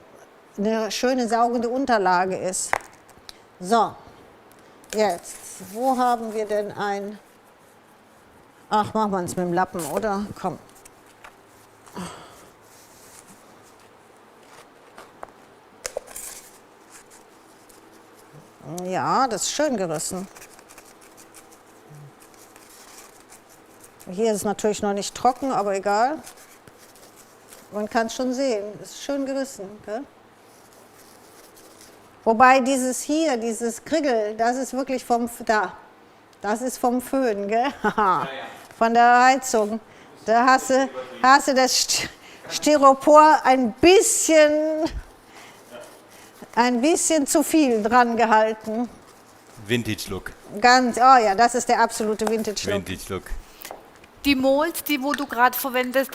schöne saugende Unterlage ist. So. Jetzt, wo haben wir denn ein... Ach, machen wir es mit dem Lappen, oder? Komm. Ja, das ist schön gerissen. Hier ist es natürlich noch nicht trocken, aber egal. Man kann es schon sehen, es ist schön gerissen. Gell? Wobei dieses hier, dieses Kriggel, das ist wirklich das ist vom Föhn, gell? Von der Heizung. Da hast du das Styropor ein bisschen zu viel dran gehalten. Vintage-Look. Oh ja, das ist der absolute Vintage-Look. Vintage-Look. Die Mold, die wo du gerade verwendet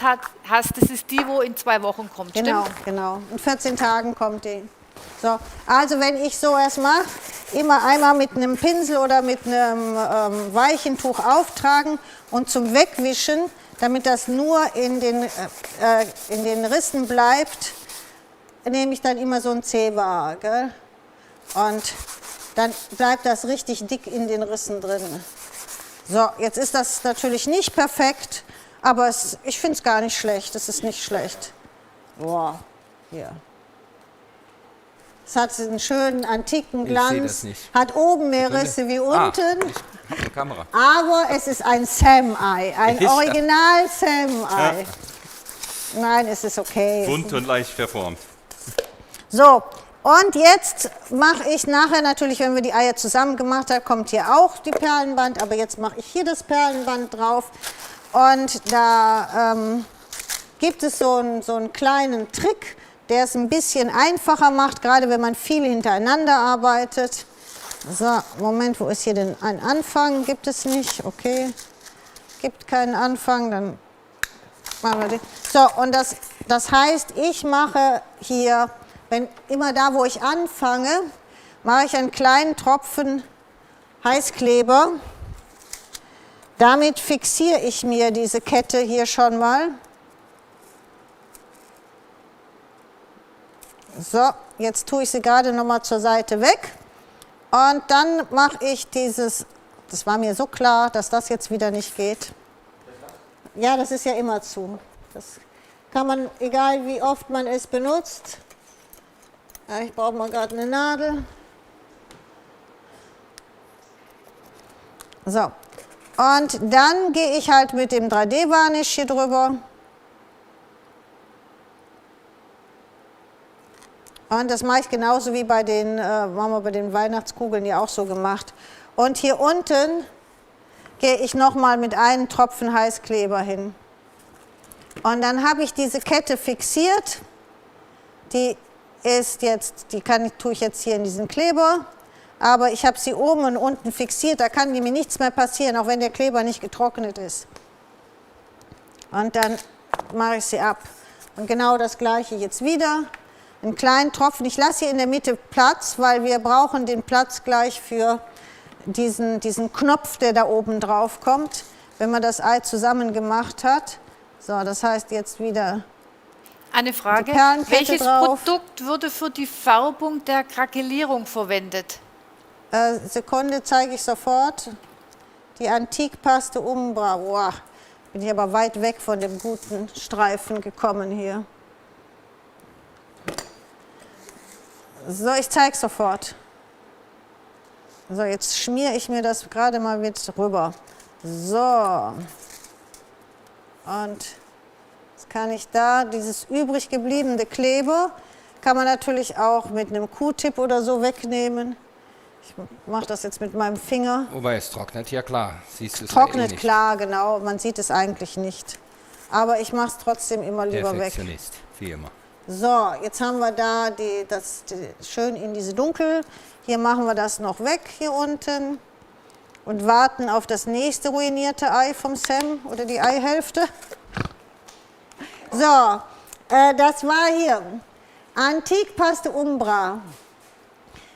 hast, das ist die, wo in 2 Wochen kommt, Genau, stimmt? genau. In 14 Tagen kommt die. So, also wenn ich sowas mache, immer einmal mit einem Pinsel oder mit einem weichen Tuch auftragen und zum Wegwischen, damit das nur in den Rissen bleibt, nehme ich dann immer so ein Zewa, gell? Und dann bleibt das richtig dick in den Rissen drin. So, jetzt ist das natürlich nicht perfekt, aber ich finde es gar nicht schlecht. Es ist nicht schlecht. Boah, hier. Es hat einen schönen antiken Glanz, sehe das nicht. hat oben mehr Risse wie unten, Ich habe eine Kamera. aber es ist ein Sam-Ei, ein Ja. Original Sam-Ei. Nein, es ist okay. Bunt und leicht verformt. So, und jetzt mache ich nachher natürlich, wenn wir die Eier zusammen gemacht haben, kommt hier auch die Perlenband, aber jetzt mache ich hier das Perlenband drauf. Und da gibt es so einen kleinen Trick, der es ein bisschen einfacher macht, gerade wenn man viel hintereinander arbeitet. So, Moment, wo ist hier denn ein Anfang? Gibt es nicht, okay. Gibt keinen Anfang, dann machen wir den. So, und das heißt, ich mache hier, immer da, wo ich anfange, mache ich einen kleinen Tropfen Heißkleber. Damit fixiere ich mir diese Kette hier schon mal. So, jetzt tue ich sie gerade noch mal zur Seite weg. Und dann mache ich das war mir so klar, dass das jetzt wieder nicht geht. Ja, das ist ja immer zu. Das kann man, egal wie oft man es benutzt. Ja, ich brauche mal gerade eine Nadel. So, und dann gehe ich halt mit dem 3D-Varnish hier drüber. Und das mache ich genauso wie bei den Weihnachtskugeln ja auch so gemacht. Und hier unten gehe ich nochmal mit einem Tropfen Heißkleber hin. Und dann habe ich diese Kette fixiert. Die tue ich jetzt hier in diesen Kleber. Aber ich habe sie oben und unten fixiert, da kann mir nichts mehr passieren, auch wenn der Kleber nicht getrocknet ist. Und dann mache ich sie ab. Und genau das gleiche jetzt wieder. Einen kleinen Tropfen. Ich lasse hier in der Mitte Platz, weil wir brauchen den Platz gleich für diesen Knopf, der da oben drauf kommt, wenn man das Ei zusammen gemacht hat. So, das heißt jetzt wieder Eine Frage, die Perlenkette welches drauf. Produkt würde für die Färbung der Krakelierung verwendet? Sekunde, zeige ich sofort. Die Antikpaste Umbra. Boah, bin ich aber weit weg von dem guten Streifen gekommen hier. So, ich zeige sofort. So, jetzt schmiere ich mir das gerade mal mit rüber. So. Und jetzt kann ich da dieses übrig gebliebene Kleber, kann man natürlich auch mit einem Q-Tip oder so wegnehmen. Ich mache das jetzt mit meinem Finger. Wobei es trocknet, ja klar. Siehst du es Trocknet, nicht. klar, genau. Man sieht es eigentlich nicht. Aber ich mache es trotzdem immer lieber weg. Perfektionist, wie immer. So, jetzt haben wir da schön in diese Dunkel. Hier machen wir das noch weg, hier unten. Und warten auf das nächste ruinierte Ei vom Sam oder die Eihälfte. So, das war hier Antikpaste Umbra.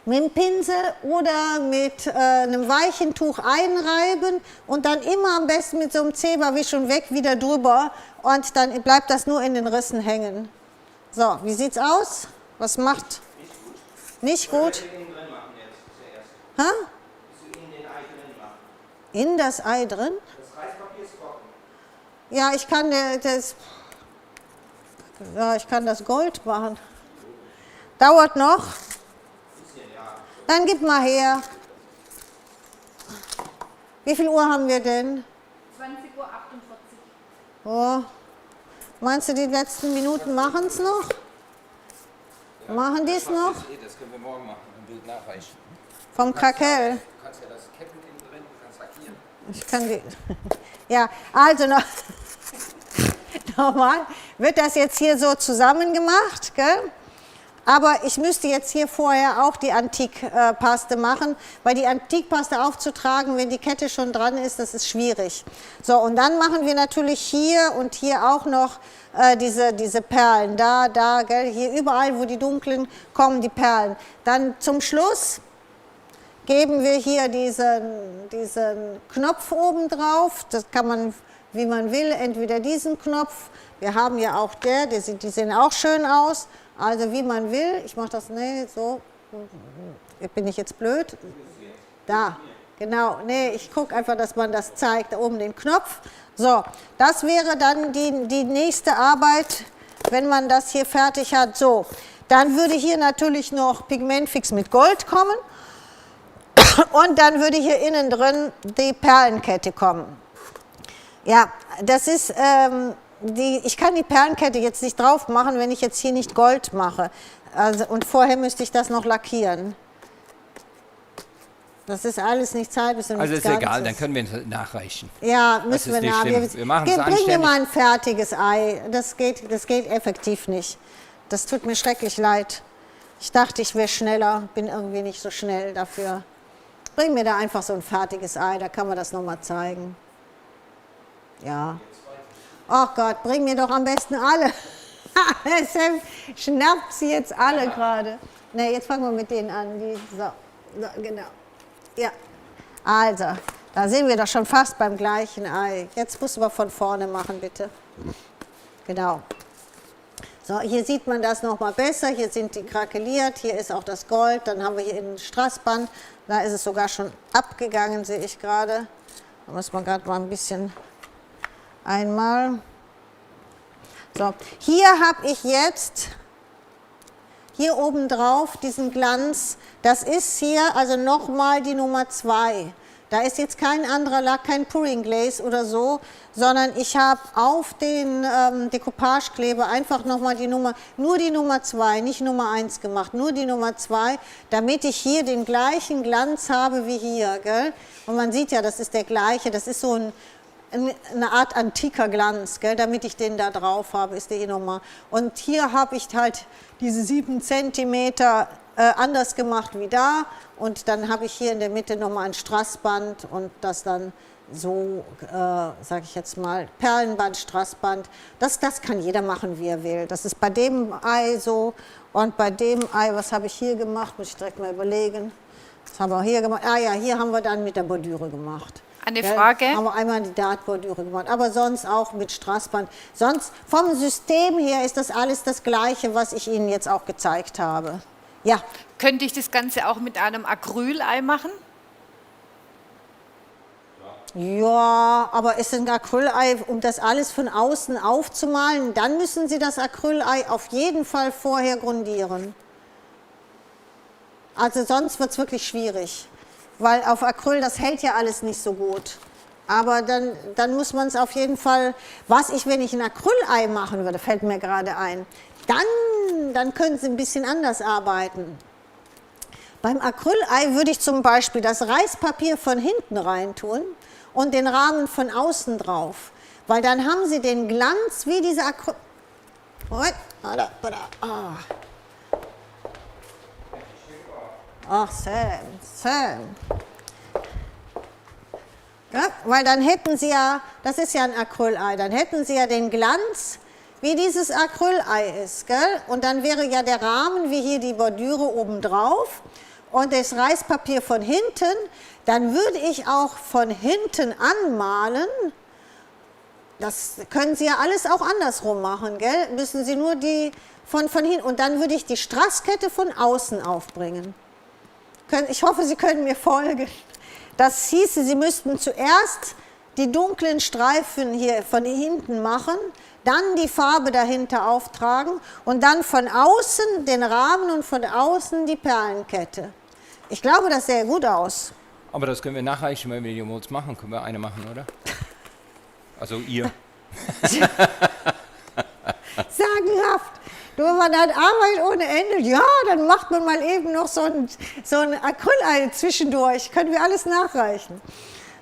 Mit dem Pinsel oder mit einem weichen Tuch einreiben und dann immer am besten mit so einem Zeberwisch und weg wieder drüber. Und dann bleibt das nur in den Rissen hängen. So, wie sieht's aus? Was macht? Nicht gut. Nicht gut? Ha? In das Ei drin? Das Reispapier ist trocken. Ja, ich kann das Gold machen. Dauert noch? Dann gib mal her. Wie viel Uhr haben wir denn? 20:48 Uhr. Oh. Meinst du, die letzten Minuten machen es noch? Machen die es noch? Das können wir morgen machen, ein Bild nachreichen. Vom Krakel? Du kannst ja das Ketten innen drin, du kannst lackieren. Ich kann die. Ja, also noch. Nochmal. Wird das jetzt hier so zusammen gemacht, gell? Aber ich müsste jetzt hier vorher auch die Antikpaste machen, weil die Antikpaste aufzutragen, wenn die Kette schon dran ist, das ist schwierig. So, und dann machen wir natürlich hier und hier auch noch diese Perlen. Da, gell? Hier überall, wo die dunklen kommen, die Perlen. Dann zum Schluss geben wir hier diesen Knopf oben drauf. Das kann man, wie man will, entweder diesen Knopf. Wir haben ja auch die sehen auch schön aus. Also wie man will, ich mache das, nee, so, bin ich jetzt blöd? Da, genau, nee, ich gucke einfach, dass man das zeigt, da oben den Knopf. So, das wäre dann die nächste Arbeit, wenn man das hier fertig hat. So, dann würde hier natürlich noch Pigmentfix mit Gold kommen und dann würde hier innen drin die Perlenkette kommen. Ja, das ist... ich kann die Perlenkette jetzt nicht drauf machen, wenn ich jetzt hier nicht Gold mache. Also, und vorher müsste ich das noch lackieren. Das ist alles nichts Halbes und Also nichts ist Ganzes. egal, dann können wir es nachreichen. Ja, Das müssen ist wir nicht schlimm. Wir machen es Bring mir anständig. mal ein fertiges Ei. Das geht effektiv nicht. Das tut mir schrecklich leid. Ich dachte, ich wäre schneller, bin irgendwie nicht so schnell dafür. Bring mir da einfach so ein fertiges Ei, da kann man das nochmal zeigen. Ja. Ach Gott, bring mir doch am besten alle. Sam schnappt sie jetzt alle gerade. Ne, jetzt fangen wir mit denen an. So, genau. Ja, also, da sind wir doch schon fast beim gleichen Ei. Jetzt musst du aber von vorne machen, bitte. Genau. So, hier sieht man das nochmal besser. Hier sind die krakeliert, hier ist auch das Gold. Dann haben wir hier ein Strassband. Da ist es sogar schon abgegangen, sehe ich gerade. Da muss man gerade mal ein bisschen... Einmal. So, hier habe ich jetzt, hier oben drauf diesen Glanz, das ist hier also nochmal die Nummer 2. Da ist jetzt kein anderer Lack, kein Pouring Glaze oder so, sondern ich habe auf den Decoupagekleber einfach nochmal nur die Nummer 2, nicht Nummer 1 gemacht, nur die Nummer 2, damit ich hier den gleichen Glanz habe wie hier. Gell? Und man sieht ja, das ist der gleiche, das ist so eine Art antiker Glanz, gell? Damit ich den da drauf habe, ist der hier nochmal. Und hier habe ich halt diese 7 cm anders gemacht wie da. Und dann habe ich hier in der Mitte nochmal ein Strassband und das dann so, sage ich jetzt mal, Perlenband, Strassband. Das kann jeder machen, wie er will. Das ist bei dem Ei so und bei dem Ei, was habe ich hier gemacht, muss ich direkt mal überlegen. Was haben wir hier gemacht? Ah ja, hier haben wir dann mit der Bordüre gemacht. Eine Frage. Haben wir einmal die Dartbordüre gemacht, aber sonst auch mit Strassband. Sonst vom System her ist das alles das Gleiche, was ich Ihnen jetzt auch gezeigt habe. Ja. Könnte ich das Ganze auch mit einem Acrylei machen? Ja, aber ist ein Acrylei, um das alles von außen aufzumalen, dann müssen Sie das Acrylei auf jeden Fall vorher grundieren. Also sonst wird es wirklich schwierig. Weil auf Acryl, das hält ja alles nicht so gut. Aber dann muss man es auf jeden Fall, wenn ich ein Acrylei machen würde, fällt mir gerade ein, dann können Sie ein bisschen anders arbeiten. Beim Acrylei würde ich zum Beispiel das Reispapier von hinten reintun und den Rahmen von außen drauf. Weil dann haben Sie den Glanz wie diese Acryl... Ach, Sam. Ja, weil dann hätten Sie ja, das ist ja ein Acrylei, dann hätten Sie ja den Glanz, wie dieses Acrylei ist, gell? Und dann wäre ja der Rahmen, wie hier die Bordüre oben drauf und das Reispapier von hinten, dann würde ich auch von hinten anmalen. Das können Sie ja alles auch andersrum machen, gell? Müssen Sie nur die von hinten, und dann würde ich die Strasskette von außen aufbringen. Ich hoffe, Sie können mir folgen. Das hieße, Sie müssten zuerst die dunklen Streifen hier von hinten machen, dann die Farbe dahinter auftragen und dann von außen den Rahmen und von außen die Perlenkette. Ich glaube, das sähe gut aus. Aber das können wir nachreichen, wenn wir die Molds machen. Können wir eine machen, oder? Also ihr. Sagenhaft. Du, man hat Arbeit ohne Ende. Ja, dann macht man mal eben noch so ein Acryl zwischendurch. Können wir alles nachreichen,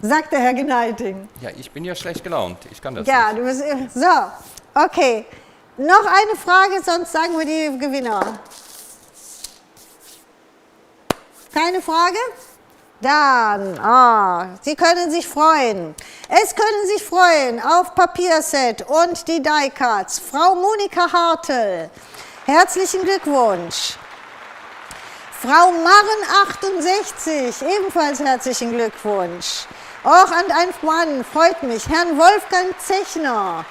sagt der Herr Gneiting. Ja, ich bin ja schlecht gelaunt. Ich kann das Ja, nicht. du bist. So, okay. Noch eine Frage, sonst sagen wir die Gewinner. Keine Frage? Dann, Sie können sich freuen. Es können sich freuen auf Papierset und die Die-Cuts. Frau Monika Hartl, herzlichen Glückwunsch. Frau Marren 68, ebenfalls herzlichen Glückwunsch. Auch an einen Mann, freut mich. Herrn Wolfgang Zechner,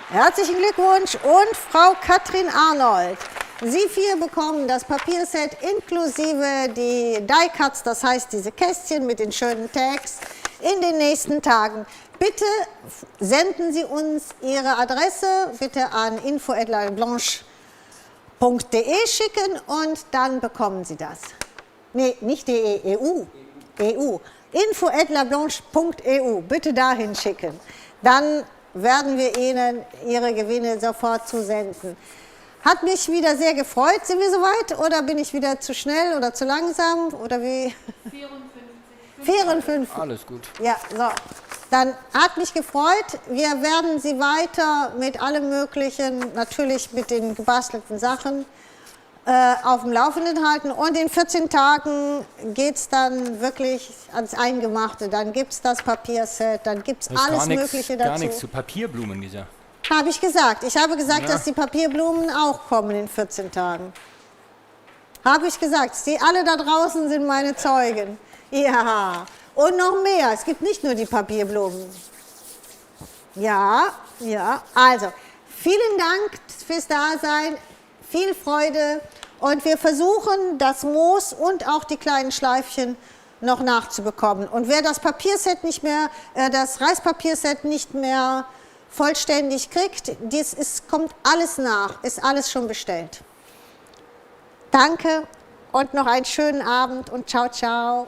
herzlichen Glückwunsch. Und Frau Katrin Arnold. Sie 4 bekommen das Papierset inklusive die Die-Cuts, das heißt diese Kästchen mit den schönen Tags, in den nächsten Tagen. Bitte senden Sie uns Ihre Adresse bitte an info@lablanche.de schicken und dann bekommen Sie das. Nee, nicht DE, EU. EU. info@lablanche.eu, bitte dahin schicken. Dann werden wir Ihnen Ihre Gewinne sofort zusenden. Hat mich wieder sehr gefreut. Sind wir soweit oder bin ich wieder zu schnell oder zu langsam oder wie? 54. Alles gut. Ja, so. Dann hat mich gefreut. Wir werden Sie weiter mit allem Möglichen, natürlich mit den gebastelten Sachen, auf dem Laufenden halten. Und in 14 Tagen geht es dann wirklich ans Eingemachte. Dann gibt es das Papierset, dann gibt es alles Mögliche dazu. Gar nichts zu Papierblumen gesagt. Habe ich gesagt. Ich habe gesagt, Ja. dass die Papierblumen auch kommen in 14 Tagen. Habe ich gesagt. Sie alle da draußen sind meine Zeugen. Ja. Und noch mehr. Es gibt nicht nur die Papierblumen. Ja, ja. Also, vielen Dank fürs Dasein. Viel Freude. Und wir versuchen, das Moos und auch die kleinen Schleifchen noch nachzubekommen. Und wer das Papierset nicht mehr, das Reispapierset nicht mehr vollständig kriegt, kommt alles nach, ist alles schon bestellt. Danke und noch einen schönen Abend und ciao, ciao.